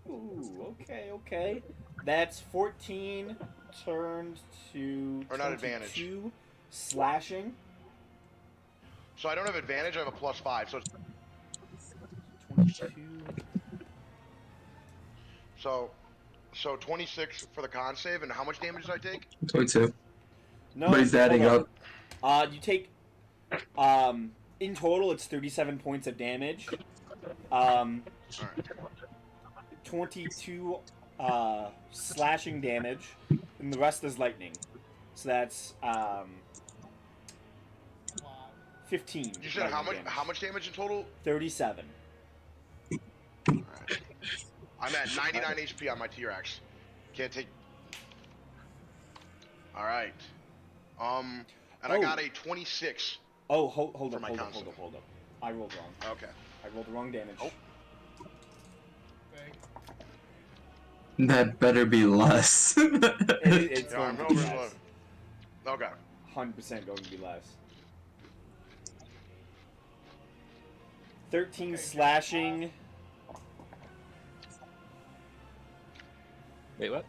Ooh, okay. That's 14 turned to Or not advantage. 22 slashing. So I don't have advantage. I have a +5. So 22. so 26 for the con save. And how much damage did I take? 22. No, But he's adding hold up. on. You take in total it's 37 points of damage. Alright. 22 slashing damage, and the rest is lightning. So that's 15. You said how lightning much? damage. How much damage in total? 37. Alright. I'm at 99 HP on my T-Rex. Can't take. All right. And I Oh. got a 26. Oh, hold For up, my hold up, console. hold up. I rolled wrong. Okay. I rolled the wrong damage. Oh. That better be less. It's Yeah, going I'm to be over less. low. Okay. 100% going to be less. 13 slashing. Wait, what?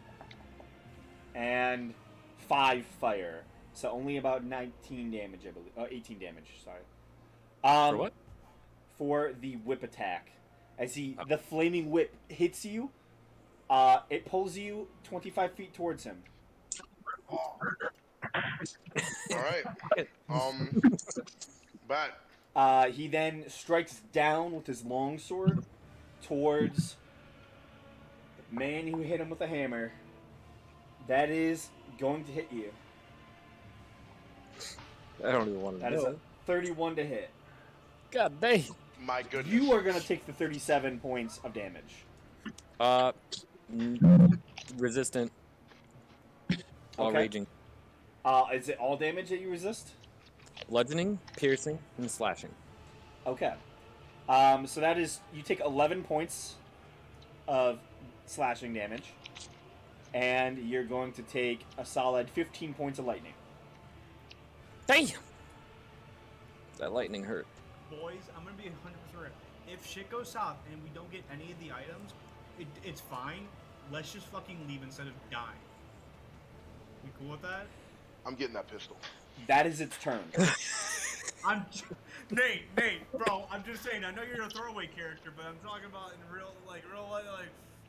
And 5 fire. So only about 19 damage, I believe. 18 damage, sorry. For what? For the whip attack. As the flaming whip hits you, it pulls you 25 feet towards him. All right. But He then strikes down with his longsword towards man who hit him with a hammer. That is going to hit you. I don't even want to That is know. a 31 to hit. God dang. My goodness. You are going to take the 37 points of damage. Resistant. All Okay. raging. Is it all damage that you resist? Bludgeoning, piercing, and slashing. Okay. So that is, you take 11 points of slashing damage, and you're going to take a solid 15 points of lightning. Damn! That lightning hurt. Boys, I'm gonna be 100% real. If shit goes south and we don't get any of the items, it's fine. Let's just fucking leave instead of dying. We cool with that? I'm getting that pistol. That is its turn. Nate, bro, I'm just saying, I know you're a throwaway character, but I'm talking about in real life,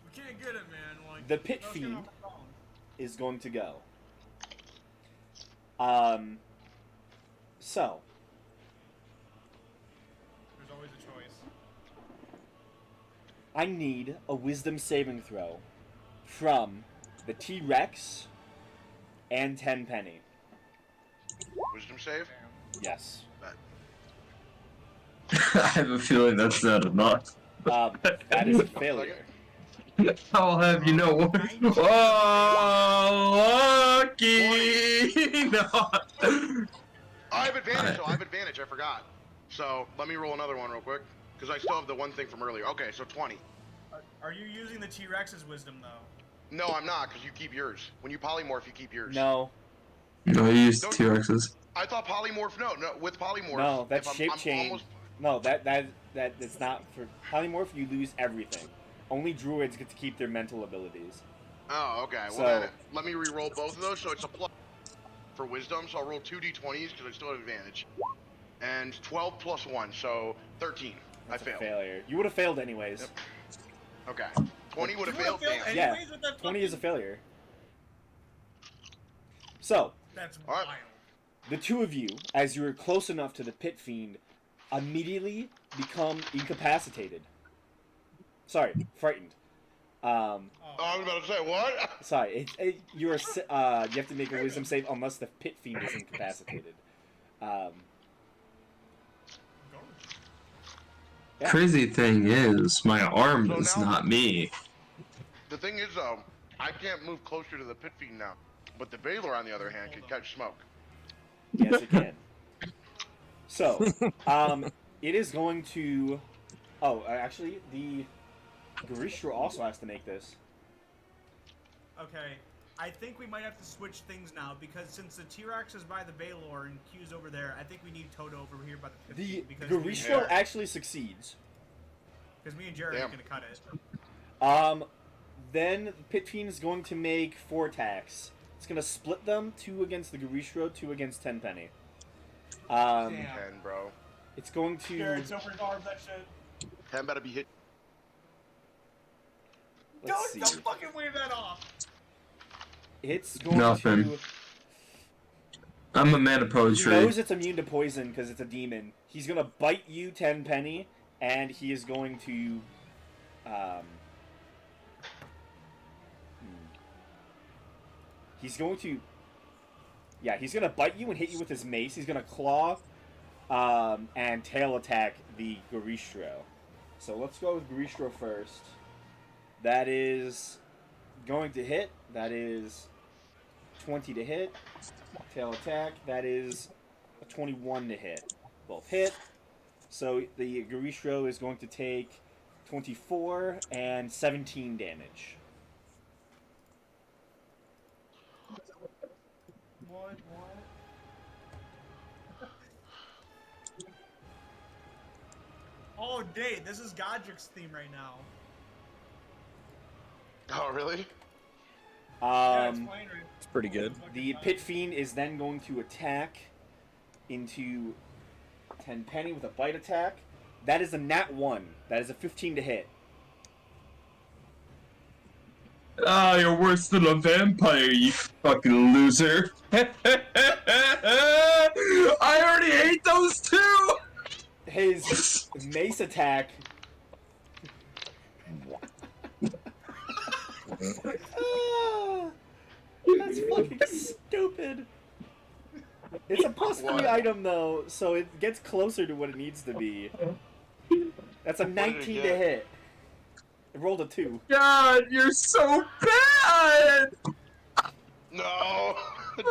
we can't get it, man. Like, The Pit that's Fiend kinda wrong. is going to go. So, There's always a choice. I need a wisdom saving throw from the T-Rex and Tenpenny. Wisdom save? Yes. I have a feeling that's not enough. That is a failure. I'll have you know. Oh, lucky! No. I have advantage, though. I have advantage. I forgot. So let me roll another one real quick, because I still have the one thing from earlier. Okay, so 20. Are you using the T-Rex's wisdom, though? No, I'm not, because you keep yours. When you polymorph, you keep yours. No, No, you used T-Rexes. I thought polymorph. No, with polymorph. no, that's if shape I'm change. almost- No, that's not for polymorph. You lose everything. Only druids get to keep their mental abilities. Oh, okay. Well, So- then let me re-roll both of those. So it's a plus for wisdom. So I'll roll 2 d20s because I still have advantage. And 12 plus 1, so 13. That's I a failed. failure. You would have failed anyways. Yep. Okay. 20 would have You failed. would've Damn. Yeah, anyways with that 20 is a fucking- failure. So, That's All right. wild. the two of you, as you are close enough to the Pit Fiend, immediately become incapacitated. Sorry, frightened. Oh, I was about to say what? Sorry, you have to make a wisdom save unless the Pit Fiend is incapacitated. Yeah. Crazy thing is, my arm So is now- not me. The thing is, though, I can't move closer to the pit fiend now. But the Baylor, on the other hand, can catch smoke. Yes, it can. So, it is going to. Oh, actually, the Garishra also has to make this. Okay, I think we might have to switch things now because since the T-Rex is by the Baylor and Q's over there, I think we need Toto over here by the The 15 because me and Garishra Jared- actually succeeds. because me and Jared Damn. are gonna cut it. Then the Pit Fiend is going to make 4 attacks. It's going to split them, 2 against the Garishra, 2 against Tenpenny. Damn. 10, bro. It's going to. Jared, so regards that shit. 10 better be hit. Let's see. Don't fucking wave that off. It's going Nothing. to. I'm a man of He poetry. knows it's immune to poison because it's a demon. He's going to bite you, Tenpenny, and he is going to. He's going to. Yeah, he's going to bite you and hit you with his mace. He's going to claw and tail attack the Garishro. So let's go with Garishro first. That is going to hit. That is 20 to hit. Tail attack. That is a 21 to hit. Both hit. So the Garishro is going to take 24 and 17 damage. What? Oh, Dave, this is Godric's theme right now. Oh, really? Yeah, it's Um, playing right. It's pretty good. the Pit Fiend is then going to attack into Tenpenny with a bite attack. That is a nat 1. That is a 15 to hit. Ah, you're worse than a vampire, you fucking loser. I already hate those two! His mace attack Ah, that's fucking stupid. It's a +3 What? item though, so it gets closer to what it needs to be. That's a did it 19 to get? hit. It rolled a 2. God, you're so bad! No!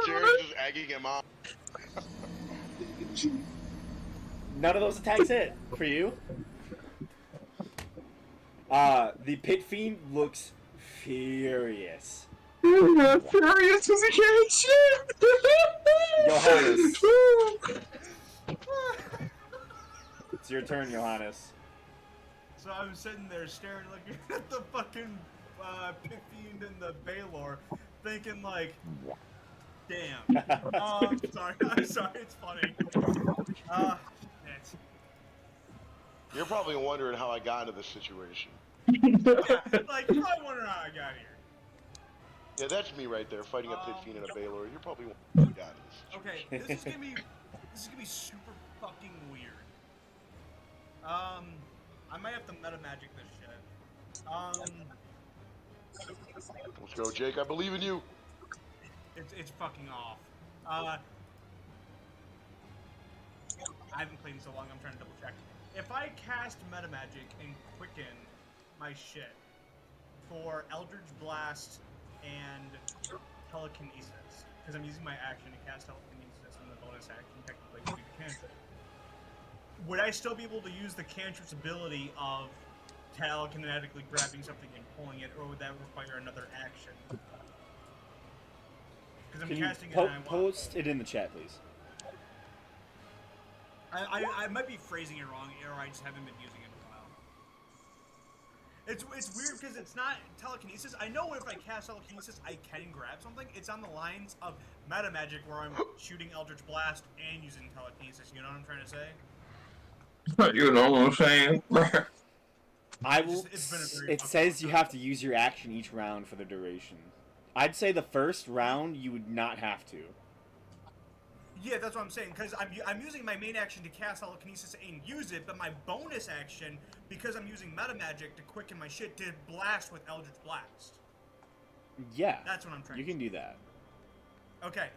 Jared's just egging him on. None of those attacks hit for you. The Pit Fiend looks furious. Furious because he can't shit! Johannes. It's your turn, Johannes. So I'm sitting there staring, looking at the fucking Pit Fiend and the Baylor, thinking like, damn. I'm sorry, it's funny. It's, You're probably wondering how I got into this situation. like, you're probably wondering how I got here. Yeah, that's me right there, fighting a Pit Fiend and a Baylor. You're probably wondering how I got into this situation. Okay, this is gonna be super fucking weird. I might have to meta magic this shit. Let's go, Jake. I believe in you. It's fucking off. I haven't played in so long, I'm trying to double check. If I cast meta magic and quicken my shit for Eldritch Blast and Telekinesis, because I'm using my action to cast Telekinesis and the bonus action technically to do the cantrip, would I still be able to use the cantrip's ability of telekinetically grabbing something and pulling it, or would that require another action? Because I'm Can you casting it and I want... post it in the chat, please? I might be phrasing it wrong, or I just haven't been using it in a while. It's weird because it's not telekinesis. I know if I cast telekinesis, I can grab something. It's on the lines of meta magic where I'm shooting Eldritch Blast and using telekinesis. You know what I'm trying to say? You know what I'm saying? I will. It's been a very It fucking says long you time. have to use your action each round for the duration. I'd say the first round you would not have to. Yeah, that's what I'm saying. Because I'm using my main action to cast telekinesis and use it, but my bonus action, because I'm using meta magic to quicken my shit, to blast with Eldritch Blast. Yeah, That's what I'm trying. you can do that. Okay,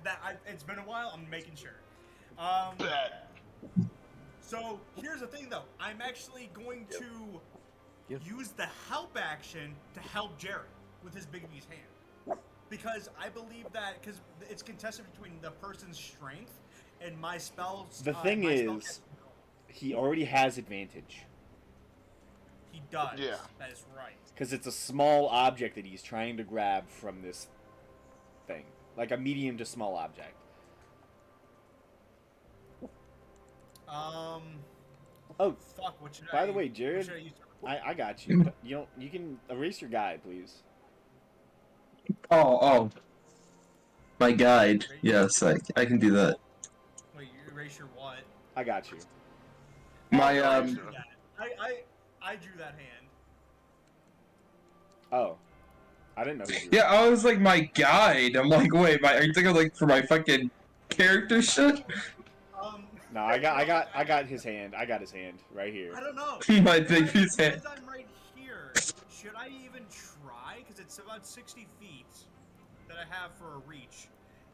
it's been a while. I'm making sure. Bet. So here's the thing, though. I'm actually going to use the help action to help Jared with his Big B's hand, because I believe that because it's contested between the person's strength and my spells. The thing is, he already has advantage he does. Yeah. That is right. because it's a small object that he's trying to grab from this thing, like a medium to small object. Oh, Fuck. What should I? by the way, what Jared, should I use? I got you. You can erase your guide, please. Oh. My guide. Yes, I can do that. Wait, you erase your what? I got you. My, I drew that. I drew that hand. Oh, I didn't know. You Yeah, I was like, my guide. I'm like, wait, are you thinking like for my fucking character shit? No, I got his hand. I got his hand right here. I don't know. My Big B's hand. Because I'm right here, should I even try? Because it's about 60 feet that I have for a reach,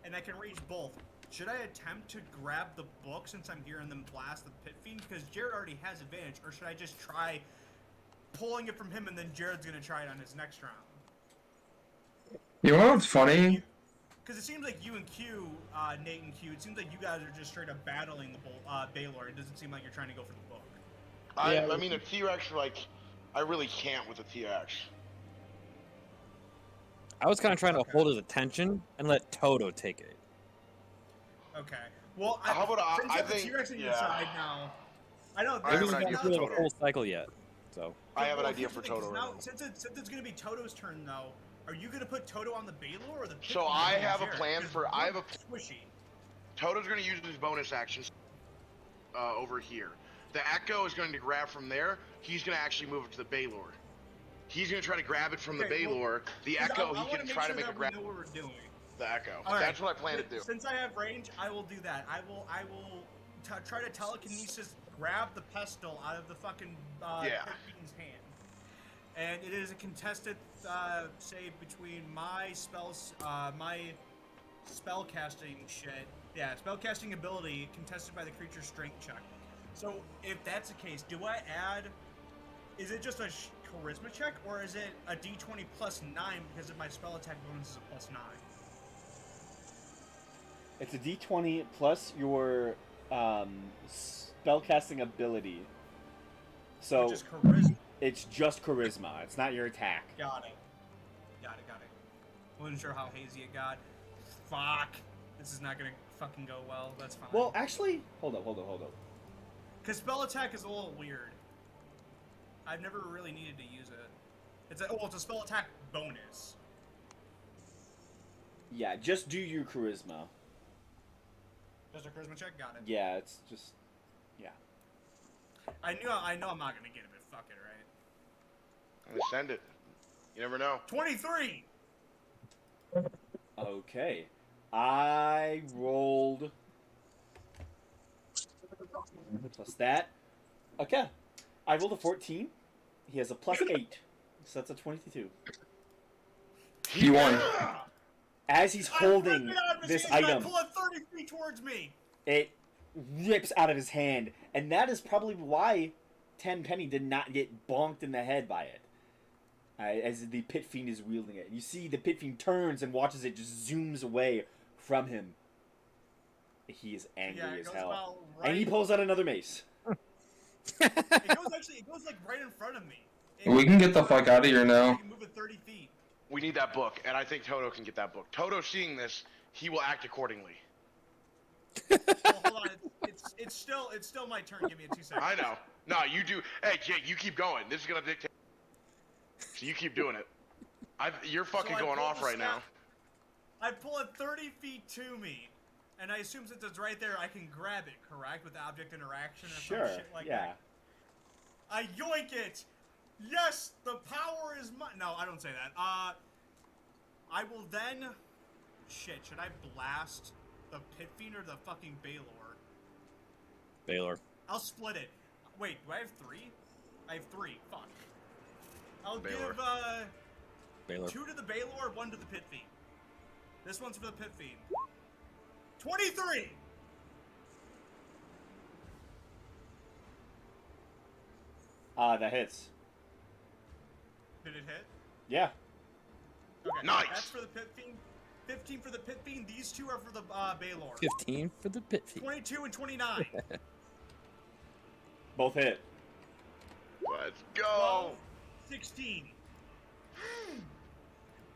and I can reach both. Should I attempt to grab the book since I'm hearing them blast the Pit Fiend? Because Jared already has advantage, or should I just try pulling it from him and then Jared's going to try it on his next round? You know what's funny? Because it seems like you and Q, Nate and Q, it seems like you guys are just straight up battling the Baylor. It doesn't seem like you're trying to go for the book. I mean, a T-Rex, like, I really can't with a T-Rex. I was kind of trying to hold his attention and let Toto take it. Okay. Well, How about since you have the think- T-Rex on your yeah. side now, I know. I have Maybe an we idea haven't for gone through the Toto. full cycle yet, so. I have an Well, idea here's for the thing, 'cause Toto. now, right now. since it's going to be Toto's turn, though, are you going to put Toto on the Baylor or the Pit So Fiend I on have a Jared? plan 'Cause for- I have a- squishy. Toto's going to use his bonus actions over here. The Echo is going to grab from there. He's going to actually move it to the Baylor. He's going to try to grab it from the Okay, well, Baylor. The 'Cause Echo, I he wanna can try to make a sure that grab. we know what we're doing. The Echo. All right. That's what I plan to do. Since I have range, I will do that. I will try to telekinesis grab the pestle out of the fucking Yeah. Pit Fiend's hand. and it is a contested save between my spells, my spellcasting shit. Yeah, spellcasting ability contested by the creature's strength check. So if that's the case, do I add? Is it just a charisma check, or is it a d20 plus 9 because of my spell attack bonus is a plus 9? It's a d20 plus your spellcasting ability. So Which is charisma. it's just charisma. It's not your attack. Got it. Got it. Wasn't sure how hazy it got. Fuck. This is not gonna fucking go well. That's fine. Well, actually, hold up. Because spell attack is a little weird. I've never really needed to use it. It's a spell attack bonus. Yeah, just do your charisma. Just a charisma check. Got it. Yeah, it's just, yeah. I know I'm not gonna get it, but fuck it, right? Send it. You never know. 23. Okay. I rolled plus that. Okay. I rolled a 14. He has a plus 8. So that's a 22. He won. As he's holding this item, Pull it 30 feet towards me. it rips out of his hand. And that is probably why Tenpenny did not get bonked in the head by it. As the Pit Fiend is wielding it. You see the Pit Fiend turns and watches it just zooms away from him. He is angry Yeah, it as goes hell. about right. And he pulls out another mace. It goes like right in front of me. We can get the fuck out of here now. You can move it 30 feet. We need that book, and I think Toto can get that book. Toto seeing this, he will act accordingly. Well, hold on. It's still my turn. Give me a 2 seconds. I know. No, you do. Hey, Jake, you keep going. This is gonna dictate. So you keep doing it. You're fucking I going pull off the right now. staff- I pull it 30 feet to me, and I assume since it's right there, I can grab it, correct? With the object interaction or Sure, some shit like yeah. that. I yoink it! Yes! The power is mine! No, I don't say that. I will then... Shit, should I blast the Pit Fiend or the fucking Baylor? Baylor. I'll split it. Wait, do I have 3? I have 3. Fuck. I'll Baylor. give, Baylor. 2 to the Baylor, 1 to the Pit Fiend. This one's for the Pit Fiend. 23! That hits. Did it hit? Yeah. Okay. Nice. That's for the Pit Fiend. 15 for the Pit Fiend. These 2 are for the Baylor. 15 for the Pit Fiend. 22 and 29. Both hit. Let's 12, go. 16.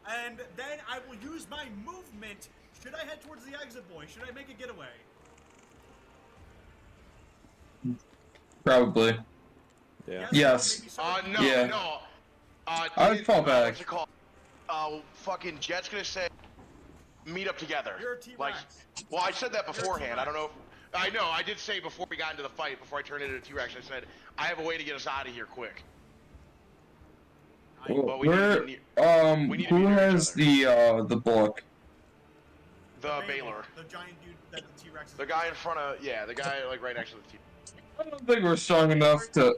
And then I will use my movement. Should I head towards the exit boy? Should I make a getaway? Probably. Yeah. Yes. Maybe so? No, Yeah. no. I would fall back. What's it called? Fucking Jet's gonna say, meet up together. You're a T-Rex. Like, well, I said that beforehand. I don't know. I know. I did say before we got into the fight, before I turned into a T-Rex, I said I have a way to get us out of here quick. But we need to be we need to be who near each has the book? The Baylor. The giant dude that the T-Rex is. The guy in front of, yeah, the guy like right next to the T. I don't think we're strong enough to.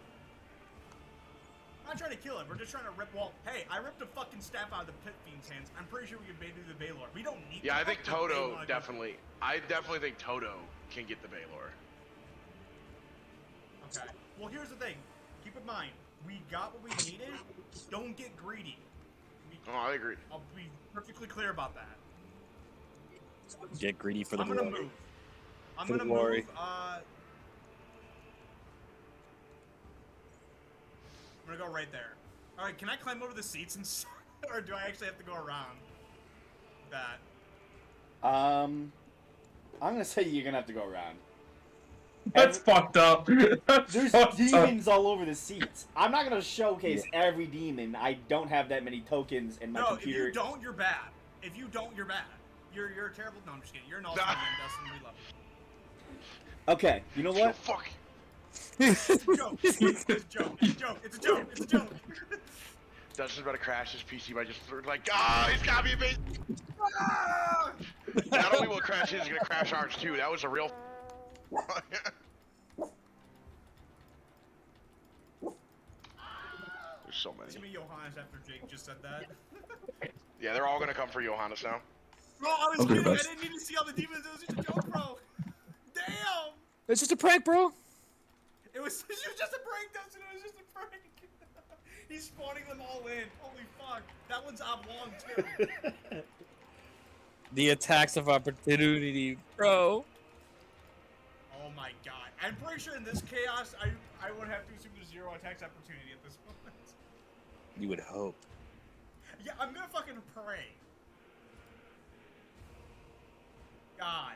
I'm not trying to kill it. We're just trying to rip. Well, hey, I ripped a fucking staff out of the Pit Fiend's hands. I'm pretty sure we can bait through the Baylor. We don't need. Yeah, to I think fuck with Toto Baylor. definitely. I definitely think Toto can get the Baylor. Okay. Well, here's the thing. Keep in mind, we got what we needed. Don't get greedy. Oh, I agree. I'll be perfectly clear about that. Get greedy for the I'm gonna glory. move. I'm For the gonna glory. move. I'm gonna go right there. All right. Can I climb over the seats and, or do I actually have to go around that? I'm gonna say you're gonna have to go around. That's fucked up. That's There's fucked up. demons all over the seats. I'm not gonna showcase every demon. I don't have that many tokens in my No, computer. if you don't, you're bad. If you don't, you're bad. You're a terrible. No, I'm just kidding. You're an awesome man, Dustin. We love you. Okay, you know So what? fuck. It's a joke. It's a joke. It's a joke. It's a joke. It's a joke. Dustin's about to crash his PC by just like, he's got me a base. Ah! Not only will it crash his, he's gonna crash ours too. That was a real. There's so It's many. gonna be Johannes after Jake just said that. Yeah, they're all gonna come for Johannes now. Bro, I was Okay, kidding. I best. didn't need to see all the demons. It was just a joke, bro. Damn. It's just a prank, bro. It was just a prank, Dustin. It was just a prank. He's spawning them all in. Holy fuck. That one's oblong, too. The attacks of opportunity, bro. Oh my god. I'm pretty sure in this chaos, I would have to assume there's 0 attacks opportunity at this moment. You would hope. Yeah, I'm gonna fucking pray. God.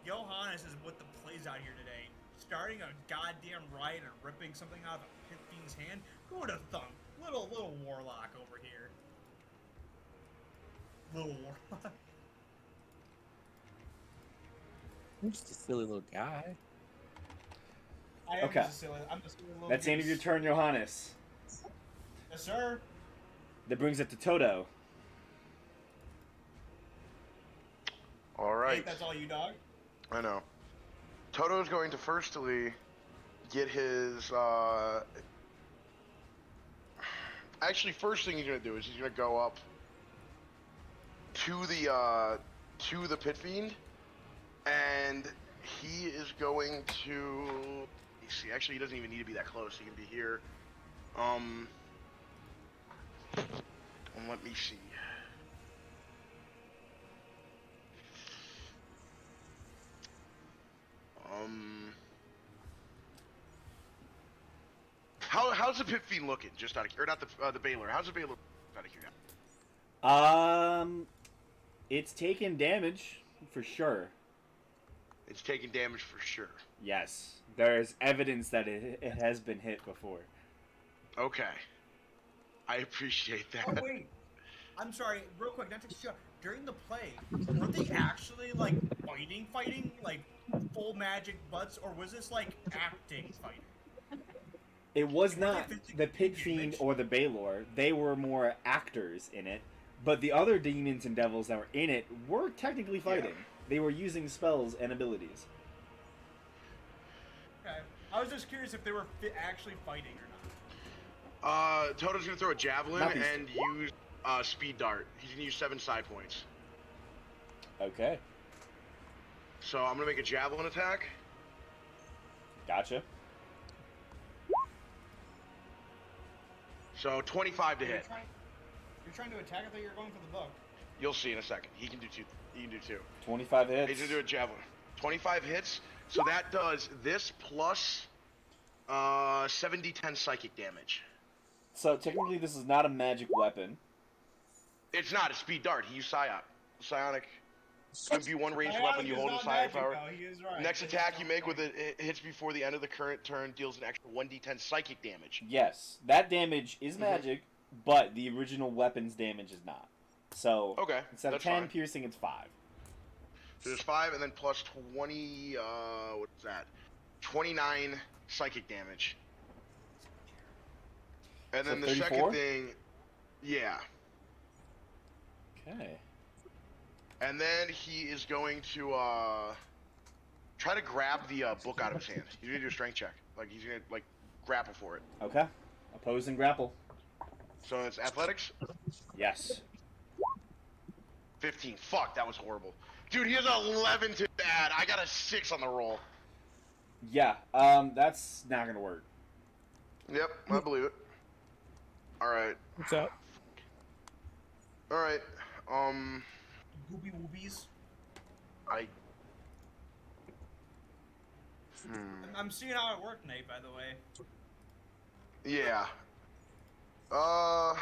Johannes is what the plays out here today. Starting a goddamn riot and ripping something out of a Pit Fiend's hand. Who would have thunk? Little warlock over here. Little warlock. I'm just a silly little guy. I am Okay. just a silly. I'm just a little. That's the end of your goose. turn, Johannes. Yes, sir. That brings it to Toto. All Hey, right. that's all you, dog. I know. Toto's going to firstly get his. Actually, first thing he's gonna do is he's gonna go up to the Pit Fiend, and he is going to. Let me see. Actually, he doesn't even need to be that close. He can be here. Let me see. How's the Pit Fiend looking? Just out of or not the Baylor. How's the Baylor out of curiosity? It's taken damage for sure. It's taking damage for sure. Yes, there's evidence that it has been hit before. Okay. I appreciate that. Oh wait. I'm sorry. Real quick, not to cut you off. During the play, weren't they actually like fighting, like full magic butts, or was this like acting fighting? It was Were they not physically the Pit damaged? Fiend or the Baylor. They were more actors in it. But the other demons and devils that were in it were technically fighting. They were using spells and abilities. Okay. I was just curious if they were actually fighting or not. Toto's gonna throw a javelin Not these and use speed dart. He's gonna use 7 side points. Okay, So I'm gonna make a javelin attack. gotcha. So 25 to hit. You're trying to attack. I thought you were going for the book. You'll see in a second. He can do 2. He can do 2. 25 hits. He's gonna do a javelin. 25 hits. So that does this plus 7d10 psychic damage. So technically this is not a magic weapon. It's not a speed dart. He used psionic. Psionic. Can be one ranged weapon you Ionic is hold in not psionic magic, power. though. He is right. Next It's attack not you make with magic. it hits before the end of the current turn, deals an extra 1d10 psychic damage. Yes, that damage is magic, but the original weapon's damage is not. So Okay, instead of that's 10 fine. piercing, it's 5. So there's 5 and then plus 20, what's that? 29 psychic damage. And So then the 34? second thing, yeah. Okay. And then he is going to, try to grab the book out of his hand. He's gonna do a strength check. Like, he's gonna, like, grapple for it. Okay. Oppose and grapple. So it's athletics? Yes. 15. Fuck, that was horrible. Dude, he has 11 to add. I got a 6 on the roll. Yeah, that's not gonna work. Yep, I believe it. Alright. What's up? Alright. Gooby woobies. I. I'm seeing how it worked, Nate. By the way. Yeah. I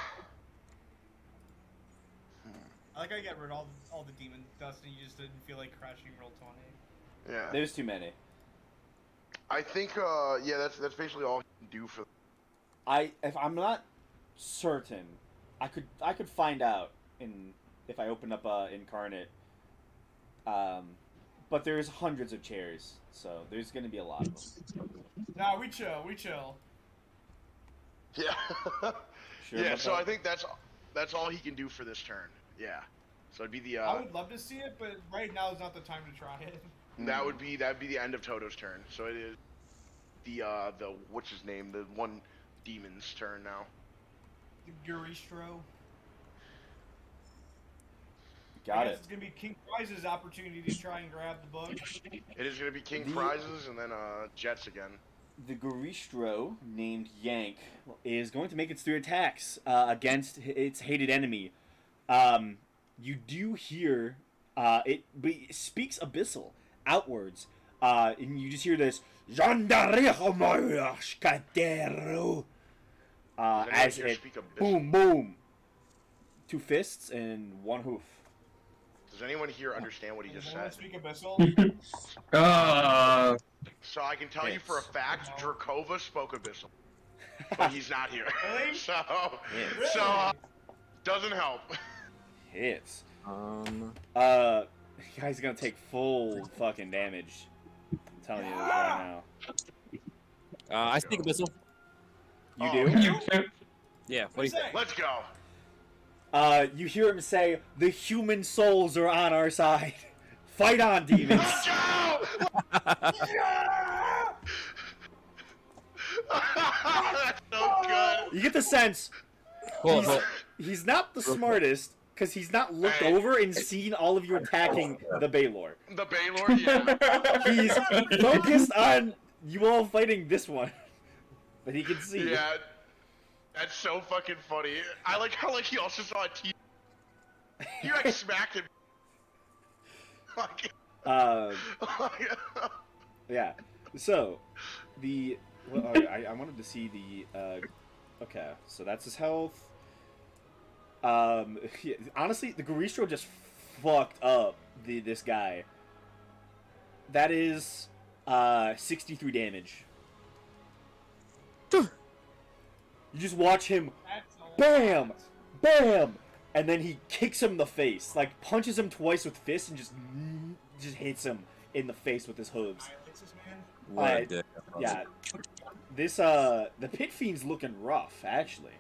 like how you got rid of all the demon dust and you just didn't feel like crashing roll 20. Yeah. There's too many. I think, yeah, that's basically all he can do for. If I'm not certain, I could find out if I open up Incarnate. But there's hundreds of chairs, so there's gonna be a lot of them. Nah, we chill. Yeah. Sure Yeah, about so that? I think that's all he can do for this turn. Yeah. So it'd be the, I would love to see it, but right now is not the time to try it. that'd be the end of Toto's turn. So it is the what's his name? The one demon's turn now. The Garistro. I Got guess it. it's gonna be King Prize's opportunity to try and grab the book. It is gonna be King The- Prizes and then Jets again. The Garistro, named Yank, is going to make its 3 attacks against its hated enemy. You do hear but it speaks Abyssal outwards, and you just hear this Does anyone as here it speak Abyssal? boom boom, 2 fists and 1 hoof. Does anyone here understand what he Does just anyone said? speak Abyssal? So I can tell you for a Hits. fact, Drakova spoke Abyssal, but he's not here. Really? So, Hits. so doesn't help. Hits. Um, You guys are gonna take full fucking damage. I'm telling you this right now. I speak Abyssal. You Oh, do? okay. Yeah, what do you think? Let's go. You hear him say, "The human souls are on our side. Fight on, demons!" Let's go! That's so good. You get the sense Hold on, hold on. he's not the smartest because he's not looked Hey. over and seen all of you attacking the Baylor. The Baylor, yeah. He's focused on you all fighting this one that he can see. Yeah. That's so fucking funny. I like how he also saw a T. He smacked him. Like, Yeah. So, I wanted to see the. Okay, so that's his health. Honestly, the Garistro just fucked up this guy. That is 63 damage. You just watch him, That's a bam, lot. bam, and then he kicks him in the face, like punches him twice with fists and just hits him in the face with his hooves. Violates this man. What a Alright, dick. Yeah, this the Pit Fiend's looking rough actually.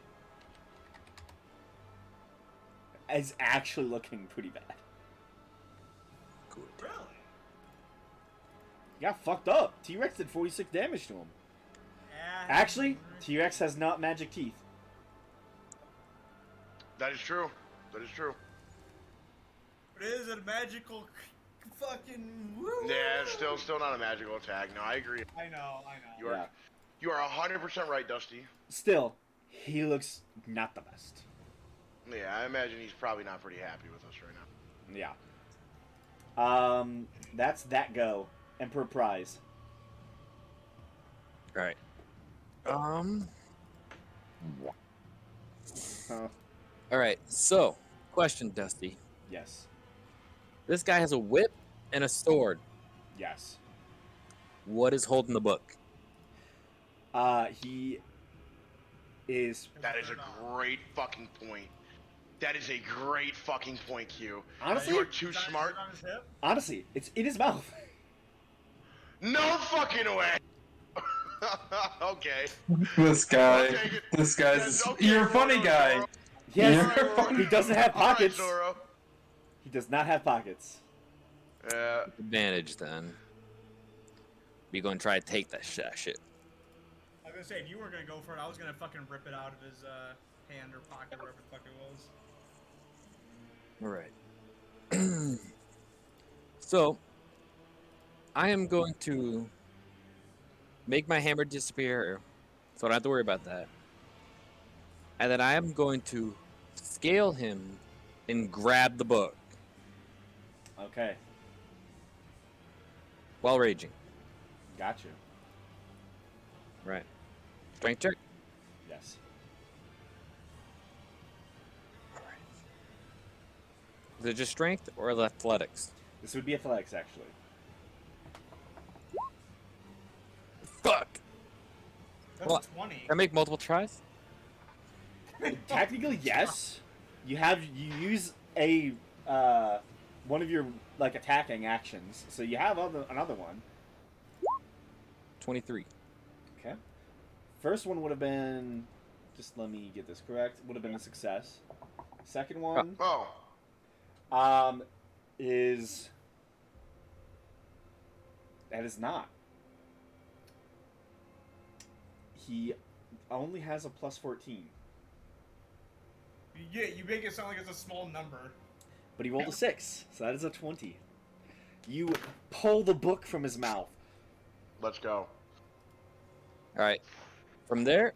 Is actually looking pretty bad. Good. Really? He got fucked up. T-Rex did 46 damage to him. Yeah. Actually, T-Rex has not magic teeth. that is true. That is true. It is a magical fucking. Woo. Yeah, it's still not a magical attack. No, I agree. I know. You are, you are 100% right, Dusty. Still, he looks not the best. Yeah, I imagine he's probably not pretty happy with us right now. Yeah. That's that go. Emperor Prize. Alright. Alright, so, question, Dusty. Yes. This guy has a whip and a sword. Yes. What is holding the book? He is That is a great fucking point. That is a great fucking point, Q. honestly, You are too smart. On his hip? honestly, it's in his mouth. No fucking way. Okay. This guy. I'll take it. This guy's. That's okay, You're a funny Zoro, guy. Zoro. He, has, Yeah. he doesn't have All right, pockets. Zoro. He does not have pockets. Yeah. Advantage, then. We gonna try to take that shit. I was gonna say if you were gonna go for it, I was gonna fucking rip it out of his hand or pocket, wherever the fuck it was. Alright. So, I am going to make my hammer disappear, so I don't have to worry about that. And then I am going to scale him and grab the book Okay. while raging. Got you. Right. Strength check. Yes. Is it just strength or athletics? This would be athletics, actually. Fuck! That's Well, 20. Can I make multiple tries? Technically, yes. You use a one of your like attacking actions, so you have another one. 23. Okay. First one would have been, just let me get this correct. Would have been a success. Second one, Oh. is that is not. He only has a plus 14. You make it sound like it's a small number. But he rolled a 6, so that is a 20. You pull the book from his mouth. Let's go. All right. From there,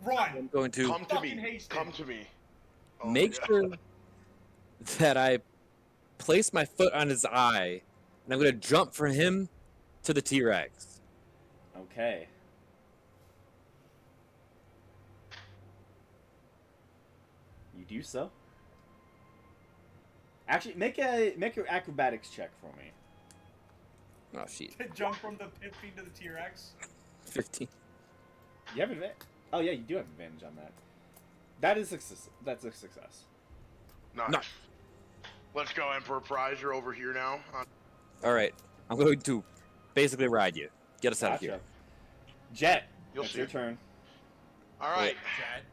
I'm Run! going to Come to fucking me. haste Come it. to me. Oh, make yeah. sure that I place my foot on his eye, and I'm going to jump from him to the T-Rex. Okay. You do so. Actually, make your acrobatics check for me. Oh, shit. Jump from the pit feed to the T-Rex. 15. You have advantage. Oh yeah, you do have advantage on that. That is success. That's a success. Nice. No. Let's go, Emperor Prize. You're over here now. All right. I'm going to basically ride you. Get us out of here. Gotcha. Jet, You'll it's see. your turn. All right. Jet.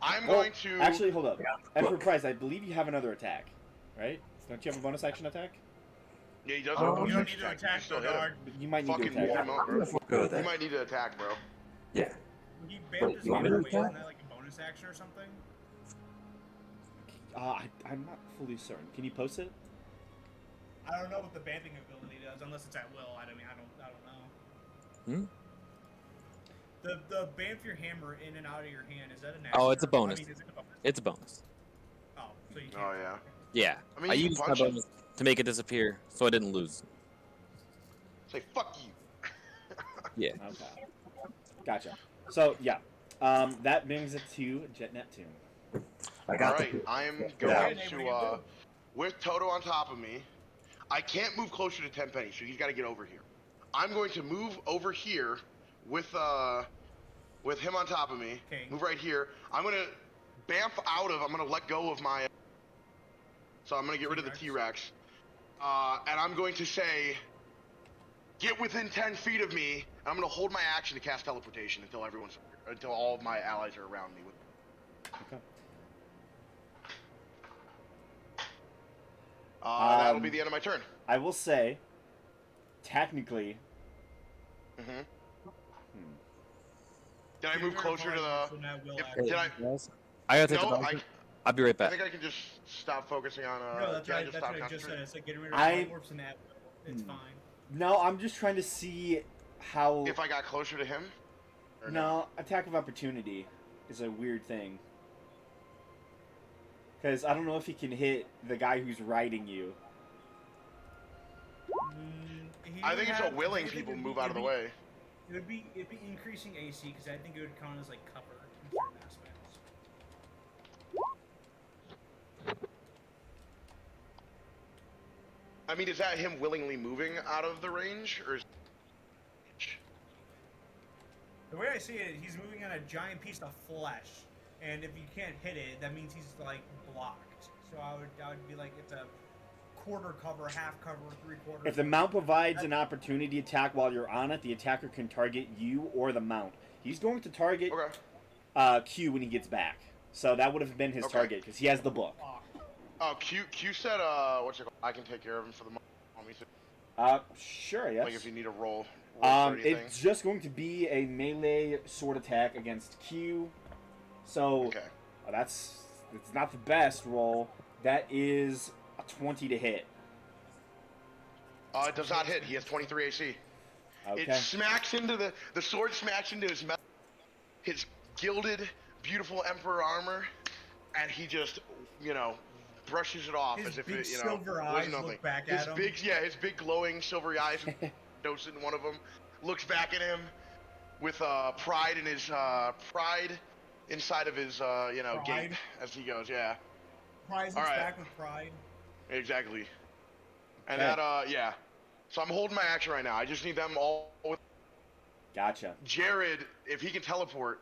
I'm Well, going to. Actually, hold up. Emperor Prize, I believe you have another attack, right? Don't you have a bonus action attack? Yeah, he does. Oh, have a You bonus don't need to attack. You attack, can still hit Godard. him. But you might need Fucking to beat attack. him up, bro. We'll go with You that. might need to attack, bro. Yeah. He bamfed his you want me to hammer away. Isn't attack? that like a bonus action or something? I'm not fully certain. Can you post it? I don't know what the bamping ability does, unless it's at will. I don't know. Hmm? The bamf your hammer in and out of your hand, is that an action? Oh, it's a or- bonus. I mean, is it a bonus? It's a bonus. Oh, so you can't. Oh, yeah. Yeah. I mean, I you used my punch him. bonus to make it disappear, so I didn't lose. Say fuck you. Yeah. Okay. Gotcha. So yeah, that brings it to Jet Neptune. I All got right, the. I am Yeah. going What are you to, gonna do? with Toto on top of me, I can't move closer to Tenpenny, so he's got to get over here. I'm going to move over here with him on top of me. Okay. Move right here. I'm gonna bamf out of. I'm gonna let go of my. So I'm gonna get rid of the T-Rex, and I'm going to say, get within 10 feet of me. And I'm gonna hold my action to cast teleportation until all of my allies are around me. Okay. That'll be the end of my turn. I will say, technically, Mm-hmm. Did I move closer to the? the? Did I? I gotta take No, the I. bonus. I'll be right I back. think I can just stop focusing on. No, that's yeah, right. just That's stop what I just said. concentrating. It's like getting rid of I- warps and at will. It's Hmm. fine. no, I'm just trying to see how. If I got closer to him. Or No, attack of opportunity is a weird thing. Because I don't know if he can hit the guy who's riding you. I think it's a willing people move out of the way. It'd be increasing AC because I think it would count as like cover in certain aspects. I mean, is that him willingly moving out of the range, or is? The way I see it, he's moving on a giant piece of flesh, and if you can't hit it, that means he's like blocked. So I would be like it's a quarter cover, half cover, 3/4. If the mount provides an opportunity attack while you're on it, the attacker can target you or the mount. He's going to target Okay. Q when he gets back. So that would have been his Okay. target because he has the book. Oh, Q said, what's it called? I can take care of him for the moment. Sure, yes. Like if you need a roll for anything. It's just going to be a melee sword attack against Q. So Okay. it's not the best roll. That is a 20 to hit. It does not hit. He has 23 AC. Okay. It smacks into the sword smacks into his gilded, beautiful Emperor armor, and he just, brushes it off His as if big it, silver was eyes nothing. look back his at him. his big glowing silvery eyes, notes in one of them, looks back at him with pride in his pride inside of his gait Pride? as he goes. Yeah, Prize All looks right. back with pride. exactly. And Okay. that yeah. So I'm holding my action right now. I just need them all with Gotcha. Jared if he can teleport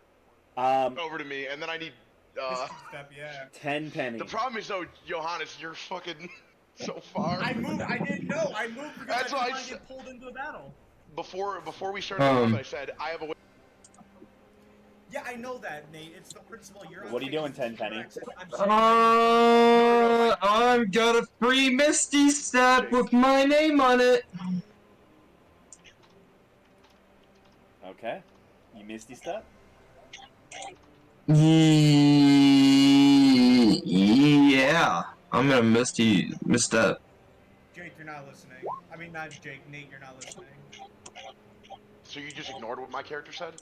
over to me, and then I need. This step, yeah. 10 penny. The problem is though, Johannes, you're fucking so far. I moved. I didn't know. I moved because That's I why didn't I want to said- get pulled into a battle. Before we started the Um, combat, I said I have a way. Yeah, I know that, Nate. It's the principle. You're. What are you doing, Tenpenny? I'm saying I've got a free Misty Step with my name on it. Okay. You misty step? I'm gonna misstep. Jake, you're not listening. I mean, not Jake. Nate, you're not listening. So you just ignored what my character said?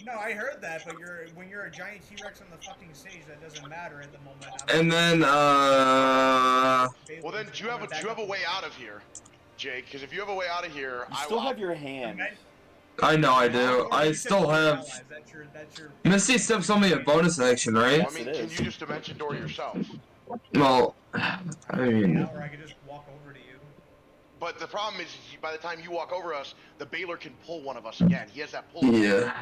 No, I heard that, but when you're a giant T-Rex on the fucking stage, that doesn't matter at the moment. And then, Well then, do you have a way out of here, Jake? Because if you have a way out of here, You still have your hand. I know I do. I still have. That's your. Misty Step's only a bonus action, right? I mean, Yes, it can is. you just dimension door yourself? Well, I mean, Or I could just walk over to you. But the problem is, by the time you walk over us, the Baylor can pull one of us again. He has that pull. yeah.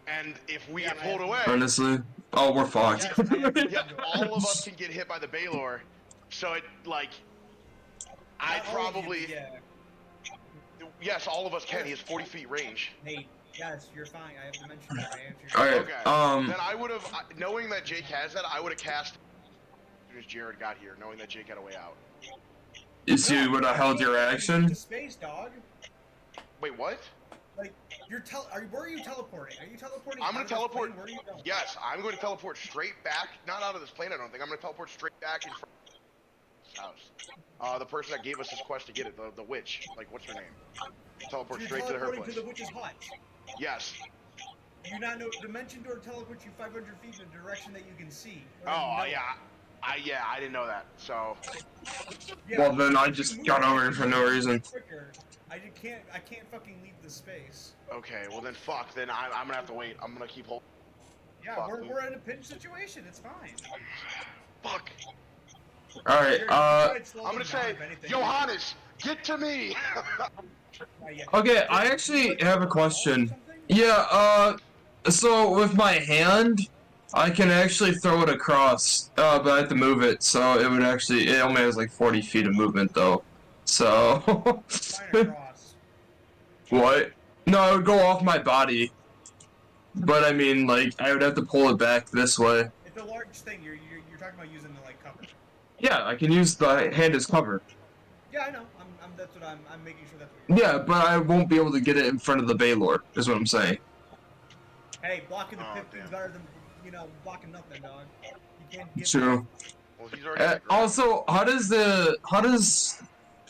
And if we Yeah, get pulled away, Honestly, oh, we're fucked. yeah, all of us can get hit by the Baylor. So it like, I Not all of you, probably Yeah. yes, all of us can. He has 40 feet range. Nate, yes, you're fine. I have to mention that. I answered your Alright, Okay. Then I would have, knowing that Jake has that, I would have cast as soon as Jared got here, knowing that Jake had a way out. so you would have held your action? To space, dog. Wait, what? Like, where are you teleporting? Are you teleporting? I'm out gonna of this teleport. plane? Where are you going? Yes, I'm going to teleport straight back. Not out of this plane, I don't think. I'm going to teleport straight back in front of this house. The person that gave us this quest to get it, the witch. Like, what's her name? Teleport You're straight to her teleporting place. to the witch's hut. Yes. Do you not know Dimension Door teleports you 500 feet in a direction that you can see? Or Oh, you know? yeah. I didn't know that. So, Yeah, Well, then I you just move got over faster, it for no reason. quicker. I can't fucking leave the space. okay, well then fuck. Then I'm going to have to wait. I'm going to keep holding. Yeah, Fuck, we're, dude. we're in a pinch situation. It's fine. Fuck. Alright, I'm going to say, Johannes, get to me. okay, I actually have a question. Yeah, so with my hand, I can actually throw it across, but I have to move it, so it would actually, it only has like 40 feet of movement though. So, Fine across. what? No, it would go off my body. But I mean, like, I would have to pull it back this way. It's a large thing. You're talking about using the like cover. Yeah, I can use the hand as cover. Yeah, I know. That's what I'm making sure that's what you're Yeah, but I won't be able to get it in front of the Baylor, is what I'm saying. Hey, blocking the Oh, 15 damn. better than, blocking nothing, dog. You can't get True. Well, he's already on the ground. Also, how does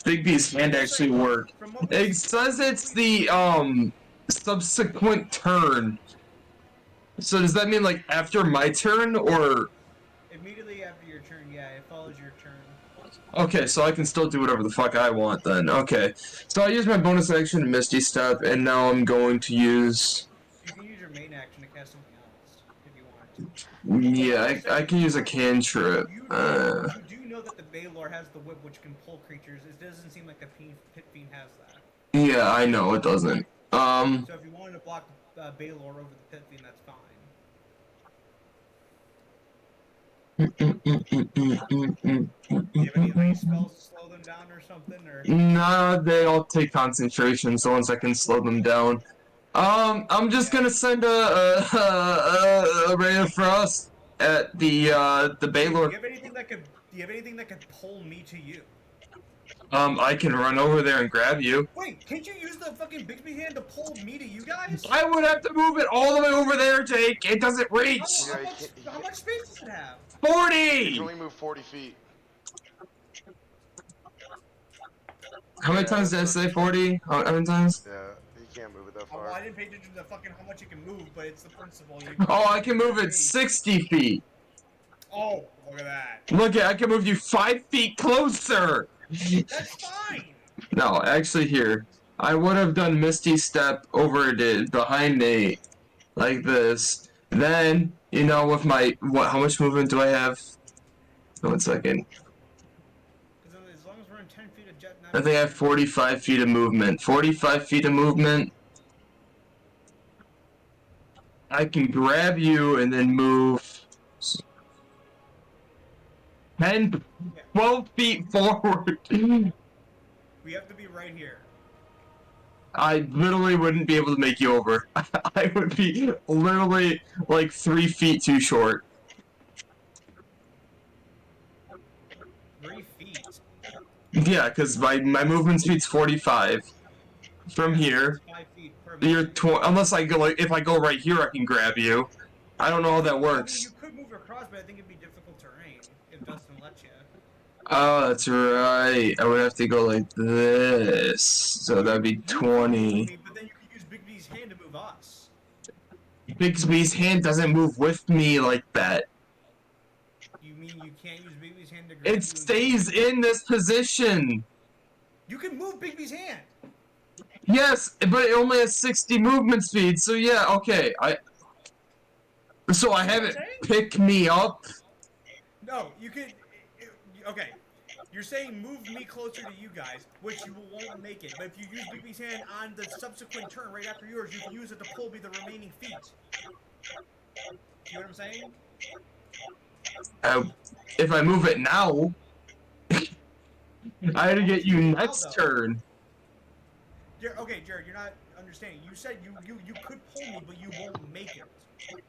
Bigby's hand actually work? From what It says it's the subsequent turn. So does that mean like after my turn or immediately after your turn, yeah, it follows your turn. okay, so I can still do whatever the fuck I want then. Okay. So I use my bonus action to Misty Step and now I'm going to use You can use your main action to cast something else if you want to. yeah, I can use a cantrip. You do know that the Baylor has the whip which can pull creatures. It doesn't seem like the Pit Fiend has that. Yeah, I know it doesn't. So if you wanted to block Baylor over the Pit Fiend, that's fine. Do you have any ice spells to slow them down or something? Or Nah, they all take concentration, so once I can slow them down. I'm just gonna send a ray of frost at the Baylor. do you have anything that could pull me to you? I can run over there and grab you. Wait, can't you use the fucking Bixby hand to pull me to you guys? I would have to move it all the way over there, Jake. It doesn't reach. How much space does it have? 40. You can only move 40 feet. How many times did I say 40? How many times? Yeah, you can't move it that Well, I far. didn't pay attention to fucking how much you can move, but it's the principle. Oh, I can move it 60 feet. Oh, look at that. Look, I can move you 5 feet closer. That's fine. No, actually, here. I would have done Misty Step over it behind Nate, like this. Then, you know, with my how much movement do I have? 1 second. As long as we're in 10 feet of jet, I think I have 45 feet of movement. 45 feet of movement. I can grab you and then move 10, 12 feet forward. we have to be right here. I literally wouldn't be able to make you over. I would be literally like 3 feet too short. 3 feet. Yeah, because my movement speed's 45. From here, 5 feet per you're minute. unless I go like if I go right here, I can grab you. I don't know how that I mean, works. you could move across, but I think it'd be difficult terrain if Dustin lets you. Oh, that's right. I would have to go like this. So that'd be You can 20. move me, but then you can use Big B's hand to move us. Bixby's hand doesn't move with me like that. You mean you can't use Big B's hand to grab It you and- stays in this position. You can move Big B's hand. Yes, but it only has 60 movement speed. So yeah, okay. So I have it pick me up. No, you could. Okay, you're saying move me closer to you guys, which you won't make it. But if you use Big B's hand on the subsequent turn right after yours, you can use it to pull me the remaining feet. You know what I'm saying? If I move it now, I had to get you next turn. Okay, Jared, you're not understanding. You said you could pull me, but you won't make it.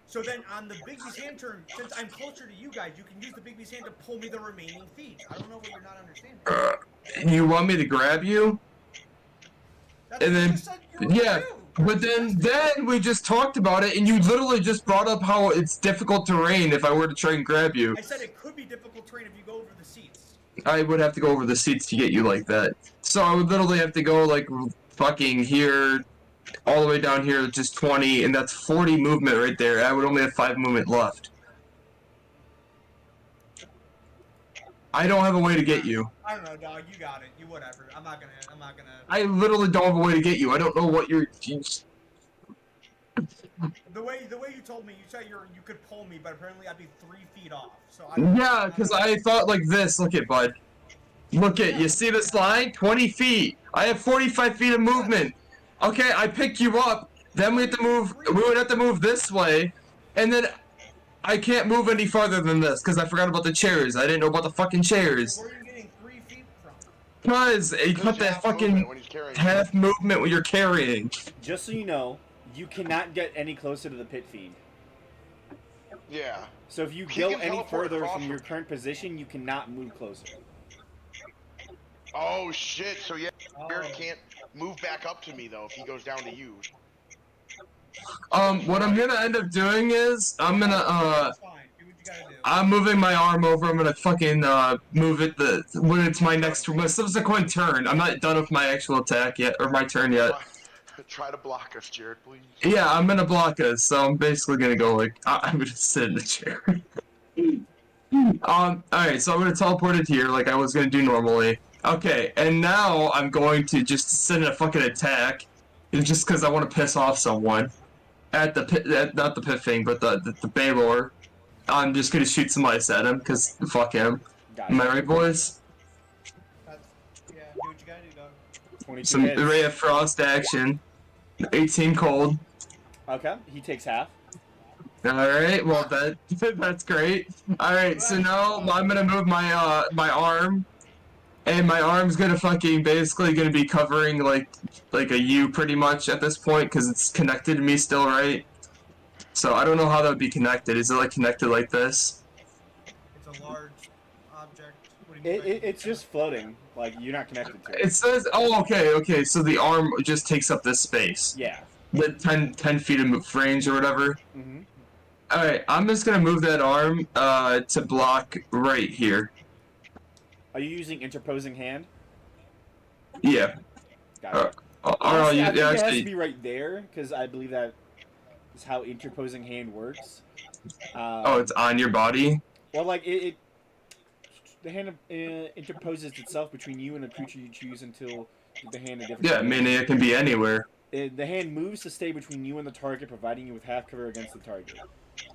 So then on the Big B's hand turn, since I'm closer to you guys, you can use the Big B's hand to pull me the remaining feet. I don't know what you're not understanding. You want me to grab you? That's And what you then, just said you were gonna yeah, do. but then we just talked about it, and you literally just brought up how it's difficult terrain if I were to try and grab you. I said it could be difficult terrain if you go over the seats. I would have to go over the seats to get you like that. So I would literally have to go like fucking here, all the way down here, just 20, and that's 40 movement right there. I would only have 5 movement left. I don't have a way to get you. I don't know, dog. You got it. You whatever. I'm not gonna. I literally don't have a way to get you. I don't know what you're. The way you told me, you said you could pull me, but apparently I'd be 3 feet off. So I don't Yeah, because I thought like this. Look at bud. Look at, you see this line? 20 feet. I have 45 feet of movement. Okay, I pick you up. Then we have to move. We would have to move this way, and then I can't move any farther than this because I forgot about the chairs. I didn't know about the fucking chairs. Where are you getting 3 feet from? Because you cut that Half movement fucking when he's carrying you. half movement when you're carrying. Just so you know, you cannot get any closer to the pit feed. Yeah. So if you He go can any teleport further across from from- your current position, you cannot move closer. Oh shit. So yeah, Jared Oh. can't move back up to me though if he goes down to you. What I'm gonna end up doing is I'm gonna That's fine. Do what you gotta do. I'm moving my arm over. I'm gonna fucking move it when it's my subsequent turn. I'm not done with my actual attack yet or my turn yet. Try to block us, Jared, please. Yeah, I'm gonna block us, so I'm basically gonna go like I'm gonna sit in the chair. Alright, so I'm gonna teleport it here like I was gonna do normally. Okay, and now I'm going to just send a fucking attack, just because I want to piss off someone at the pit, not the pit thing, but the Baylor. I'm just gonna shoot some ice at him because fuck him. Got Am I it. right, boys? Yeah, do what you gotta do, dog. 22 Some hits. Ray of Frost action. 18 cold. Okay, he takes half. Alright, well that's great. Alright, so now I'm gonna move my my arm. And my arm's gonna fucking basically gonna be covering like a U pretty much at this point because it's connected to me still, right? So I don't know how that would be connected. Is it like connected like this? It's a large object. What do you mean by It's just floating. Like, you're not connected to it. It says, oh, okay, so the arm just takes up this space. Yeah. The 10 feet of range or whatever. Mm-hmm. Alright, I'm just gonna move that arm to block right here. Are you using interposing hand? Yeah. Got it. Honestly, I think it has to actually, be right there, because I believe that is how interposing hand works. oh, it's on your body? Well, like, the hand interposes itself between you and a creature you choose until the hand a different. Yeah, meaning it can be anywhere. The hand moves to stay between you and the target, providing you with half cover against the target.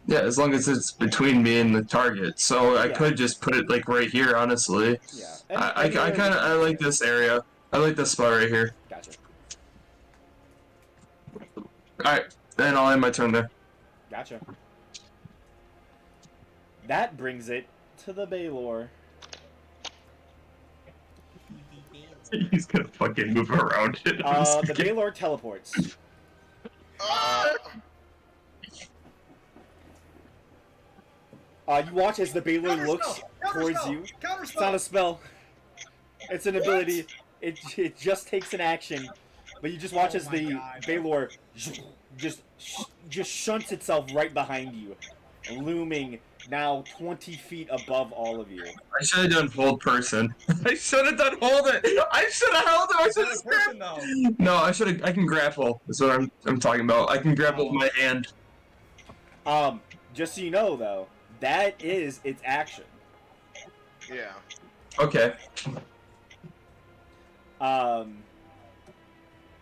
Yeah, as long as it's between me and the target. So I Yeah. could just put it like right here, honestly. Yeah. I kind of I like this area. I like this spot right here. Gotcha. Alright, then I'll end my turn there. Gotcha. That brings it to the Baylor. He's gonna fucking move around it. The Baylor teleports. You watch as the Baylor Counterspell! looks towards Counterspell! you. It's Counterspell! not a spell. It's an ability. It just takes an action. But you just watch Oh as my the God. Baylor just shunts itself right behind you. looming now 20 feet above all of you. I should have done hold person. I should have done hold it. I should have held it. I should have Person though. No, I should have. I can grapple. That's what I'm talking about. I can grapple with my hand. Just so you know, though, that is its action. Yeah. Okay.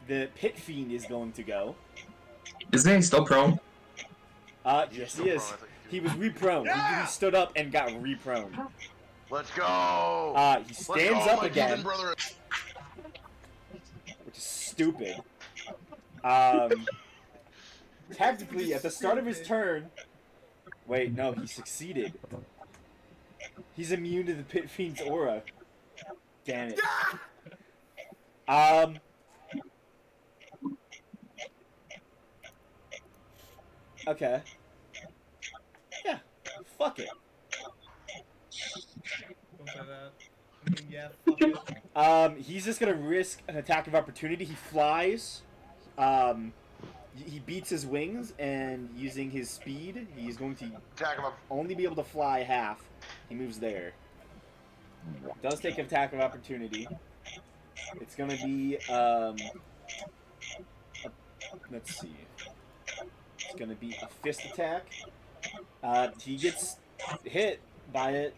The Pit Fiend is going to go. Isn't he still prone? Yes, he is. He was re-prone. He stood up and got re-prone. Let's go. He Let's stands go, up my again, heathen brother. which is stupid. Technically, at the start of his turn... Wait, no, he succeeded. He's immune to the Pit Fiend's aura. Damn it. Okay. Yeah. Fuck it. Don't say that. I mean, yeah, fuck it. He's just gonna risk an attack of opportunity. He flies. He beats his wings, and using his speed, he's going to Attack him up. only be able to fly half. He moves there. Does take an attack of opportunity. It's gonna be let's see. It's gonna be a fist attack. He gets hit by it,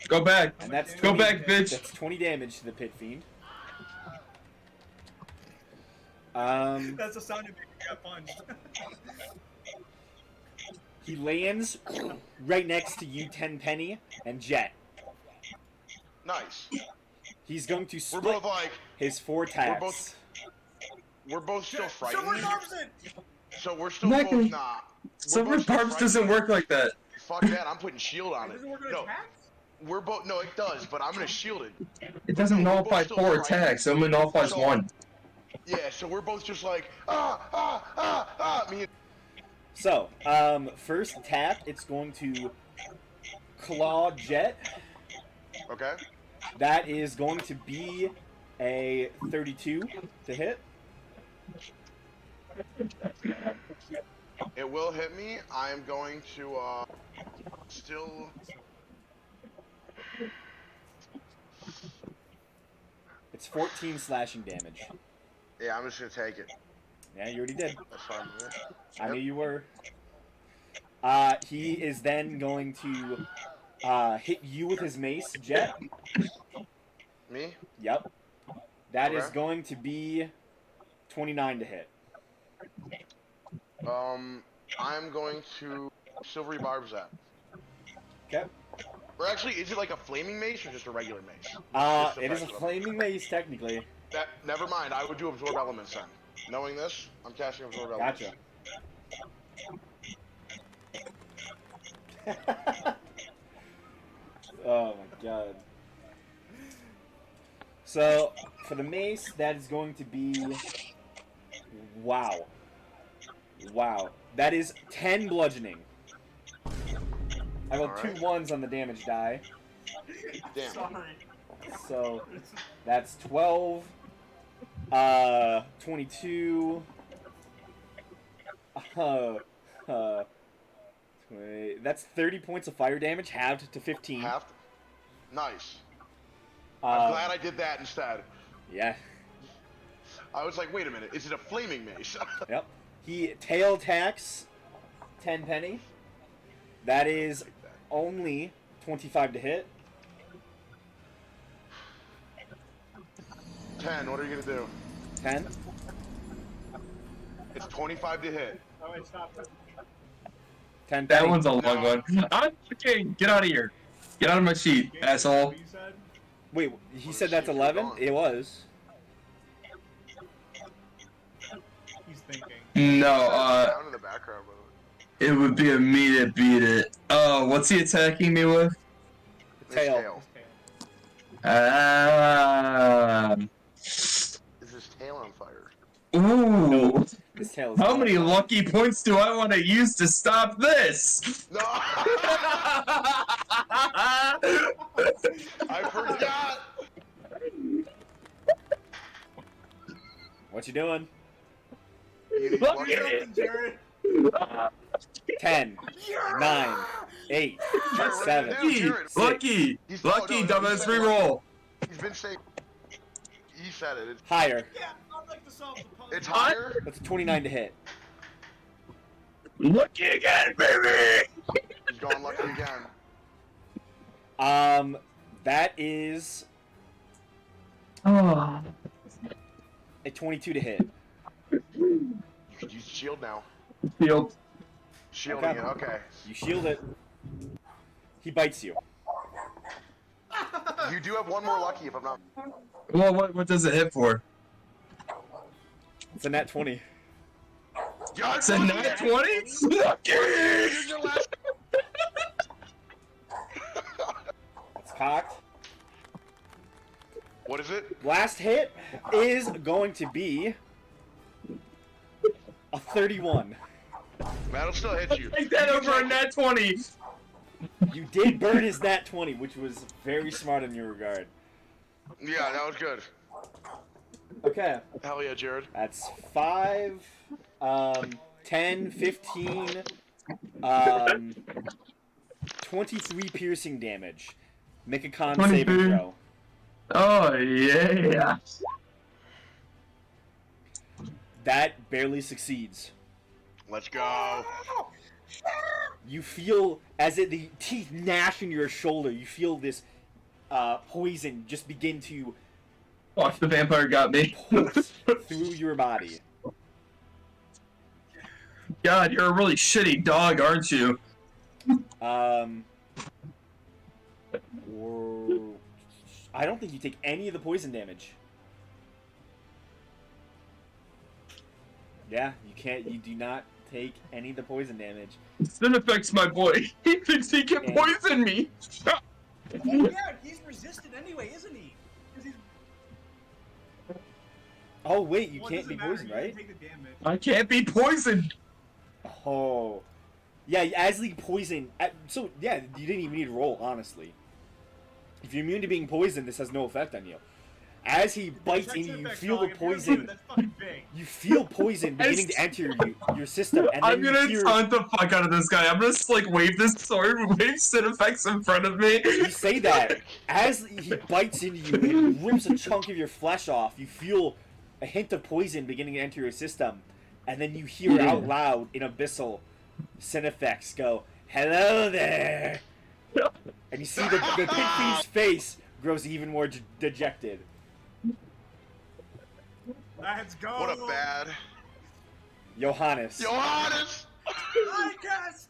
Go back. and that's Go 20 back, bitch. That's 20 damage to the Pit Fiend. That's the sound you make when you got punched. He lands right next to you, Tenpenny and Jet. Nice. He's going to We're split both like, his 4 attacks. we're both still Someone frightened. nerves it! So we're still Not both gonna- not. Silver barbs doesn't work like that. Fuck that, I'm putting shield on It it. doesn't work on No, attacks? we're both. No, it does, but I'm gonna shield it. It doesn't We're nullify both still 4 frightened. attacks. It only nullifies So- 1. Yeah, so we're both just like me. So, first attack, it's going to claw Jet. Okay. That is going to be a 32 to hit. It will hit me. I am going to still. It's 14 slashing damage. Yeah, I'm just gonna take it. Yeah, you already did. That's fine. with me. I knew Yep. you were. He is then going to hit you with his mace, Jet. Me? Yep. That is Okay. going to be 29 to hit. I'm going to silvery barbs that. Okay. Or actually, is it like a flaming mace or just a regular mace? Just It is a regular. flaming mace, technically. That never mind. I would do absorb elements then. Knowing this, I'm casting absorb elements. Gotcha. Oh my god. So, for the mace, that is going to be... Wow. Wow. That is 10 bludgeoning. I got Alright. 2 1s on the damage die. Damn. Sorry. So, that's 12, 22, 20, that's 30 points of fire damage, halved to 15. Half. Nice. I'm Uh, glad I did that instead. yeah, I was like, wait a minute, is it a flaming mace? yep. He tail attacks Tenpenny. That is only 25 to hit. 10, what are you gonna do? 10. It's 25 to hit. Oh, wait, stop it. 10 That penny. one's a long one. I'm okay. Get out of here. Get out of my sheet, asshole. What you said? Wait, he What said is that's she 11? on? It was. He's thinking. No, Down in the background, by the way. it would be a me to beat it. Oh, what's he attacking me with? The His tail. Okay. Ah. Is his tail on fire? Ooh. His tail is How not many on fire. lucky points do I want to use to stop this? No! I forgot! What you doing? You need Look lucky- at it. Jared. 10, 9, 8, Jared, 7, write it down, Lucky, Jared. lucky, He's- lucky, no, dumbass he said reroll. He's been saying. He said it. higher. Yeah, I'd like to solve the puzzle. It's higher. That's a 29 to hit. Lucky again, baby. He's going lucky again. That is Oh. a 22 to hit. You could use shield now. Field. Shielding Okay. it. Okay. You shield it. He bites you. You do have one more lucky if I'm not. Well, what does it hit for? It's a nat 20. God, It's a nat 20? Lucky! Here's your last. It's cocked. What is it? Last hit is going to be a 31. That'll still hit you. Take that over a nat 20. You did burn his nat 20, which was very smart in your regard. Yeah, that was good. Okay, Hell yeah, Jared. that's 5, 10, 15, 23 piercing damage. Make a con 23. saving throw. Oh, yeah. That barely succeeds. Let's go. You feel, as the teeth gnash in your shoulder, you feel this poison just begin to Fuck, the vampire got me. pulse through your body. God, you're a really shitty dog, aren't you? I don't think you take any of the poison damage. Yeah, you can't. You do not take any of the poison damage. Sin affects my boy. He thinks he can poison me. Yeah, he's resistant anyway, isn't he? 'Cause he's- Oh wait, you well, it can't be doesn't matter, poisoned, you right? can take the damage. I can't be poisoned. Oh, yeah. As the poison, so yeah, you didn't even need to roll. Honestly, if you're immune to being poisoned, this has no effect on you. As he bites Check into you, your you effects, feel the dog. If you're immune, poison. That's fucking big. You feel poison beginning to enter your system, and I'm then gonna you hear. taunt the fuck out of this guy. I'm gonna just like wave this sword, wave Sin effects in front of me. You say that as he bites into you and rips a chunk of your flesh off. You feel a hint of poison beginning to enter your system, and then you hear out loud in abyssal Cinefex go, "Hello there," and you see the pit fiend's face grows even more dejected. Let's go. What a bad. Johannes. Johannes! I cast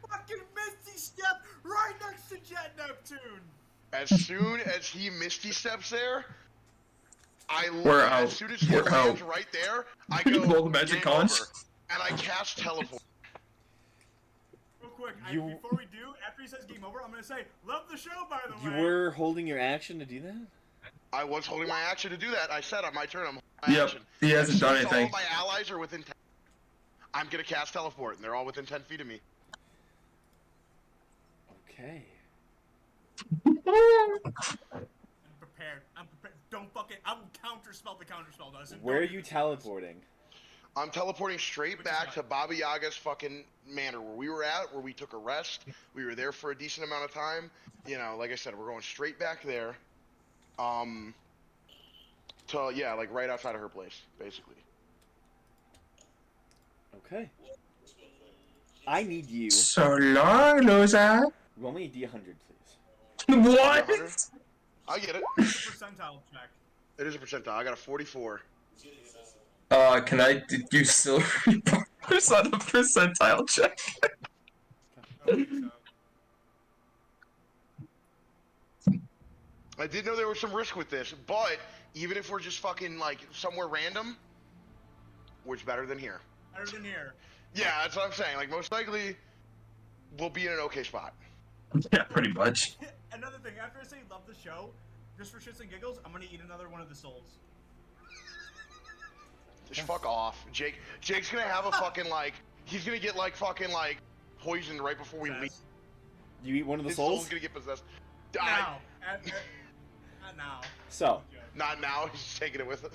fucking Misty Step right next to Jet Neptune. As soon as he Misty steps there, We're out. as soon as he We're lands out. right there, I go Roll the magic game conch. over, and I cast teleport. Real quick, You- before we do, after he says game over, I'm gonna say, love the show, by the You way. were holding your action to do that? I was holding my action to do that. I said on my turn, I'm holding my Yep, action. he hasn't As soon done as anything. All my allies are within 10. I'm gonna cast teleport, and they're all within 10 feet of me. Okay. I'm prepared. I'm prepared. Don't fucking. I will counterspell the counterspell doesn't. Where are you teleporting? I'm teleporting straight back to Baba Yaga's fucking manor where we were at, where we took a rest. We were there for a decent amount of time. You know, like I said, we're going straight back there. To yeah, like right outside of her place, basically. Okay. I need you. So long, loser. Roll me a D100, please. What? I get it. Percentile check. It is a percentile. I got a 44. Can I do silver bars on a percentile check? Okay, so. I did know there was some risk with this, but even if we're just fucking like somewhere random, where's better than here? Better than here. Yeah, that's what I'm saying. Like most likely, we'll be in an okay spot. Yeah, pretty much. Another thing, after I say love the show, just for shits and giggles, I'm gonna eat another one of the souls. Just fuck off, Jake. Jake's gonna have a fucking like. He's gonna get like fucking like poisoned right before we leave. Possessed. You eat one of the His souls? soul's gonna get possessed. Now. Not now. So, Not now. He's just taking it with it.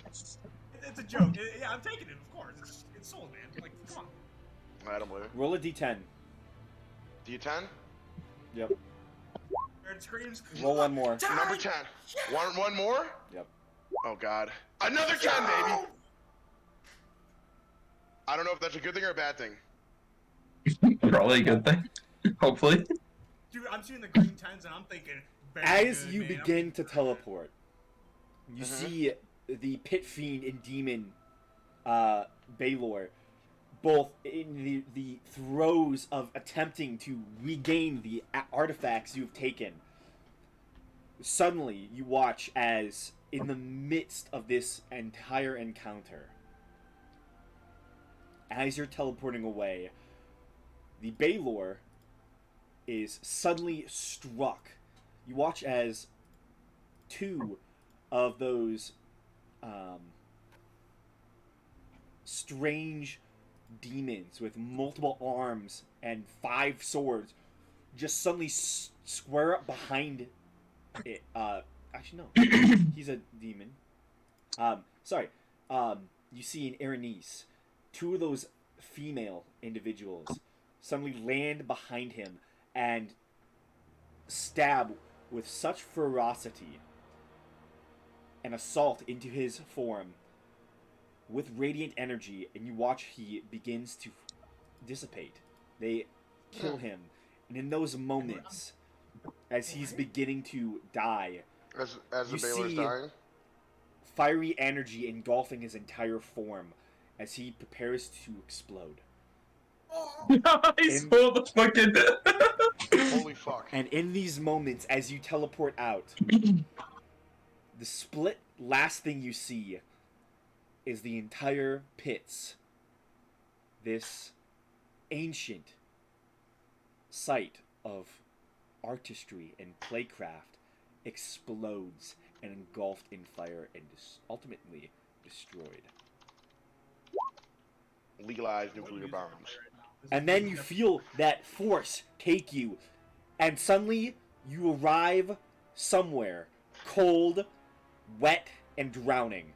It's a joke. Yeah, I'm taking it, of course. It's soul, man. Like, come on. I don't believe it. roll a D10. D10. Yep. It screams. Roll one more. Number 10. One more? Yep. Oh god. Another 10, baby! I don't know if that's a good thing or a bad thing. Probably a good thing. Hopefully. Dude, I'm seeing the green tens and I'm thinking. very As good, you man. I'm begin to thinking very good. teleport, you see the pit fiend and demon, Baylor, both in the throes of attempting to regain the artifacts you've taken. Suddenly, you watch as, in the midst of this entire encounter, as you're teleporting away, the Baylor is suddenly struck. You watch as two of those strange demons with multiple arms and 5 swords just suddenly square up behind it. Actually, no. He's a demon. Sorry. You see in Erenice, 2 of those female individuals suddenly land behind him and stab with such ferocity and assault into his form with radiant energy, and you watch he begins to dissipate. They kill him, and in those moments, as he's beginning to die, As You the Baylor's see- dying. fiery energy engulfing his entire form as he prepares to explode. Nice. Hold the fucking. Holy fuck. And in these moments, as you teleport out, the split last thing you see is the entire pits. This ancient site of artistry and playcraft explodes and engulfed in fire and ultimately destroyed. Legalized nuclear bombs. And then you feel that force take you, and suddenly you arrive somewhere cold, wet, and drowning.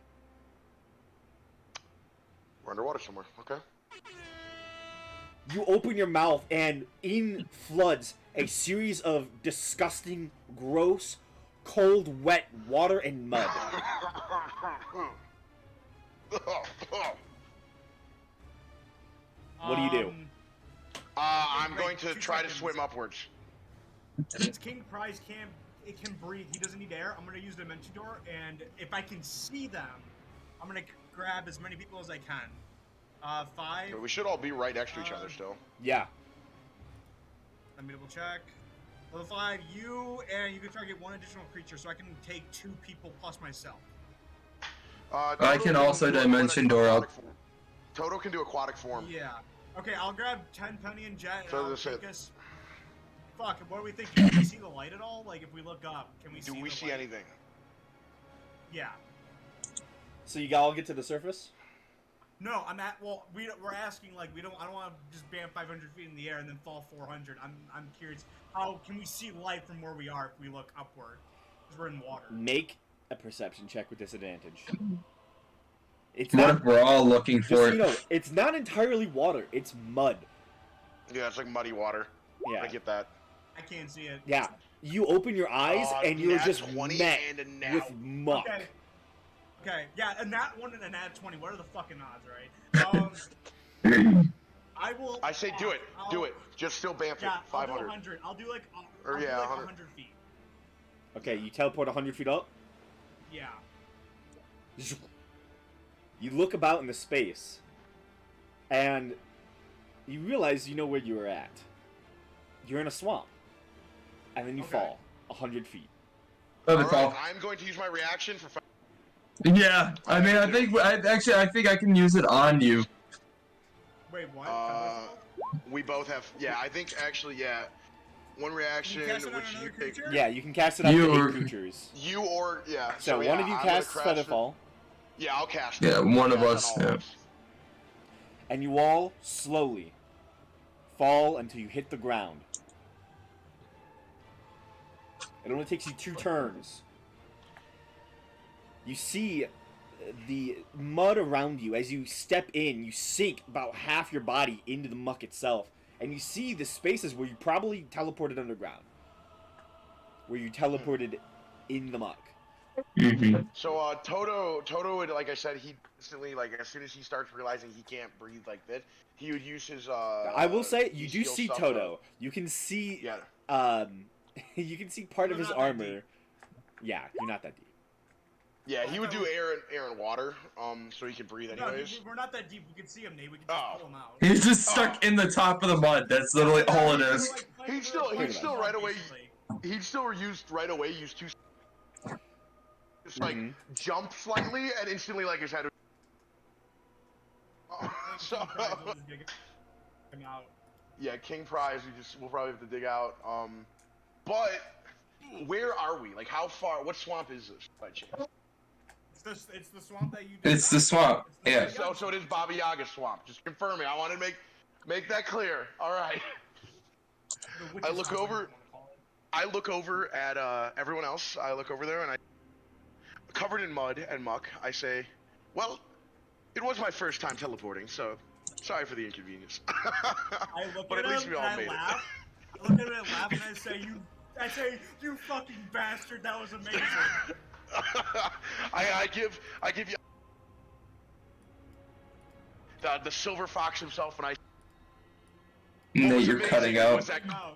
We're underwater somewhere. Okay. You open your mouth, and in floods a series of disgusting, gross, cold, wet water and mud. What do you do? I'm Wait, going to 2 try to seconds. swim upwards. Since King Prize can breathe, he doesn't need air. I'm gonna use the Dimension Door, and if I can see them, I'm gonna grab as many people as I can. 5. But we should all be right next to each other still. Yeah. Let me double check. Level 5, you and you can target 1 additional creature, so I can take 2 people plus myself. Toto can also do dimension door aquatic up. form. Toto can do aquatic form. Yeah. Okay, I'll grab 10 Penny and Jet. And So I'll this take it. us. Fuck. What do we think? Can we see the light at all? Like, if we look up, can we see? Do we the see light? anything? Yeah. So you all get to the surface? No, I'm at. Well, we're asking like I don't want to just bam 500 feet in the air and then fall 400. I'm curious. How can we see light from where we are if we look upward? Because we're in water. Make a perception check with disadvantage. It's What not. if we're all looking Just for so you it? know, it's not entirely water. It's mud. Yeah, it's like muddy water. Yeah. I get that. I can't see it. Yeah. You open your eyes and you're nat just 20 met and a nat- with muck. Okay. Okay. Yeah, and that one and a nat 20. What are the fucking odds, right? I will. I say do it. I'll- Do it. Just still bamf Yeah, it. I'll do 500. 100. I'll do like. Or I'll do yeah, like 100. 100 feet. Okay, you teleport 100 feet up. Yeah. You look about in the space, and you realize you know where you are at. You're in a swamp, and then you Okay. fall 100 feet. That'd be Alright, cool. I'm going to use my reaction for. Yeah, I mean, I think I think I can use it on you. Wait, what? We both have. Yeah, I think actually, yeah. One reaction, Can you cast it on which you another take. creature? Yeah, you can cast it up You to or- 8 creatures. You or yeah. So yeah, one of you I'm gonna casts cast it. Featherfall, Yeah, I'll cast Yeah, it. one of Cast us, on all yeah. us. and you all slowly fall until you hit the ground. It only takes you 2 turns. You see the mud around you. As you step in, you sink about half your body into the muck itself, and you see the spaces where you probably teleported underground, where you teleported in the muck. Mm-hmm. So Toto would, like I said, he instantly, like, as soon as he starts realizing he can't breathe like this, he would use his I will say you do bestial see stuff Toto. You can see yeah. you can see part of We're his not that armor. deep. Yeah, you're not that deep. Yeah, I he would thought do we- air and water, so he can breathe No, anyways. we're not that deep. We can see him, Nate. We can just Oh. pull him out. He's just stuck in the top of the mud. That's literally all it is. He'd still right away. Basically. He'd still use right away. Use two. Just like Mhm. jump slightly and instantly like his head. So Him out. yeah, King Prize. We'll probably have to dig out. But where are we? Like, how far? What swamp is this by chance? It's the swamp that you. It's the swamp. Yeah. So it is Baba Yaga swamp. Just confirming. I want to make that clear. All right. I look over. I look over at everyone else. I look over there and covered in mud and muck. I say, well, it was my first time teleporting, so sorry for the inconvenience. I look But at at least him we all and I made it. laugh. I look at him and laugh and I say, you fucking bastard, that was amazing. I give you the silver fox himself, and I. Nate, was you're amazing cutting out. was that- Wow.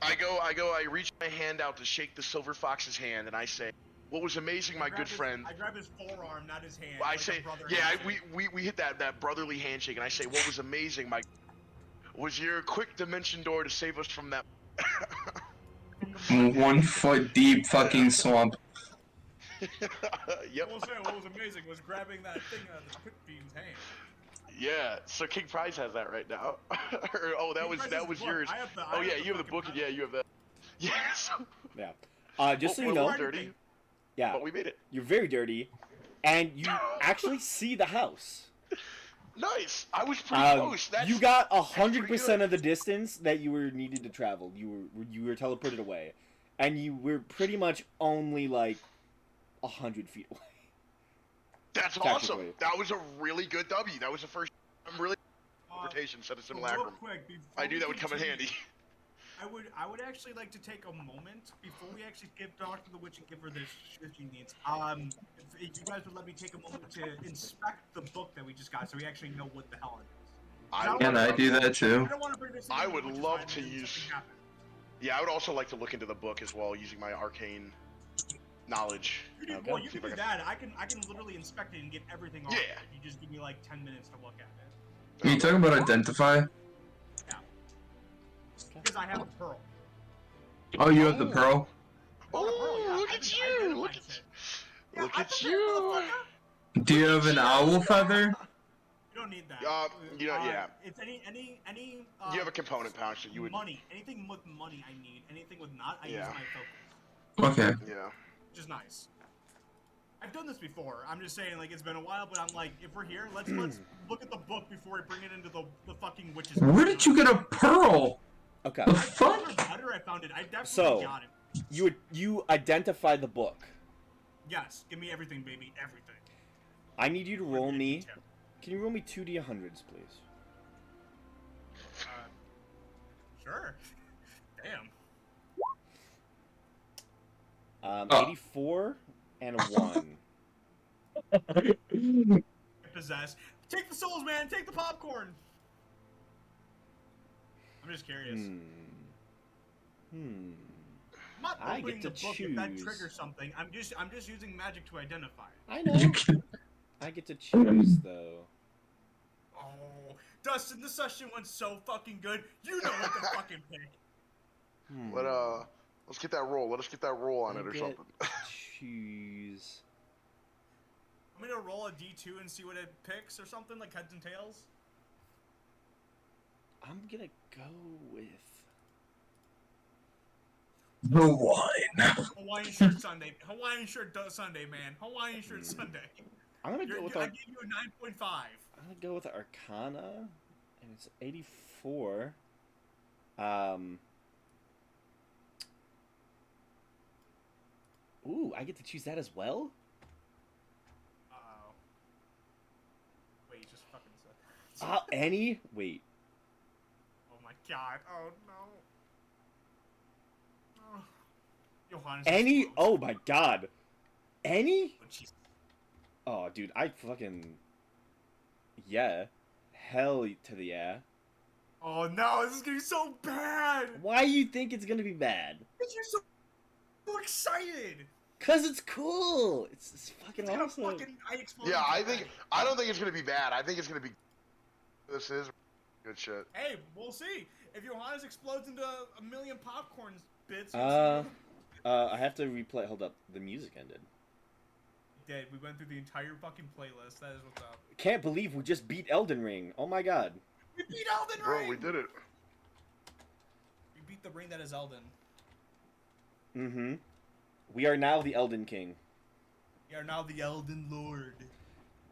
I reach my hand out to shake the silver fox's hand, and I say, "What was amazing, my good friend." I grab his forearm, not his hand. I like a say, brother yeah, handshake. we hit that brotherly handshake, and I say, "What was amazing, my was your quick dimension door to save us from that." 1 foot deep fucking swamp. Yep. What was amazing was grabbing that thing out of the quick beam's hand. Yeah. So King Prize has that right now. Oh, King Prize has that was the book. yours. I have the- I Oh have yeah, the you have the fucking book, and yeah, Bible. you have that. Yes. Yeah. Just so you we're know, dirty, yeah, but we made it. you're very dirty, and you actually see the house. Nice. I was pretty Um, close. That's you got pretty 100% good. of the distance that you were needed to travel. You were teleported away, and you were pretty much only like 100 feet away. That's awesome. technically. That was a really good W. That was the first. I'm really Uh, interpretation set of so real simulacrum. quick, before I knew we that would come in continue, handy. I would actually like to take a moment before we actually give Doctor the Witch and give her this shit she needs. If you guys would let me take a moment to inspect the book that we just got, so we actually know what the hell it is. Can I do that too? I don't want to bring this. I into would the Witch's love Mind to and then use- something happens. Yeah, I would also like to look into the book as well, using my arcane knowledge. You do, Okay. well, you See can if do I that. I can literally inspect it and get everything off. Yeah. If you just give me like 10 minutes to look at it, Are you talking about identify? because I have a pearl. Oh, you have the pearl? Oh, look I at can you! identify Look shit. at Yeah, look I at prepared, you! motherfucker. Do you have an owl feather? You don't need that. You know, yeah. It's any. You have a component pouch that you would. Money. Anything with money, I need. Anything with not, I use Yeah. my focus. Okay. Yeah. Which is nice. I've done this before. I'm just saying, like, it's been a while, but I'm like, if we're here, let's look at the book before we bring it into the fucking witches. Where did you get a pearl? Okay. The I fuck? found it better. I found it. I definitely So- got it. You identify the book. Yes, give me everything, baby, everything. I need you to roll Every me. detail. Can you roll me 2d100s, please? Sure. Damn. Oh. 84 and a 1. Possess. Take the souls, man. Take the popcorn. I'm just curious. Hmm. I'm not I opening get to the book if that choose. triggers something. I'm just using magic to identify it. I know. You can... I get to choose though. Oh, Dustin, this session went so fucking good. You know what to fucking pick. Let's get that roll. Let us get that roll on I it or get something. to choose. I'm gonna roll a d2 and see what it picks or something, like heads and tails. I'm gonna go with. The wine. Hawaiian shirt Sunday. Hawaiian shirt Sunday, man. Hawaiian shirt Sunday. I'm gonna go with I our. gave you a 9.5. I'm gonna go with Arcana, and it's 84. Ooh, I get to choose that as well. Uh-oh. Wait, you just fucking said. Any? Wait. Oh my god. Oh no. Oh. Johannes. Any? explodes. Oh my god. Any? Oh, jeez. Oh, dude, I fucking. Yeah. Hell to the yeah. Oh no, this is gonna be so bad. Why you think it's gonna be bad? Because you're so excited. Cause it's cool. It's fucking It's gonna awesome. fucking I explode. Yeah, I don't think it's gonna be bad. I think it's gonna be. This is good shit. Hey, we'll see. If Johannes explodes into a million popcorn bits. I have to replay. Hold up, the music ended. Did. We went through the entire fucking playlist. That is what's up. Can't believe we just beat Elden Ring. Oh my god. We beat Elden Bro, Ring. we did it. We beat the ring that is Elden. Mm-hmm. We are now the Elden King. We are now the Elden Lord.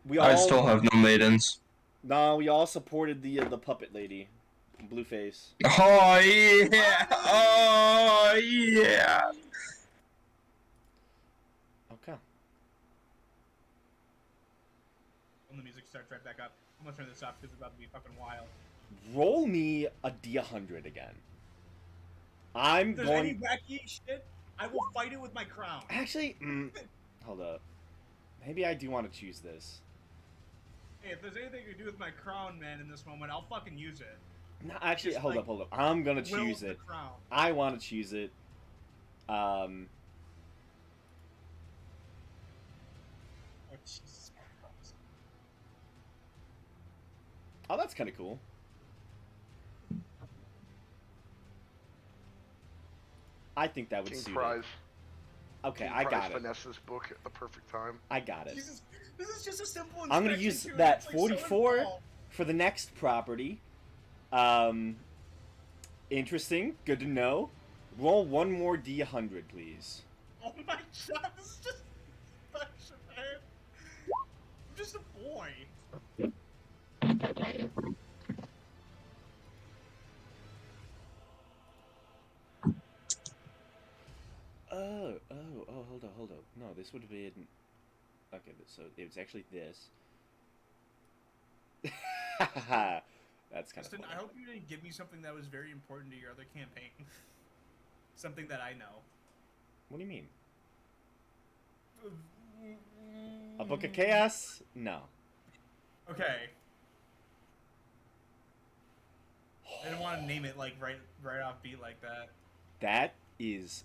We all. I still have no maidens. Nah, we all supported the puppet lady, Blueface. Oh yeah! Oh yeah! Okay. When the music starts right back up, I'm gonna turn this off because it's about to be fucking wild. Roll me a D100 again. I'm If there's going. any wacky shit, I will fight it with my crown. Actually, hold up. Maybe I do want to choose this. Hey, if there's anything to do with my crown, man, in this moment, I'll fucking use it. No, actually, Just hold like up. I'm gonna Will choose the it. crown. I want to choose it. Oh, Jesus Christ. Oh, that's kind of cool. I think that would King suit Prize. it. Okay, King I Prize got it. finesse this book at the perfect time. I got it. Jesus, this is just a simple I'm gonna inspection, use too, and that it's, like, so 44 involved. for the next property. Interesting. Good to know. Roll one more D100, please. Oh my god, this is just such a man. I'm just a boy. Hold up. No, this would have been... Okay, so it was actually this. That's kind of Justin, funny. I hope you didn't give me something that was very important to your other campaign. Something that I know. What do you mean? A Book of Chaos? No. Okay. I didn't want to name it like right off beat like that. That is...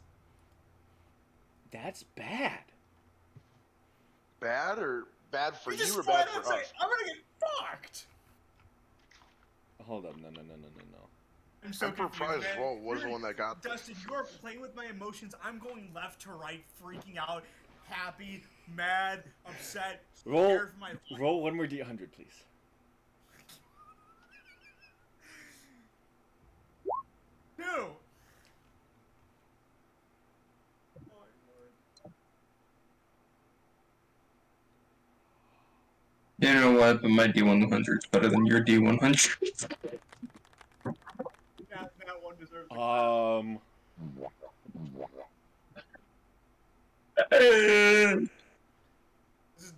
That's bad. Bad or bad for just you or flat bad out for say, us? I'm gonna get fucked. Hold up. No. I'm so Emperor confused, Prize man. Roll was the You're- one that got this. Dustin, you are playing with my emotions. I'm going left to right, freaking out, happy, mad, upset, Roll, scared for my life. roll one more D100, please. Two. Oh my lord. You know what? But my D100 is better than your D100. That one deserves a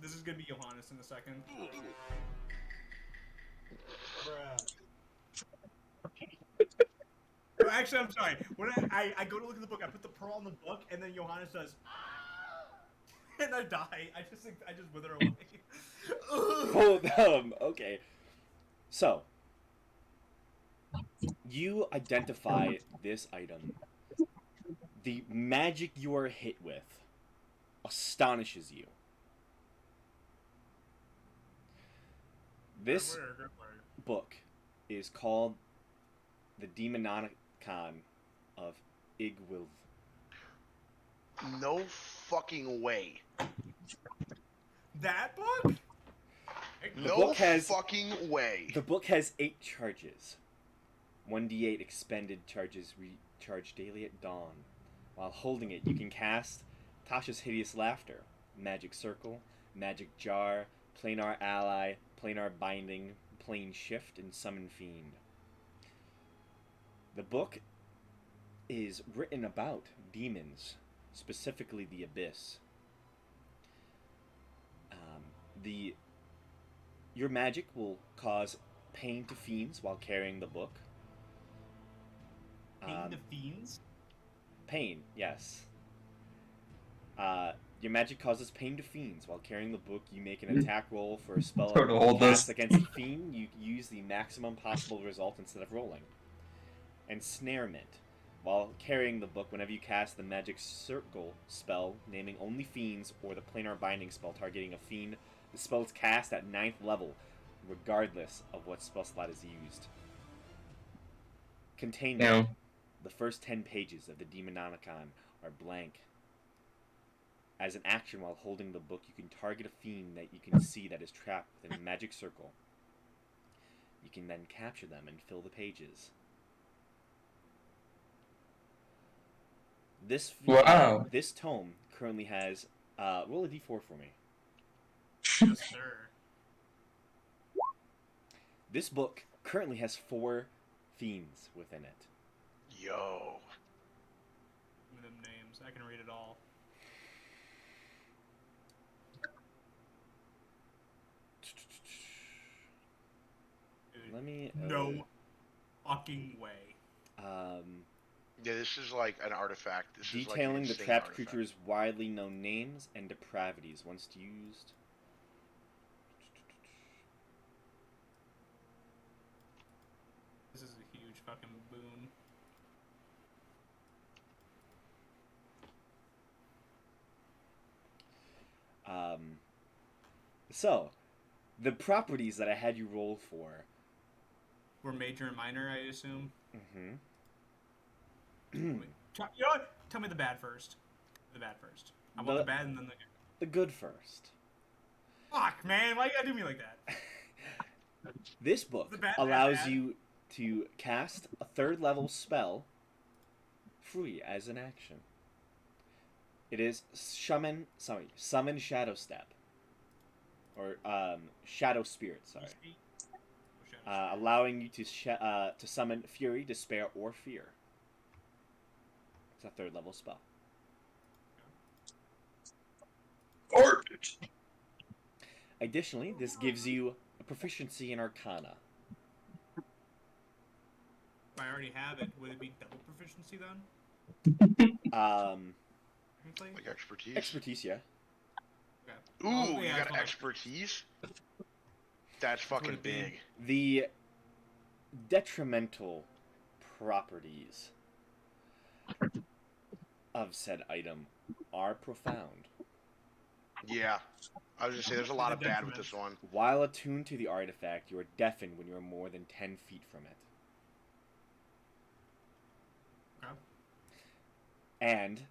This is gonna be Johannes in a second. No, actually, I'm sorry. When I go to look at the book, I put the pearl in the book, and then Johannes does, and I die. I just wither away. Hold okay. So, you identify this item. The magic you are hit with astonishes you. This book is called The Demonicon of Igwilv. No fucking way. That book? No book has- fucking way. The book has 8 charges. 1d8 expended charges recharge daily at dawn. While holding it, you can cast Tasha's Hideous Laughter, Magic Circle, Magic Jar, Planar Ally, Planar Binding, Plane Shift, and Summon Fiend. The book is written about demons, specifically the Abyss. Your magic will cause pain to fiends while carrying the book. Pain to fiends? Pain, yes. Your magic causes pain to fiends. While carrying the book, you make an attack roll for a spell Sort of hold cast this. against a fiend. You use the maximum possible result instead of rolling. Ensnarement. While carrying the book, whenever you cast the magic circle spell, naming only fiends, or the planar binding spell targeting a fiend, the spell is cast at 9th level, regardless of what spell slot is used. Containment. Now, The first 10 pages of the Demonomicon are blank. As an action while holding the book, you can target a fiend that you can see that is trapped within a magic circle. You can then capture them and fill the pages. Wow. This tome currently has... roll a d4 for me. Yes, sir. This book currently has 4 fiends within it. Yo. Give me them names. I can read it all. Dude, Let me... no fucking way. Yeah, this is like an artifact. This is like detailing an the insane trapped artifact. creature's widely known names and depravities once used. This is a huge fucking boon. So, the properties that I had you roll for. We're major and minor, I assume. Mm-hmm. You know what? Tell me the bad first. The bad first. I want the bad and then the good. The good first. Fuck, man. Why you gotta do me like that? This book The bad, allows bad. you to cast a 3rd level spell free as an action. It is summon Shadow Step. Or Shadow Spirit, sorry. Allowing you to summon Fury, Despair, or Fear. It's a 3rd level spell. Garbage. Additionally, this gives you a proficiency in Arcana. If I already have it, would it be double proficiency then? Technically? Like expertise. Expertise, yeah. Ooh, Oh, you yeah, got that's what expertise? That's fucking it be? big. The detrimental properties of said item are profound. Yeah. I was gonna say, there's a lot of bad with this one. While attuned to the artifact, you are deafened when you are more than 10 feet from it. Okay. And,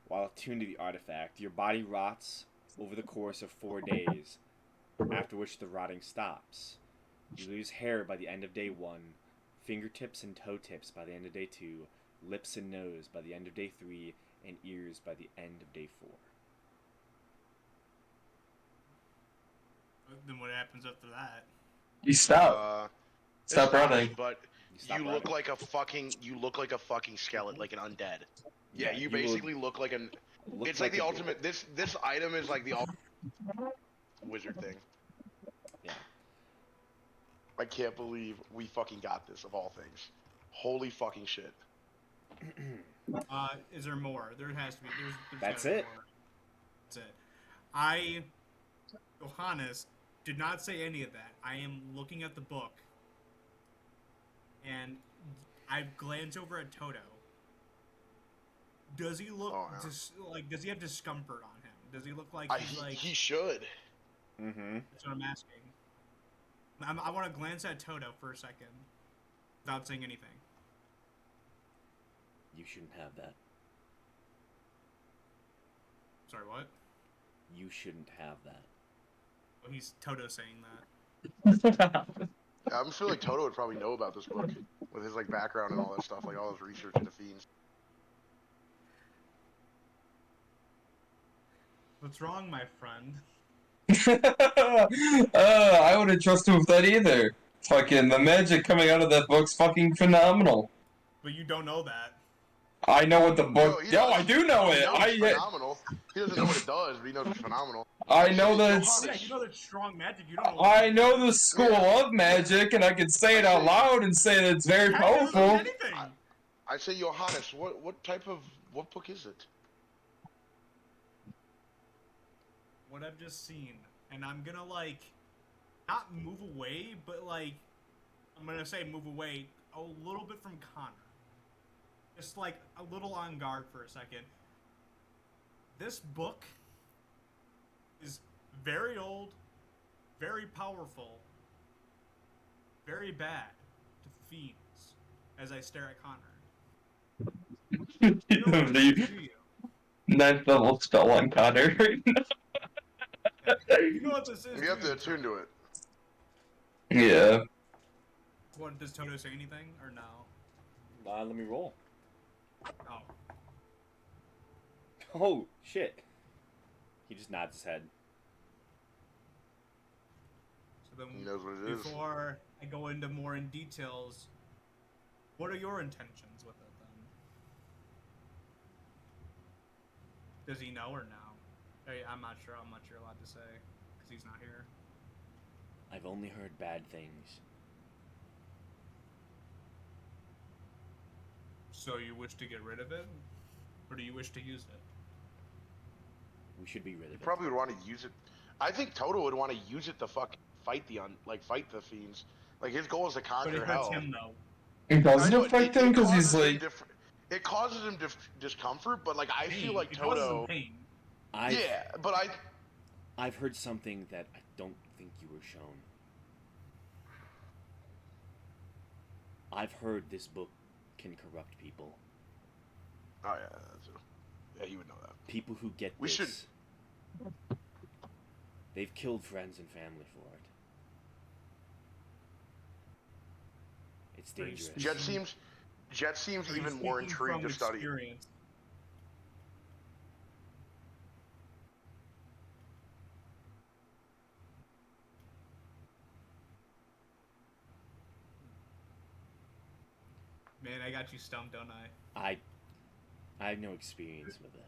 while attuned to the artifact, your body rots over the course of 4 days, after which the rotting stops. You lose hair by the end of day 1, fingertips and toe tips by the end of day 2, lips and nose by the end of day 3, and ears by the end of day 4. Then what happens after that? You stop. Stop it's not, running. But stop you running. look like a fucking skeleton, like an undead. Yeah, you will basically look like an. look It's like the a ultimate. This item is like the ultimate wizard thing. Yeah. I can't believe we fucking got this of all things. Holy fucking shit. Is there more? There has to be. There's That's gotta be it. more. That's it. Johannes, did not say any of that. I am looking at the book, and I glance over at Toto. Does he look Oh, no. does he have discomfort on him? Does he look like he's like? He should. Mm-hmm. That's what I'm asking. I want to glance at Toto for a second, without saying anything. You shouldn't have that. Sorry, what? You shouldn't have that. Oh, he's Toto saying that. I feel like Toto would probably know about this book with his like background and all that stuff, like all his research into fiends. What's wrong, my friend? I wouldn't trust him with that either. Fucking the magic coming out of that book's fucking phenomenal. But you don't know that. I know what the book. he Yo, knows- I do know He it. knows it's phenomenal. He doesn't know what it does, but he knows it's phenomenal. I know that it's. Yeah, you know that's strong magic. You don't know. I know the school of magic, and I can say it out loud and say that it's very I never learned powerful. anything. I say, Johannes, what type of what book is it? What I've just seen, and I'm gonna like, not move away, but like, I'm gonna say move away a little bit from Connor. Just like a little on guard for a second. This book is very old, very powerful, very bad to fiends. As I stare at Connor. You know what this is, do you? Ninth level spell on Connor. You know what this is, You have do to attune to it. Yeah. What, does Toto say anything, or no? Let me roll. Oh. Oh, shit. He just nods his head. So then, He knows what it is. before I go into more in details, what are your intentions with it then? Does he know or no? I'm not sure how much you're allowed to say, because he's not here. I've only heard bad things. So you wish to get rid of it? Or do you wish to use it? We should be rid of You it. probably would want to use it. I think Toto would want to use it to fucking fight fight the fiends. Like his goal is to But conquer it hurts hell. him though. It I doesn't know affect him because he's causes him like. it causes him discomfort, but like I feel Pain. like It causes him Toto. pain. Yeah, but I've heard something that I don't think you were shown. I've heard this book can corrupt people. Oh yeah, he would know that. People who get We this, should- they've killed friends and family for it. It's Are you dangerous. speaking- Jet seems Are you even more speaking intrigued from to study. experience? Man, I got you stumped, don't I? I have no experience with it,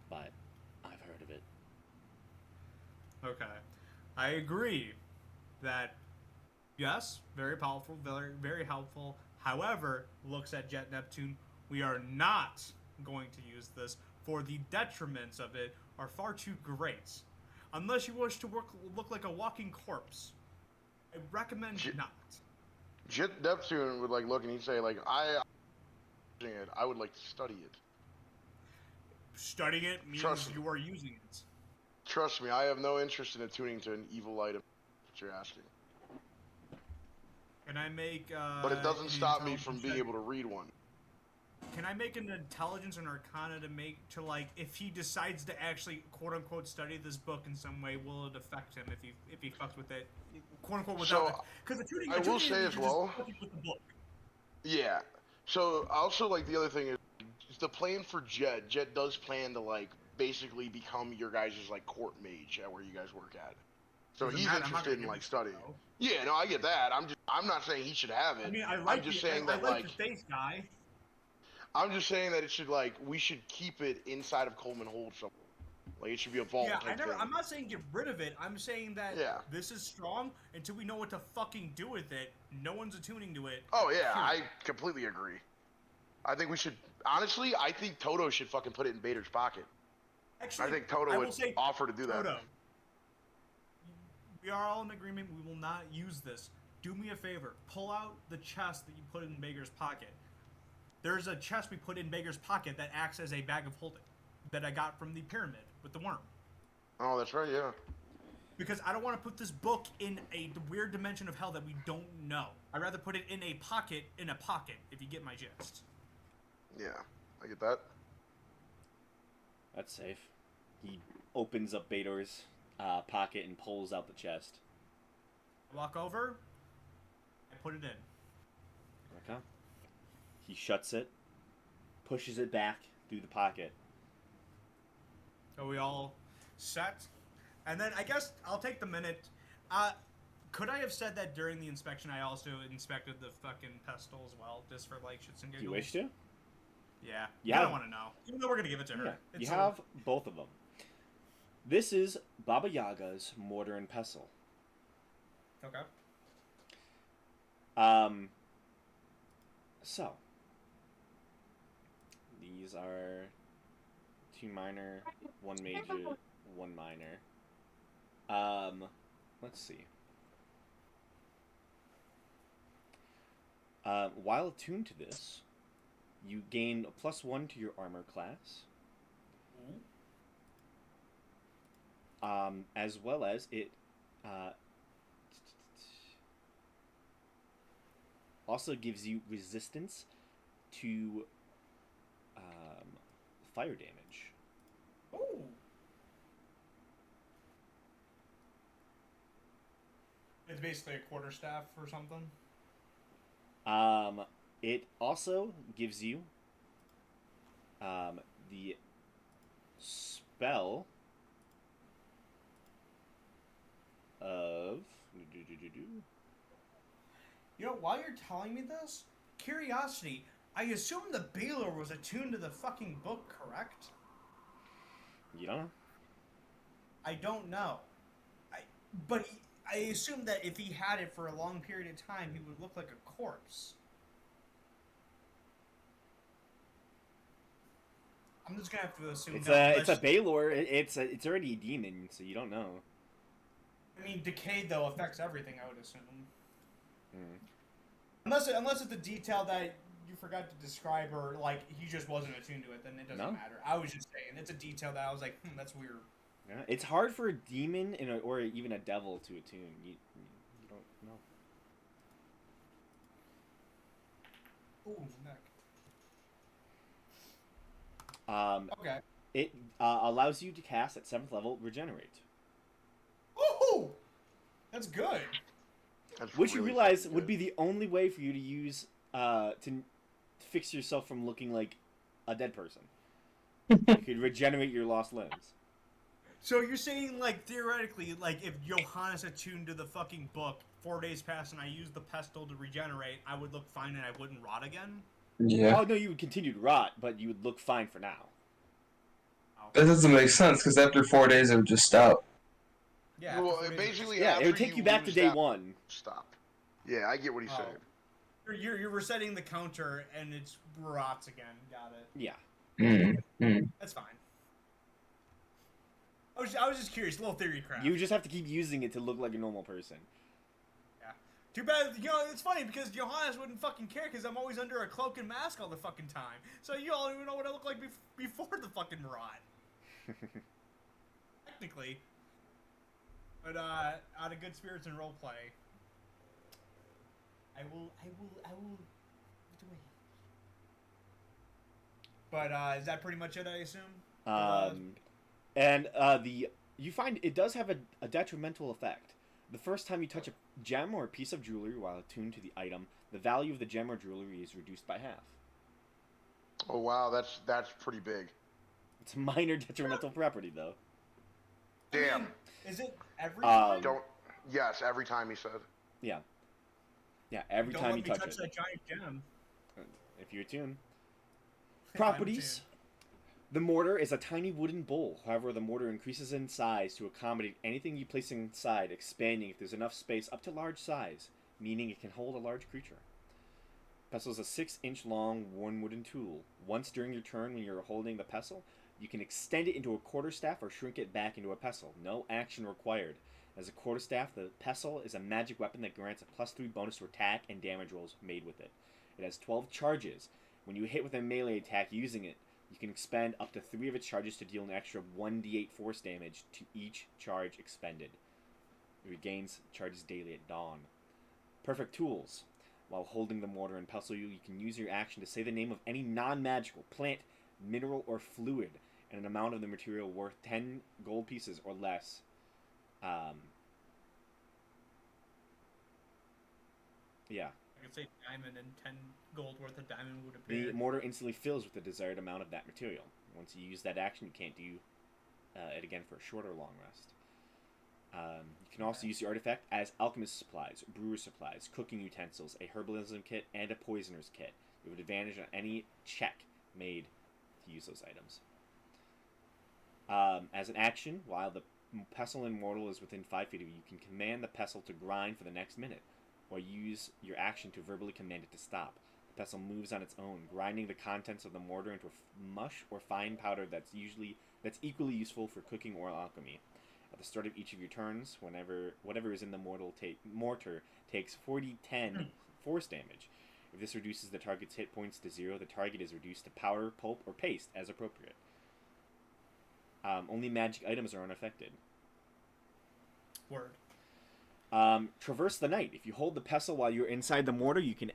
but I've heard of it. Okay. I agree that, yes, very powerful, very, very helpful. However, looks at Jet Neptune, we are not going to use this, for the detriments of it are far too great. Unless you wish to look like a walking corpse. I recommend not. Jet Neptune would like look and he'd say like I would like to study it. Studying it means Trust me. you are using it. Trust me, I have no interest in attuning to an evil item. What you're asking, Can I make but it doesn't an stop me from intelligence being check? able to read one. Can I make an intelligence and arcana to like if he decides to actually quote unquote study this book in some way, will it affect him if he fucks with it, quote unquote, without? Because the tuning. I will say as well. With the book. Yeah. So also like the other thing is the plan for Jet. Jet does plan to like basically become your guys' like court mage at where you guys work at. So Doesn't he's matter, I'm not interested gonna in give like it to studying. you, Yeah, no, I get that. I'm not saying he should have it. I mean, I like I'm just it. saying I that like like your face, guy. I'm just saying that it should like we should keep it inside of Coleman Hold somewhere. Like it should be a vault Yeah, type thing. I'm not saying get rid of it. I'm saying that Yeah. this is strong until we know what to fucking do with it. No one's attuning to it. Oh yeah, I Period. completely agree. I think we should honestly. I think Toto should fucking put it in Bader's pocket. Actually, I think Toto I will would say, offer to do that. Toto, we are all in agreement. We will not use this. Do me a favor. Pull out the chest that you put in Baker's pocket. There's a chest we put in Baker's pocket that acts as a bag of holding that I got from the pyramid with the worm. Oh, that's right. Yeah. Because I don't want to put this book in a weird dimension of hell that we don't know. I'd rather put it in a pocket, if you get my gist. Yeah. I get that. That's safe. He opens up Bador's pocket and pulls out the chest. I walk over, I put it in. Okay. He shuts it, pushes it back through the pocket. Are we all set? And then I guess I'll take the minute. Could I have said that during the inspection I also inspected the fucking pestle as well, just for like shits and giggles? Do you wish to? Yeah. Yeah. I don't want to know. Even though we're gonna give it to her. Yeah. It's You have both of them. This is Baba Yaga's mortar and pestle. Okay. So, these are 2 minor, 1 major, 1 minor. Let's see. While attuned to this, you gain a +1 to your armor class. As well as it also gives you resistance to fire damage. Ooh. It's basically a quarterstaff or something. It also gives you the spell of You know, while you're telling me this, curiosity, I assume the Baylor was attuned to the fucking book, correct? you don't know. I don't know. I assume that if he had it for a long period of time, he would look like a corpse. I'm just gonna have to assume. It's no, a unless- Baylor. It's already a demon, so you don't know. I mean, decay though affects everything. I would assume. Mm. Unless it's a detail that you forgot to describe, or like he just wasn't attuned to it, then it doesn't No. matter. I was just saying it's a detail that I was like, that's weird. Yeah, it's hard for a demon or even a devil to attune. You don't know. Ooh, neck. Okay. It allows you to cast at 7th level Regenerate, Ooh, that's good. That's which you really realize fucking would be good. the only way for you to use to fix yourself from looking like a dead person. You could regenerate your lost limbs. So you're saying, like, theoretically, like, if Johannes attuned to the fucking book, 4 days pass and I used the pestle to regenerate, I would look fine and I wouldn't rot again? Yeah. Oh no, you would continue to rot, but you would look fine for now. That doesn't make sense, because after 4 days it would just stop. Yeah. Well, after 4 days basically, Yeah, it would after take you back to lose day that- 1. Stop. Yeah, I get what he's Oh. saying. You're resetting the counter and it's rots again. Got it. Yeah. That's fine. I was just curious, little theory crap. You just have to keep using it to look like a normal person. Too bad, it's funny because Johannes wouldn't fucking care because I'm always under a cloak and mask all the fucking time. So you all don't even know what I look like before the fucking rot. Technically. But, out of good spirits and roleplay, I will do it. But, is that pretty much it, I assume? You find it does have a detrimental effect. The first time you touch a gem or a piece of jewelry while attuned to the item, the value of the gem or jewelry is reduced by half. Oh wow, that's pretty big. It's a minor detrimental property, though. Damn. Is it every time? Don't. Yes, every time he said. Yeah. Yeah, every Don't time let you me touch touch it. that giant gem. If you attune. I'm Properties. The mortar is a tiny wooden bowl. However, the mortar increases in size to accommodate anything you place inside, expanding if there's enough space up to large size, meaning it can hold a large creature. Pestle is a 6-inch long worn wooden tool. Once during your turn when you're holding the pestle, you can extend it into a quarterstaff or shrink it back into a pestle. No action required. As a quarterstaff, the pestle is a magic weapon that grants a +3 bonus to attack and damage rolls made with it. It has 12 charges. When you hit with a melee attack using it, you can expend up to 3 of its charges to deal an extra 1d8 force damage to each charge expended. It regains charges daily at dawn. Perfect tools. While holding the mortar and pestle, you can use your action to say the name of any non-magical plant, mineral, or fluid, and an amount of the material worth 10 gold pieces or less. Yeah. I could say diamond and 10 gold worth of diamond would appear. The mortar instantly fills with the desired amount of that material. Once you use that action, you can't do it again for a short or long rest. You can also use the artifact as alchemist supplies, brewer supplies, cooking utensils, a herbalism kit, and a poisoner's kit. You have advantage on any check made to use those items. As an action, while the pestle and mortar is within 5 feet of you, you can command the pestle to grind for the next minute, or use your action to verbally command it to stop. The vessel moves on its own, grinding the contents of the mortar into mush or fine powder that's equally useful for cooking or alchemy. At the start of each of your turns, whatever is in the mortar takes 4d10 force damage. If this reduces the target's hit points to 0, the target is reduced to powder, pulp, or paste as appropriate. Only magic items are unaffected. Word. Traverse the night. If you hold the pestle while you're inside the mortar, you can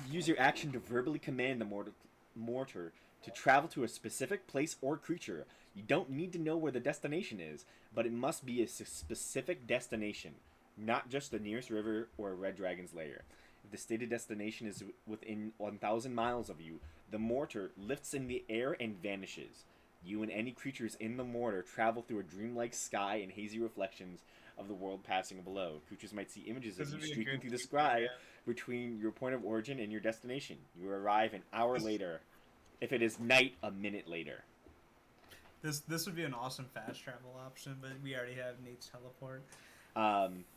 use your action to verbally command the mortar to travel to a specific place or creature. You don't need to know where the destination is, but it must be a specific destination, not just the nearest river or a red dragon's lair. If the stated destination is within 1,000 miles of you, the mortar lifts in the air and vanishes. You and any creatures in the mortar travel through a dreamlike sky and hazy reflections of the world passing below. Creatures might see images of you streaking through the sky between your point of origin and your destination. You arrive an hour later. If it is night, a minute later. This would be an awesome fast travel option, but we already have Nate's teleport.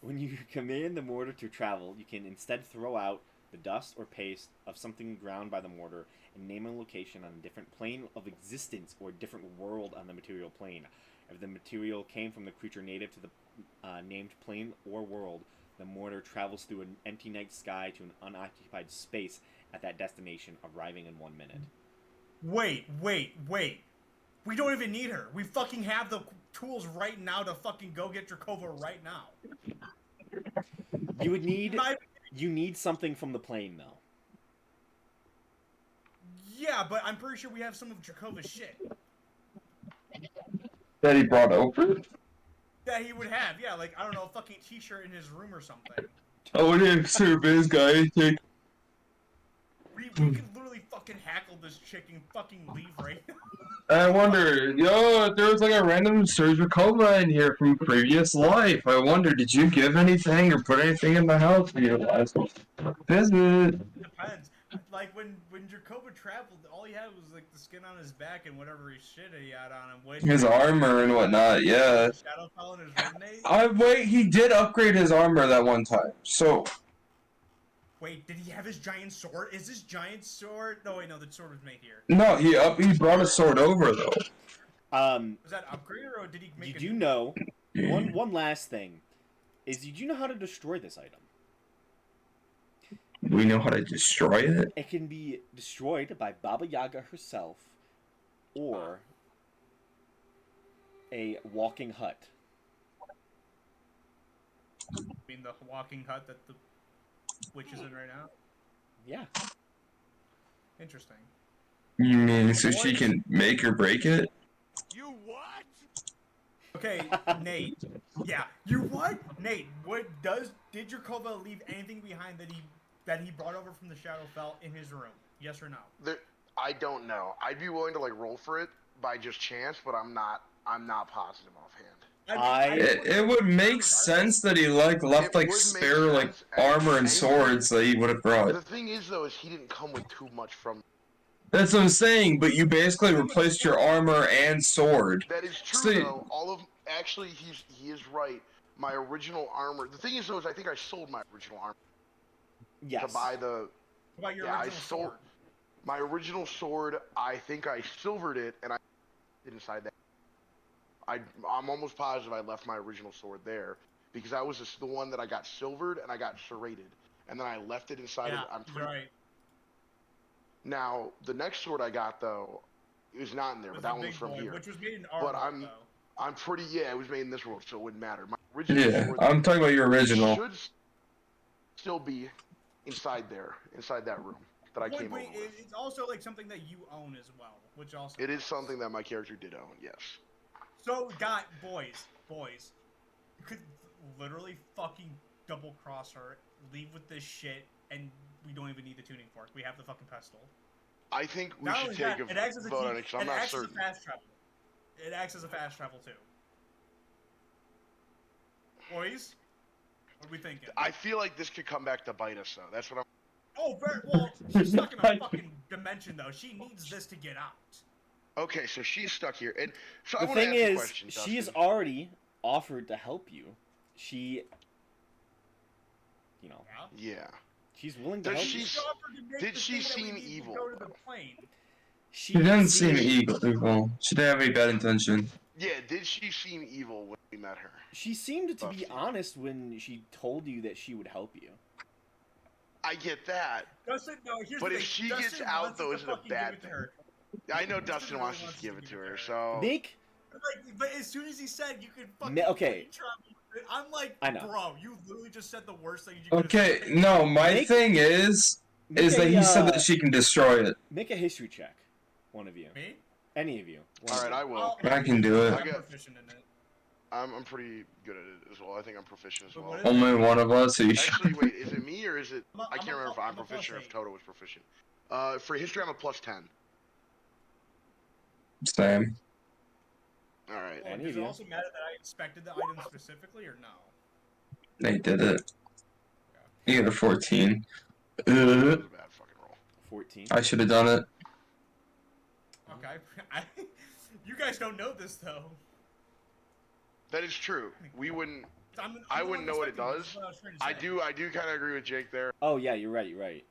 When you command the mortar to travel, you can instead throw out the dust or paste of something ground by the mortar and name a location on a different plane of existence or a different world on the material plane. If the material came from the creature native to the named plane or world, the mortar travels through an empty night sky to an unoccupied space at that destination, arriving in 1 minute. Wait. We don't even need her. We fucking have the tools right now to fucking go get Drakova right now. You need something from the plane, though. Yeah, but I'm pretty sure we have some of Dracova's shit. That he brought over? That he would have, yeah, like, I don't know, a fucking t-shirt in his room or something. Oh, yeah, Sir Biz guy. We could literally fucking hackle this chick and fucking leave right now. I wonder, if there was like a random Serge Cobra in here from previous life. I wonder, did you give anything or put anything in the house for your last visit? Depends. Like, when Drakova traveled, all he had was, like, the skin on his back and whatever shit he had on him. Which, His armor and whatnot, yeah. Shadowfell and his room. Wait, he did upgrade his armor that one time, so... Wait, did he have his giant sword? Is this giant sword? No, wait, no, the sword was made here. No, he brought a sword over, though. Was that upgraded, or did he make Did you know... One last thing. Did you know how to destroy this item? We know how to destroy it? It can be destroyed by Baba Yaga herself, or a walking hut. You mean the walking hut that the witch is in right now? Yeah. Interesting. You mean so she can make or break it? You what? Okay, Nate. Yeah, you what? Nate, did Drakova leave anything behind that he brought over from the Shadowfell in his room? Yes or no? I don't know. I'd be willing to like roll for it by just chance, but I'm not positive offhand. It would make sense that he left spare armor and swords that he would have brought. The thing is though, is he didn't come with too much from. That's what I'm saying, but you basically replaced your armor and sword. That is true though. Actually, he is right. My original armor. The thing is though, is I think I sold my original armor. Yes. To buy the. What about your original sword? My original sword. I think I silvered it, and I did inside that. I'm almost positive I left my original sword there because that was the one that I got silvered and I got serrated, and then I left it inside. Yeah, right. Now the next sword I got though, it was not in there, but that one was from here. Which was made in our world, though. I'm pretty. Yeah, it was made in this world, so it wouldn't matter. My original sword. I'm talking about your original. Should still be inside that room that I came over with. It's also like something that you own as well, which also. It is something that my character did own. Yes. So, boys, you could literally fucking double cross her, leave with this shit, and we don't even need the tuning fork. We have the fucking pestle. I think we should take a vote on it because I'm not certain. It acts as a fast travel too. Boys, what are we thinking? I feel like this could come back to bite us though. That's what I'm. Oh, well, she's stuck in a fucking dimension though. She needs this to get out. Okay, so she's stuck here, and so the thing is, she has already offered to help you. She, Yeah. She's willing to Does help she you. s- offered to make did the she thing that we seem need to evil, Go to the though? plane. She She didn't seem seemed- evil. She didn't have any bad intention. Yeah, did she seem evil when we met her? She seemed to be Buffy. honest when she told you that she would help you. I get that. Dustin, no, here's But the if thing. she Dustin gets out, wants us though, to is it a fucking bad give it to thing? her. I know Dustin Dustin really wants us wants to give it to her, her. so Nick, But as soon as he said you could fucking okay. travel, I'm like, I know. bro, you literally just said the worst thing you could Okay, have said. no, my Make- thing is make that a, he said that she can destroy it. make a history check. One of you. Me? Any of you. One all of right, you. I will. I can do it. I'm I got- proficient in it. I'm pretty good at it as well. I think I'm proficient as But well. what is Only one of us. So you Actually, wait, is it me or is it? I'm a- I can't I'm a remember if plus- I'm I'm a plus proficient or if 8. Toto was proficient. For history, I'm a plus 10. Same. All right. Well, Any does of it you. also matter that I inspected the item specifically or no? They did it. You got a 14. That was a bad fucking roll. 14. I should have done it. Okay. You guys don't know this though. That is true. We wouldn't. I'm I the one wouldn't know what it inspecting this, does. is what I was trying to I say. do. I do kind of agree with Jake there. Oh, yeah, you're right, you're right.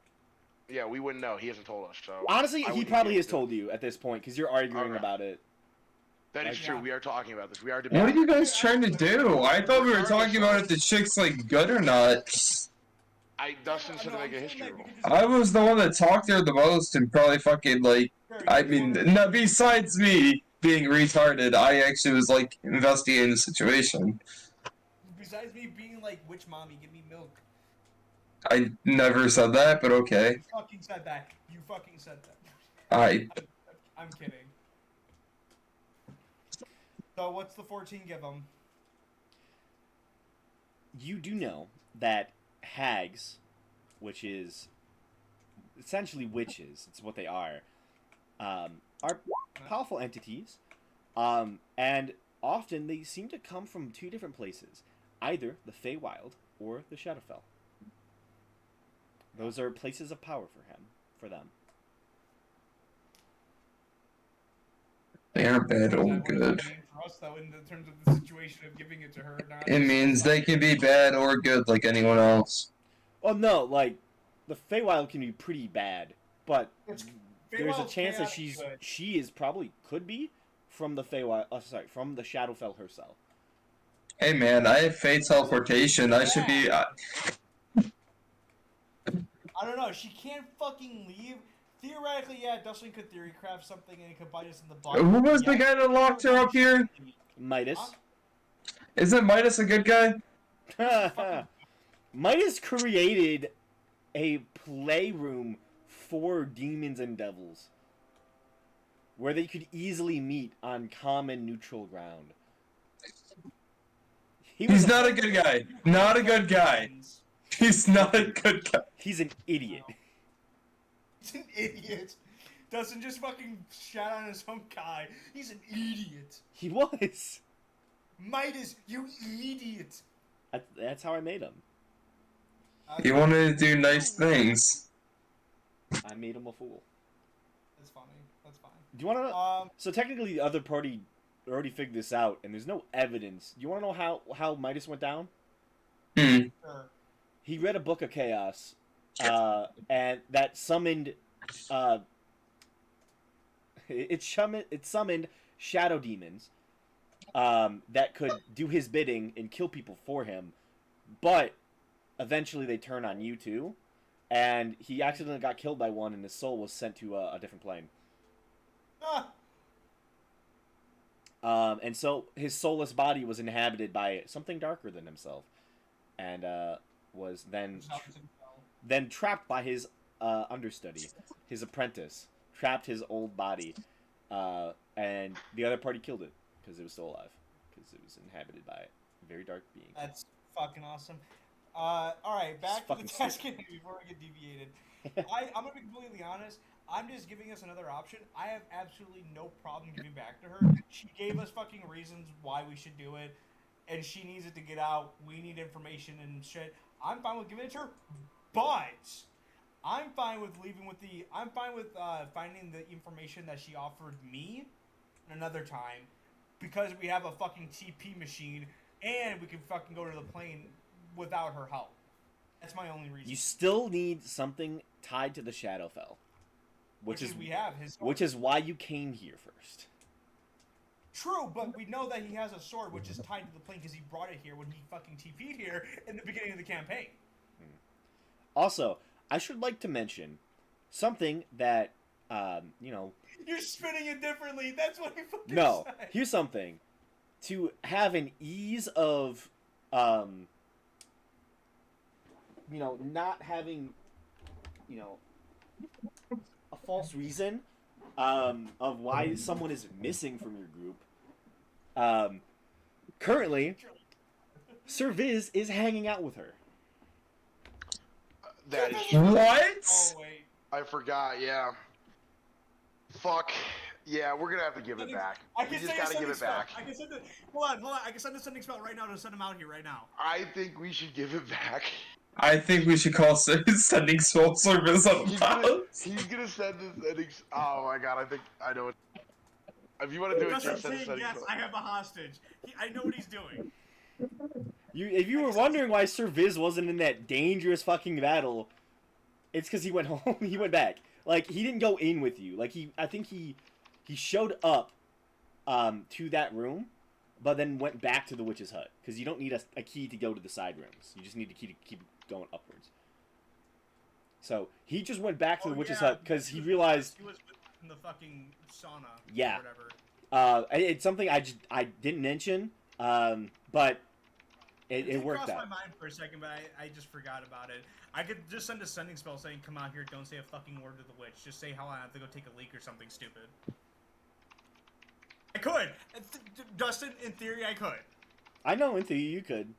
Yeah, we wouldn't know. He hasn't told us. So Honestly, I he wouldn't probably be has able to- told you at this point because you're arguing Okay. about it. That is Like, true. yeah. We are talking about this. We are What debating. are you guys trying to do? I thought we were talking about if the chick's like good or not. Dustin said to No, make a I'm saying history that roll. we could just- I was the one that talked to her the most and probably fucking like. Barry, I you mean, wanna- no, besides me being retarded, I actually was like investigating the situation. Besides me being like, "Which mommy, give me milk?" I never said that, but okay. You fucking said that. You fucking said that. I'm kidding. So what's the 14 give them? You do know that hags, which is essentially witches, it's what they are powerful entities, and often they seem to come from two different places, either the Feywild or the Shadowfell. Those are places of power for them. They aren't bad Is or that what good. it means for us, though, in terms of the situation of giving it to her? Not It means they can be bad or good like anyone else. Well, no, like the Feywild can be pretty bad, but It's- there's a Feywild's chance that chaotic good. she is probably could be from the Feywild. From the Shadowfell herself. Hey man, I have fate teleportation. I should be. I don't know. She can't fucking leave. Theoretically, yeah, Dustin could theory craft something and it could bite us in the butt. Who was the Yeah. guy that locked her up here? Midas. Isn't Midas a good guy? Midas created a playroom for demons and devils where they could easily meet on common neutral ground. He's not a good guy. Not a good guy. He's not a good guy. He's an idiot. He's an idiot. Dustin just fucking shat on his own guy. He's an idiot. He was. Midas, you idiot. That's how I made him. He wanted to do nice things. I made him a fool. That's funny. That's fine. Do you want to know? So technically, the other party already figured this out, and there's no evidence. Do you want to know how Midas went down? Hmm. Sure. He read a book of chaos, and that summoned, it summoned shadow demons, that could do his bidding and kill people for him, but eventually they turn on you too, and he accidentally got killed by one, and his soul was sent to a different plane. Ah, And so his soulless body was inhabited by something darker than himself, and was then trapped by his understudy, his apprentice, trapped his old body, and the other party killed it because it was still alive, because it was inhabited by a very dark being. that's fucking awesome. Alright, back to the fucking task before we get deviated. I'm gonna be completely honest. I'm just giving us another option. I have absolutely no problem giving back to her. She gave us fucking reasons why we should do it, and she needs it to get out. We need information and shit. I'm fine with giving it to her, but I'm fine with leaving with the. I'm fine with finding the information that she offered me another time, because we have a fucking TP machine and we can fucking go to the plane without her help. That's my only reason. You still need something tied to the Shadowfell, which is we have his sword. which is why you came here first. True, but we know that he has a sword which is tied to the plane because he brought it here when he fucking TP'd here in the beginning of the campaign. Also, I should like to mention something that You're spinning it differently. That's what he fucking no. said. Here's something to have an ease of not having a false reason of why someone is missing from your group. Currently, Sir Viz is hanging out with her. That is. What? Oh wait. I forgot. Yeah. Fuck. Yeah, we're gonna have to give it back. I We can just send a gotta give sending it spell. back. I can send it. Hold on. I can send a sending spell right now to send him out here right now. I think we should give it back. I think we should call sending soul service on He's the gonna, house. he's gonna send this settings. Oh my god, I know it. If you want to do it, Justin just send saying the settings. yes, I have a hostage. I know what he's doing. If you were wondering why Sir Viz wasn't in that dangerous fucking battle, it's because he went home. He went back. Like, he didn't go in with you. Like, I think he showed up to that room, but then went back to the witch's hut. Because you don't need a key to go to the side rooms. You just need a key to keep going upwards. So, he just went back to the witch's hut because he realized... He was in the fucking sauna. Yeah. Or whatever. It's something I didn't mention, but it worked crossed out. my mind for a second, but I just forgot about it. I could just send a sending spell saying, "Come out here, don't say a fucking word to the witch. Just say how I have to go take a leak or something stupid." I could, Dustin. In theory, I could. I know, in theory, you could.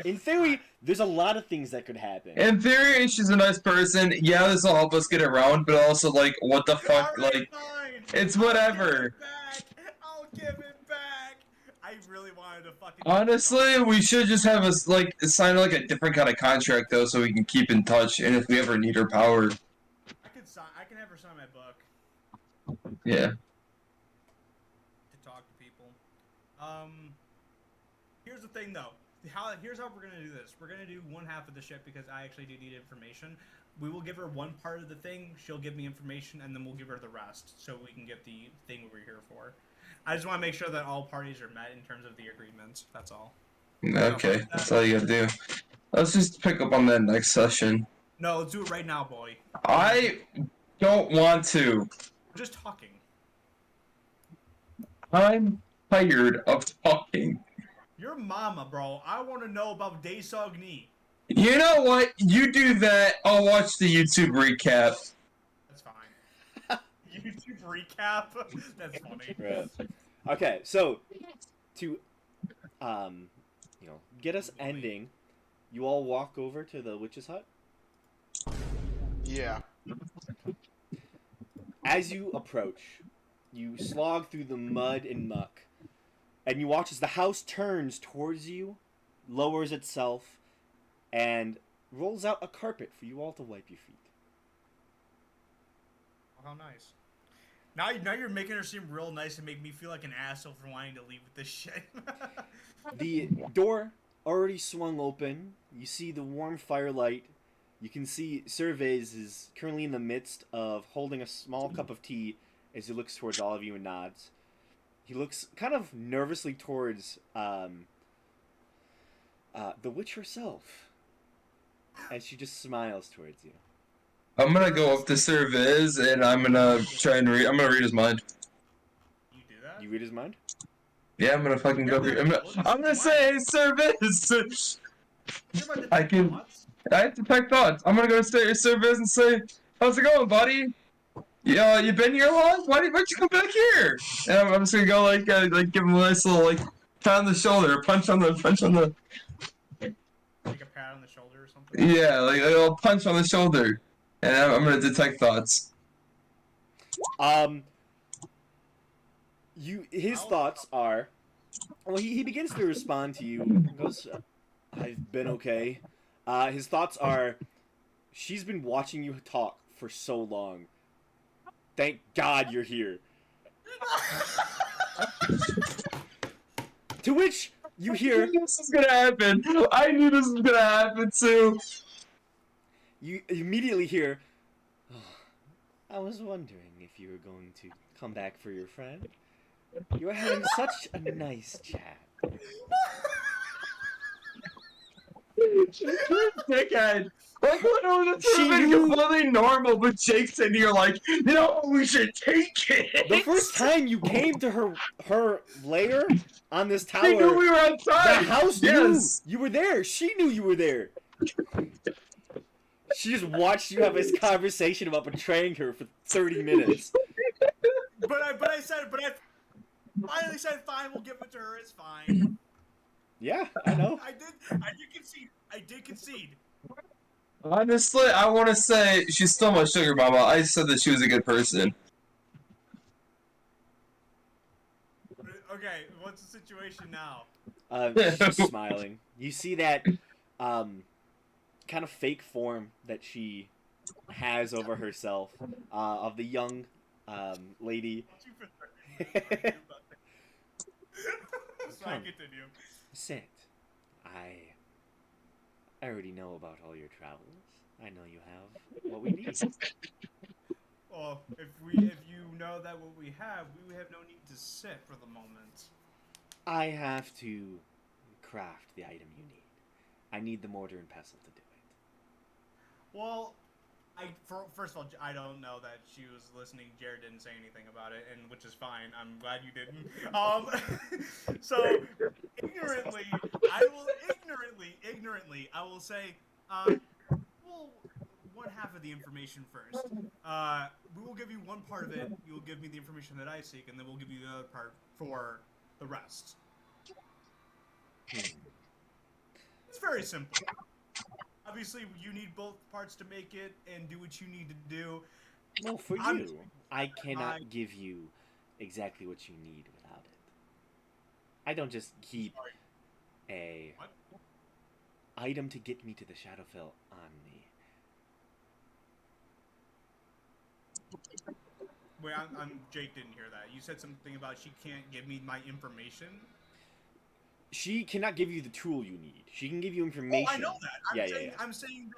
In theory, there's a lot of things that could happen. In theory, she's a nice person. Yeah, this will help us get around, but also, like, what the fuck? Alright, Like, fine. it's I'll whatever. give it back. I'll give it back. I really wanted to fucking. honestly, we should just have us, like, sign, like, a different kind of contract, though, so we can keep in touch, and if we ever need her power. I can have her sign my book Yeah. to talk to people. Here's the thing, though. Here's how we're gonna do this. We're gonna do one half of the ship because I actually do need information. We will give her one part of the thing. She'll give me information, and then we'll give her the rest, so we can get the thing we're here for. I just want to make sure that all parties are met in terms of the agreements. That's all. Okay, that's all you gotta do. Let's just pick up on that next session. No, let's do it right now, boy. I don't want to. We're just talking. I'm tired of talking. Your mama, bro. I want to know about Daesogni. You know what? You do that, I'll watch the YouTube recap. That's fine. YouTube recap. That's funny. Right. Okay, so to get us ending, you all walk over to the witch's hut. Yeah. As you approach, you slog through the mud and muck, and you watch as the house turns towards you, lowers itself, and rolls out a carpet for you all to wipe your feet. Oh, how nice. Now you're making her seem real nice and make me feel like an asshole for wanting to leave with this shit. The door already swung open. You see the warm firelight. You can see Sir Viz is currently in the midst of holding a small cup of tea as he looks towards all of you and nods. He looks kind of nervously towards the witch herself, and she just smiles towards you. I'm gonna go up to Sir Viz, and I'm gonna try and read. I'm gonna read his mind. You do that? You read his mind? Yeah, I'm gonna fucking go. I'm gonna say, hey, Sir Viz. You're about to I take can- thoughts? I detect thoughts. I'm gonna go to Sir Viz and say, how's it going, buddy? Yeah, you been here long? Why'd you come back here? And I'm just gonna go like give him a nice little like pat on the shoulder, punch on the. Like a pat on the shoulder or something? Yeah, like a little punch on the shoulder, and I'm gonna detect thoughts. His thoughts are, well, he begins to respond to you. He goes, I've been okay. His thoughts are, she's been watching you talk for so long. Thank God you're here. To which You I hear knew this was gonna happen. I knew this was gonna happen too. you immediately hear. Oh, I was wondering if you were going to come back for your friend. You were having such a nice chat. Dickhead. Like, what would have She been knew- completely normal, but Jake's in here like, no, we should take it. The first time you came to her lair on this She knew tower, we were the outside. house knew Yes. you were there. She knew you were there. She just watched you have this conversation about betraying her for 30 minutes. But I finally said, fine, we'll give it to her. It's fine. Yeah, I know. I did concede. I did concede. Honestly, I want to say she's still my sugar mama. I said that she was a good person. Okay, what's the situation now? She's just smiling. You see that kind of fake form that she has over herself of the young lady. Sorry, continue. Sit. I already know about all your travels. I know you have what we need. Well, if you know that what we have no need to sit for the moment. I have to craft the item you need. I need the mortar and pestle to do it. Well, first of all, I don't know that she was listening. Jared didn't say anything about it, and which is fine. I'm glad you didn't. So ignorantly, I will say, well, one half of the information first. We will give you one part of it. You will give me the information that I seek, and then we'll give you the other part for the rest. It's very simple. Obviously, you need both parts to make it and do what you need to do. Well, for I'm- you, I cannot give you exactly what you need without it. I don't just keep a What? item to get me to the Shadowfell on me. Wait, Jake didn't hear that. You said something about she can't give me my information. She cannot give you the tool you need. She can give you information. Oh, I know that. Yeah. I'm saying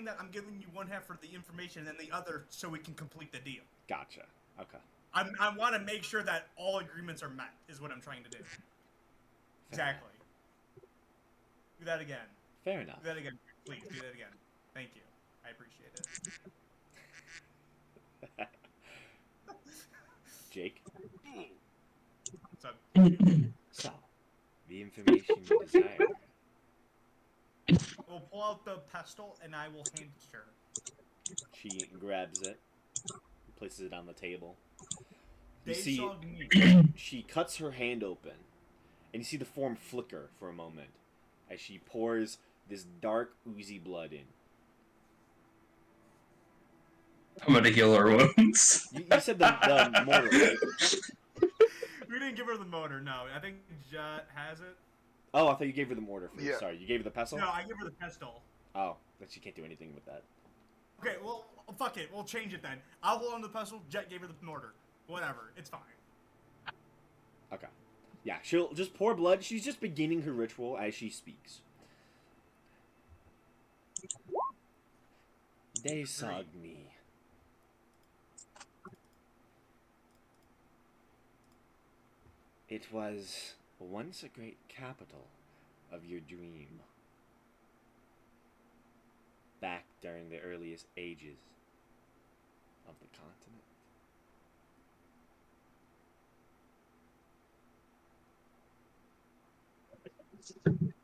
that I'm giving you one half for the information and the other so we can complete the deal. Gotcha. Okay. I want to make sure that all agreements are met. Is what I'm trying to do. Exactly. Do that again. Fair enough. Do that again, please. Do that again. Thank you. I appreciate it. Jake. What's up? So, the information you desire. We'll pull out the pestle and I will hand it to her. She grabs it, places it on the table. You Dave see, saw me. she cuts her hand open, and you see the form flicker for a moment as she pours this dark, oozy blood in. I'm gonna heal her wounds. You said the mortar, right? We didn't give her the motor. No, I think Jut has it. Oh, I thought you gave her the mortar first. Yeah. Sorry, you gave her the pestle? No, I give her the pistol. Oh, then she can't do anything with that. Okay, well, fuck it. We'll change it then. I'll hold on to the pestle. Jet gave her the mortar. Whatever. It's fine. Okay. Yeah, she'll just pour blood. She's just beginning her ritual as she speaks. They Sagni. It was once a great capital of your dream. Back during the earliest ages of the continent.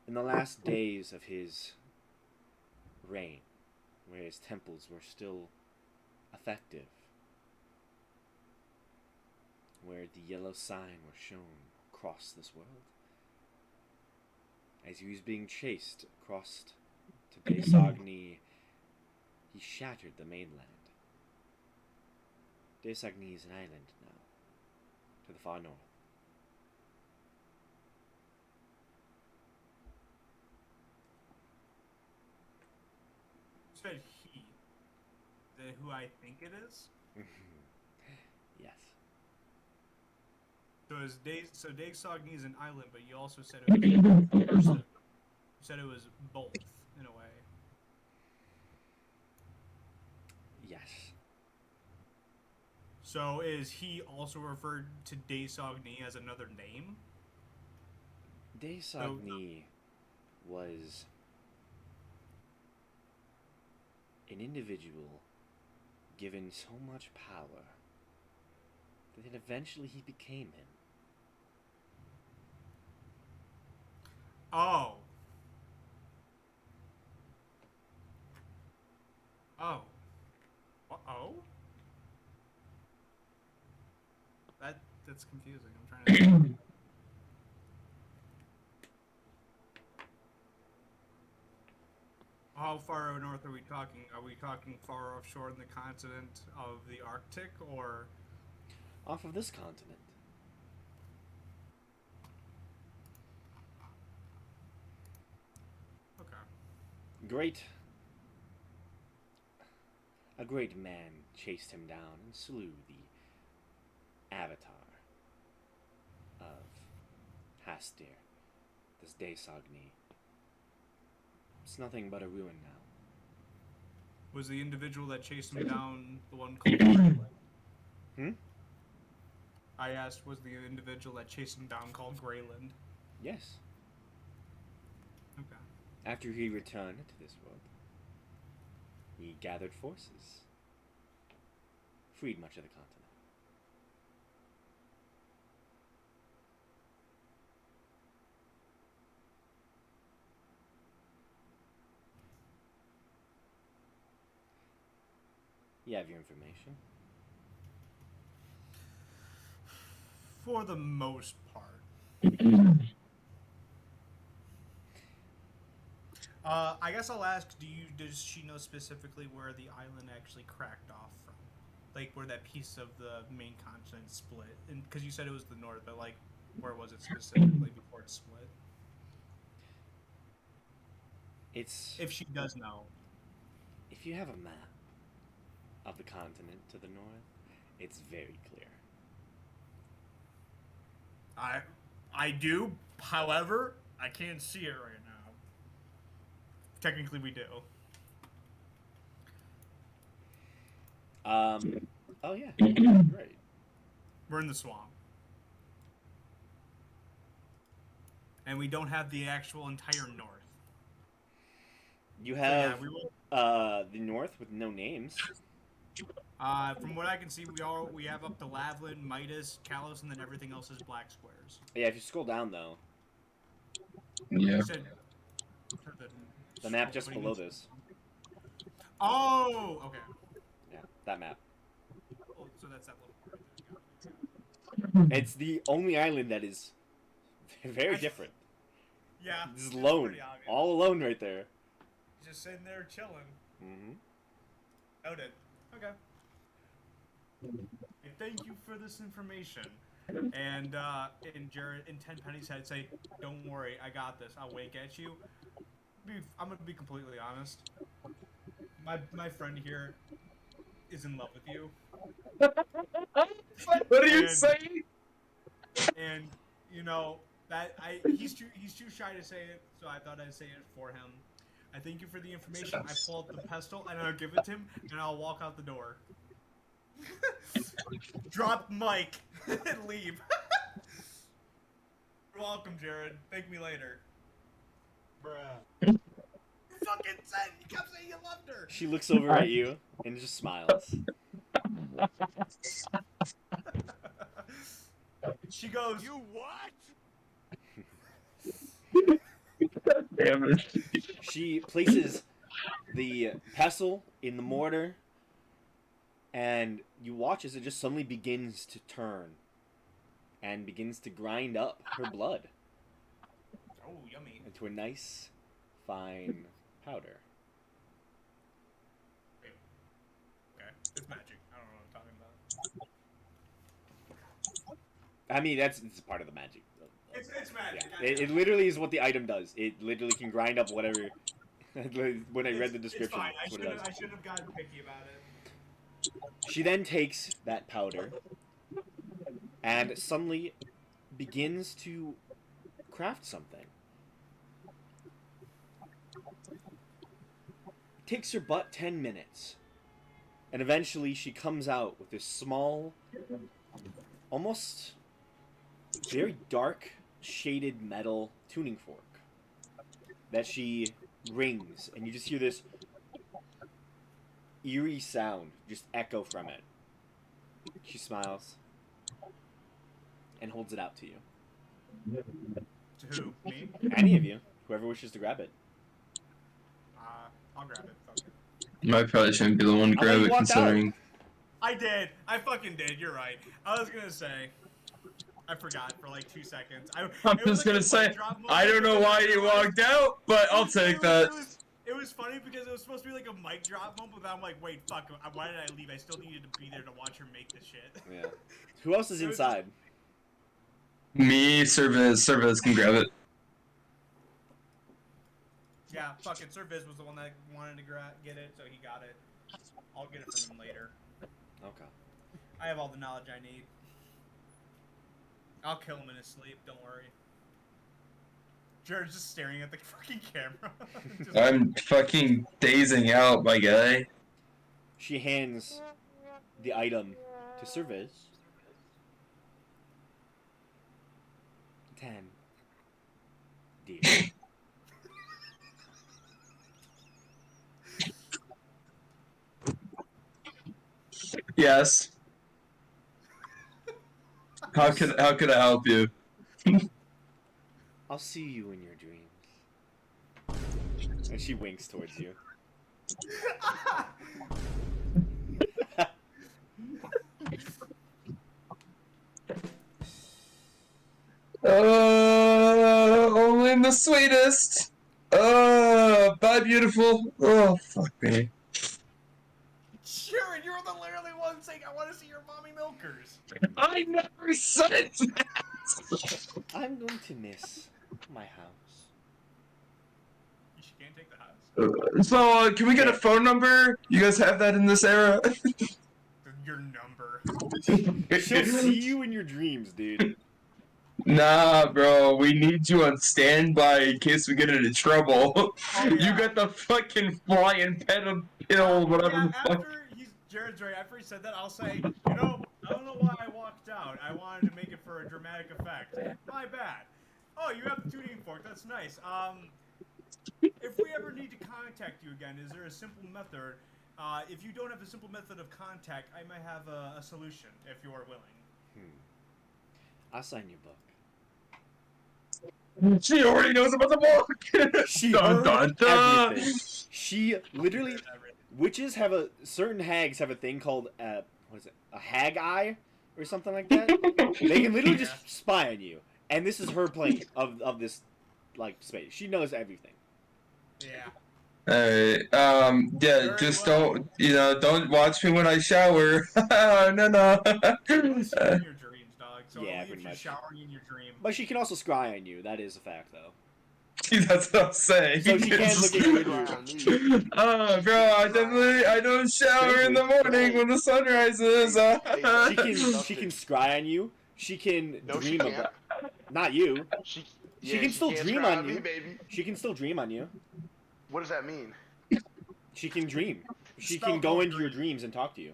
In the last days of his reign, where his temples were still effective, where the yellow sign was shown across this world, as he was being chased across to Desagni, he shattered the mainland. Desagni is an island now, to the far north. Said he. Who I think it is? Yes. So Dag Sogni is an island, but you also said it was you said it was both in a way. Yes. So is he also referred to Daesogni as another name? Daesogni was an individual given so much power that eventually he became him. Oh. Oh. Uh-oh? That's confusing. I'm trying to... How far north are we talking? Are we talking far offshore in the continent of the Arctic, or... Off of this continent. Okay. A great man chased him down and slew the avatar of Hastir, this Daesogni. It's nothing but a ruin now. Was the individual that chased him down the one called Grayland? Hmm? I asked, was the individual that chased him down called Grayland? Yes. Okay. After he returned to this world, he gathered forces, freed much of the continent. You have your information. For the most part. I guess I'll ask, does she know specifically where the island actually cracked off from? Like, where that piece of the main continent split? Because you said it was the north, but, like, where was it specifically before it split? It's... If she does know. If you have a map of the continent to the north, it's very clear. I do, however, I can't see it right now. Technically, we do. Oh yeah, right. We're in the swamp. And we don't have the actual entire north. You So, yeah, have we will... the north with no names. From what I can see, we have up to Lavlin, Midas, Kalos, and then everything else is black squares. Yeah, if you scroll down though, Yeah. You said the map just what do you below mean? this. Oh, okay. Yeah, that map. Oh, so that's that little part. It's the only island that is very different. Yeah. This is it's alone, pretty obvious. all alone right there. Just sitting there chilling. Mm-hmm. Noted. Okay. And thank you for this information. And Jared, in 10 pennies head, say, "Don't worry, I got this. I'll wink at you." I'm gonna be completely honest. My friend here is in love with you. What are you saying? And you know that he's too shy to say it, so I thought I'd say it for him. I thank you for the information. I pull out the pistol and I'll give it to him, and I'll walk out the door. Drop mic and leave. You're welcome, Jared. Thank me later. Bruh. You fucking said you kept saying you loved her. She looks over at you and just smiles. She goes, You what? Damn it. She places the pestle in the mortar, and you watch as it just suddenly begins to turn and begins to grind up her blood oh, yummy. into a nice, fine powder. Okay, it's magic. I don't know what I'm talking about. I mean, it's part of the magic. It's magic. Yeah, it literally is what the item does. It literally can grind up whatever. When I read the description, It's fine. that's what it does. I shouldn't have gotten picky about it. She then takes that powder, and suddenly begins to craft something. It takes her but 10 minutes. And eventually she comes out with this small, almost very dark shaded metal tuning fork that she rings, and you just hear this eerie sound just echo from it. She smiles and holds it out to you. To who? Me? Any of you, whoever wishes to grab it. I'll grab it. Fuck it. I probably shouldn't be the one to I thought grab you it, walked considering. I did. I fucking did. You're right. I was gonna say. I forgot for like 2 seconds. I'm it was just like gonna a say, mic drop moment I don't know because why I you realized- walked out, but I'll It was- take it that. was- It was funny because it was supposed to be like a mic drop moment, but I'm like, wait, fuck, why did I leave? I still needed to be there to watch her make this shit. Yeah. Who else is It was inside? Me, Service can grab it. Yeah, fuck it. Sir Viz was the one that wanted to get it, so he got it. I'll get it from him later. Okay. I have all the knowledge I need. I'll kill him in his sleep, don't worry. Jared's just staring at the fucking camera. Just- I'm fucking dazing out, my guy. She hands the item to Service. 10. Deal. Yes. How could I help you? I'll see you in your dreams. And she winks towards you. Only the sweetest. Bye, beautiful. Oh, fuck me. Jared, you're the literally one saying I want to see your mommy milkers. I never said that. I'm going to miss my house. She can't take the house. So, can we get a phone number? You guys have that in this era? Your number. She'll see you in your dreams, dude. Nah, bro, we need you on standby in case we get into trouble. Oh, You yeah. got the fucking flying pill, whatever Yeah, the fuck. after Jared's right. After he said that, I'll say, you know, I don't know why I walked out. I wanted to make it for a dramatic effect. My bad. Oh, you have the tuning fork. That's nice. If we ever need to contact you again, is there a simple method? If you don't have a simple method of contact, I might have a solution if you are willing. I'll sign your book. She already knows about the book. She Dun, heard dun, dun. everything. She literally... Witches have certain hags have a thing called, what is it? A hag eye? Or something like that? They can literally just spy on you. And this is her plane of this, like, space. She knows everything. Yeah. Alright, yeah, Very just well. don't watch me when I shower. No. You see in your dreams, dog. So Yeah, only pretty if you're much. showering in your dream. But she can also scry on you. That is a fact, though. That's what I'm saying. So she can't look at you in your Oh, bro, I don't shower in the morning when the sun rises. She can scry on you. She can No, she dream can't. about... Not you. She can still can't dream scry on me, you. baby. She can still dream on you. What does that mean? She can dream. She Spell can go called into your dream. dreams and talk to you.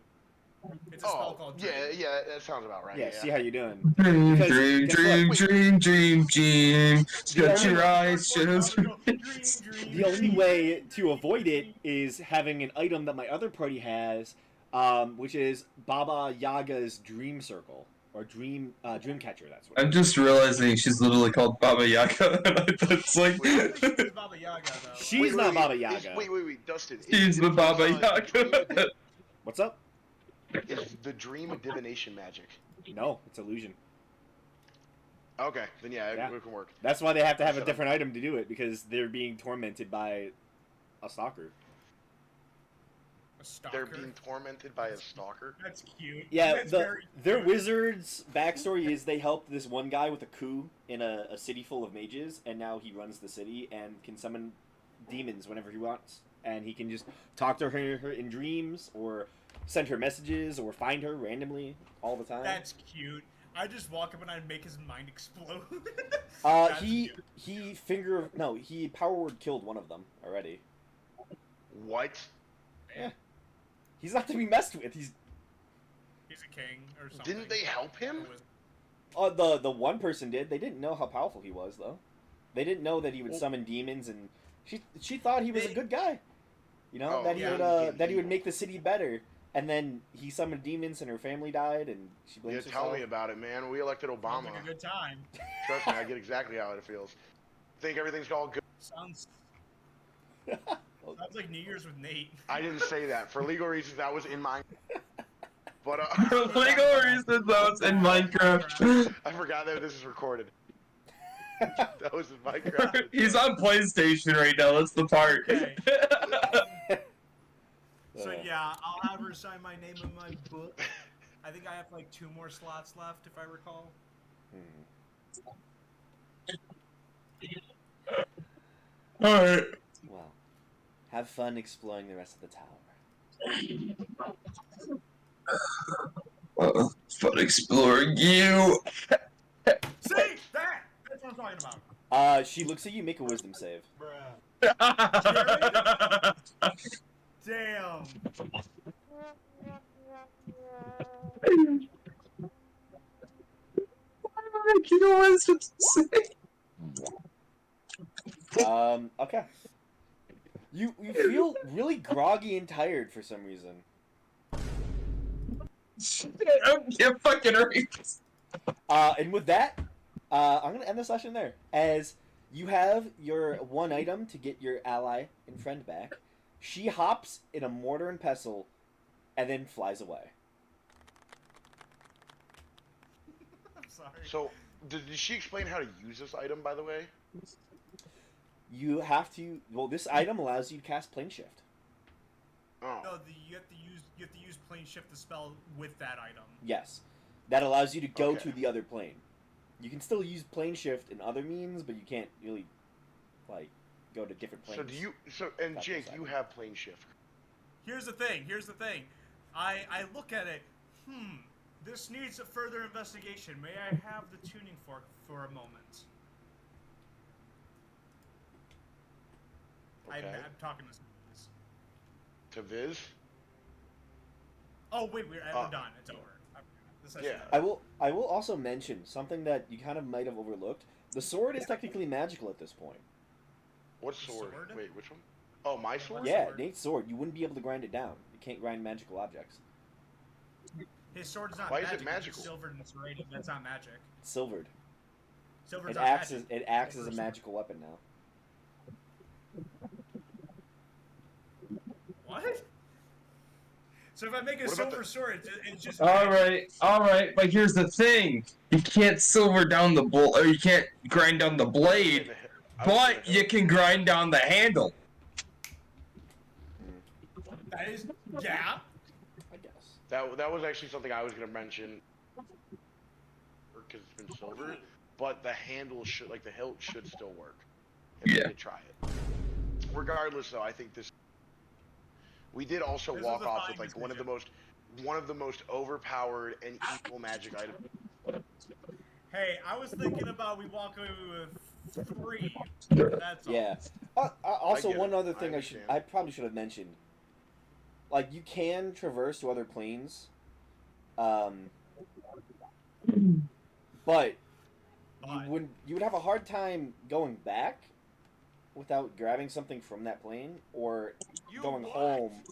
It's a spell Oh, called yeah, dream. yeah, that sounds about right. Yeah, Yeah, see how you doing. Dream, Because dream, guess dream, what? dream. Shut Yeah. your eyes, shut your The only way to avoid it is having an item that my other party has, which is Baba Yaga's Dream Circle. Or Dream Catcher, that's what I'm just realizing she's literally called Baba Yaga. It's like I think she's Baba Yaga, though. She's not Baba Yaga. Wait, Dustin. she's the Baba Dream Yaga. What's up? Is the dream a divination magic? No, it's illusion. Okay, then yeah, Yeah. it can work. That's why they have to have a Shut up. different item to do it, because they're being tormented by a stalker. A stalker. They're being tormented by a stalker. That's cute. Yeah, That's their very cute. wizard's backstory is they helped this one guy with a coup in a city full of mages, and now he runs the city and can summon demons whenever he wants. And he can just talk to her in dreams, or send her messages, or find her randomly all the time. That's cute. I just walk up and I make his mind explode. He power word killed one of them already. What? He's not to be messed with. He's a king or something. Didn't they help him? the one person did. They didn't know how powerful he was though. They didn't know that he would summon demons, and she thought he was a good guy. You know, Oh, that he yeah, would he became that he would evil. make the city better. And then he summoned demons, and her family died, and she Yeah, blames tell herself. me about it, man. We elected Sounds Obama. like a good time. Trust me, I get exactly how it feels. Think everything's all good. Sounds like New Year's with Nate. I didn't say that. For legal reasons, that was in my... But, For legal reasons, that was in Minecraft. I forgot that this is recorded. That was in Minecraft. He's on PlayStation right now. That's the part. Okay. So yeah, I'll have her sign my name in my book. I think I have like 2 more slots left, if I recall. Alright. Well, have fun exploring the rest of the tower. Fun exploring you. See? That's what I'm talking about. She looks at you. Make a wisdom save. Damn. You know what I was supposed to say? Okay. You feel really groggy and tired for some reason. You're fucking right. And with that, I'm gonna end the session there. As you have your one item to get your ally and friend back, she hops in a mortar and pestle, and then flies away. I'm sorry. So, did she explain how to use this item, by the way? You have to. Well, this item allows you to cast plane shift. Oh. No, you have to use plane shift the spell with that item. Yes, that allows you to go Okay. to the other plane. You can still use plane shift in other means, but you can't really, like, go to different planes. So do you... So, and That's Jake, what's you have plane shift. Here's the thing. I look at it. This needs a further investigation. May I have the tuning fork for a moment? Okay. I'm talking to someone. To Viz? Oh wait, we're done. It's over. The session's Yeah. over. I will also mention something that you kind of might have overlooked. The sword is technically magical at this point. What The sword? sword? Wait, which one? Oh, my sword? Yeah, sword? Nate's sword. You wouldn't be able to grind it down. You can't grind magical objects. His sword's not Why is magic. it magical? It's silvered and serrated. That's not magic. It's silvered. Silver's It not acts magic. as a Silver's- magical weapon now. What? So if I make a What about silver the- sword, it's just. Alright, but here's the thing. You can't silver down the bull, or you can't grind down the blade, but you can grind down the handle. That is, yeah. I guess. That was actually something I was going to mention. Because it's been silver. But the handle should, like the hilt should still work. If we Yeah. could try it. Regardless, though, I think this... We did also This walk was a off fine with like one of the decision. most overpowered and evil magic items. Hey, I was thinking about we walk away with 3. That's all. Yeah. Also, get one it. other I thing understand. I probably should have mentioned. Like, you can traverse to other planes, but you would have a hard time going back without grabbing something from that plane, or You going what? home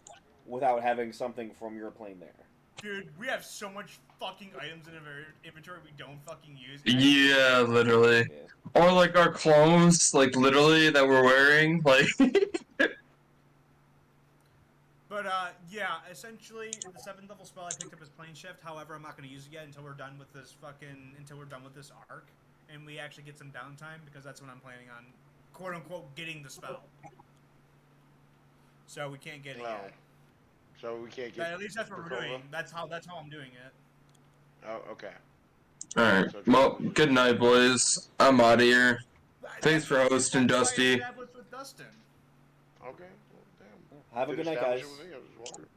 without having something from your plane there. Dude, we have so much fucking items in our inventory we don't fucking use. Yeah, literally. Yeah. Or like our clothes, like literally that we're wearing, like. But yeah, essentially the 7th level spell I picked up is plane shift. However, I'm not gonna use it yet until we're done with this arc, and we actually get some downtime, because that's when I'm planning on, quote unquote, getting the spell. So we can't get it No. yet. So we can't But get... at least that's what we're Corova? doing. That's how I'm doing it. Oh, okay. Alright, well, good night, boys. I'm out of here. Thanks for hosting, That's why I Dusty. established with Dustin. Okay. Well, damn. Have a Did good night, establish guys. it with me, I was just wondering.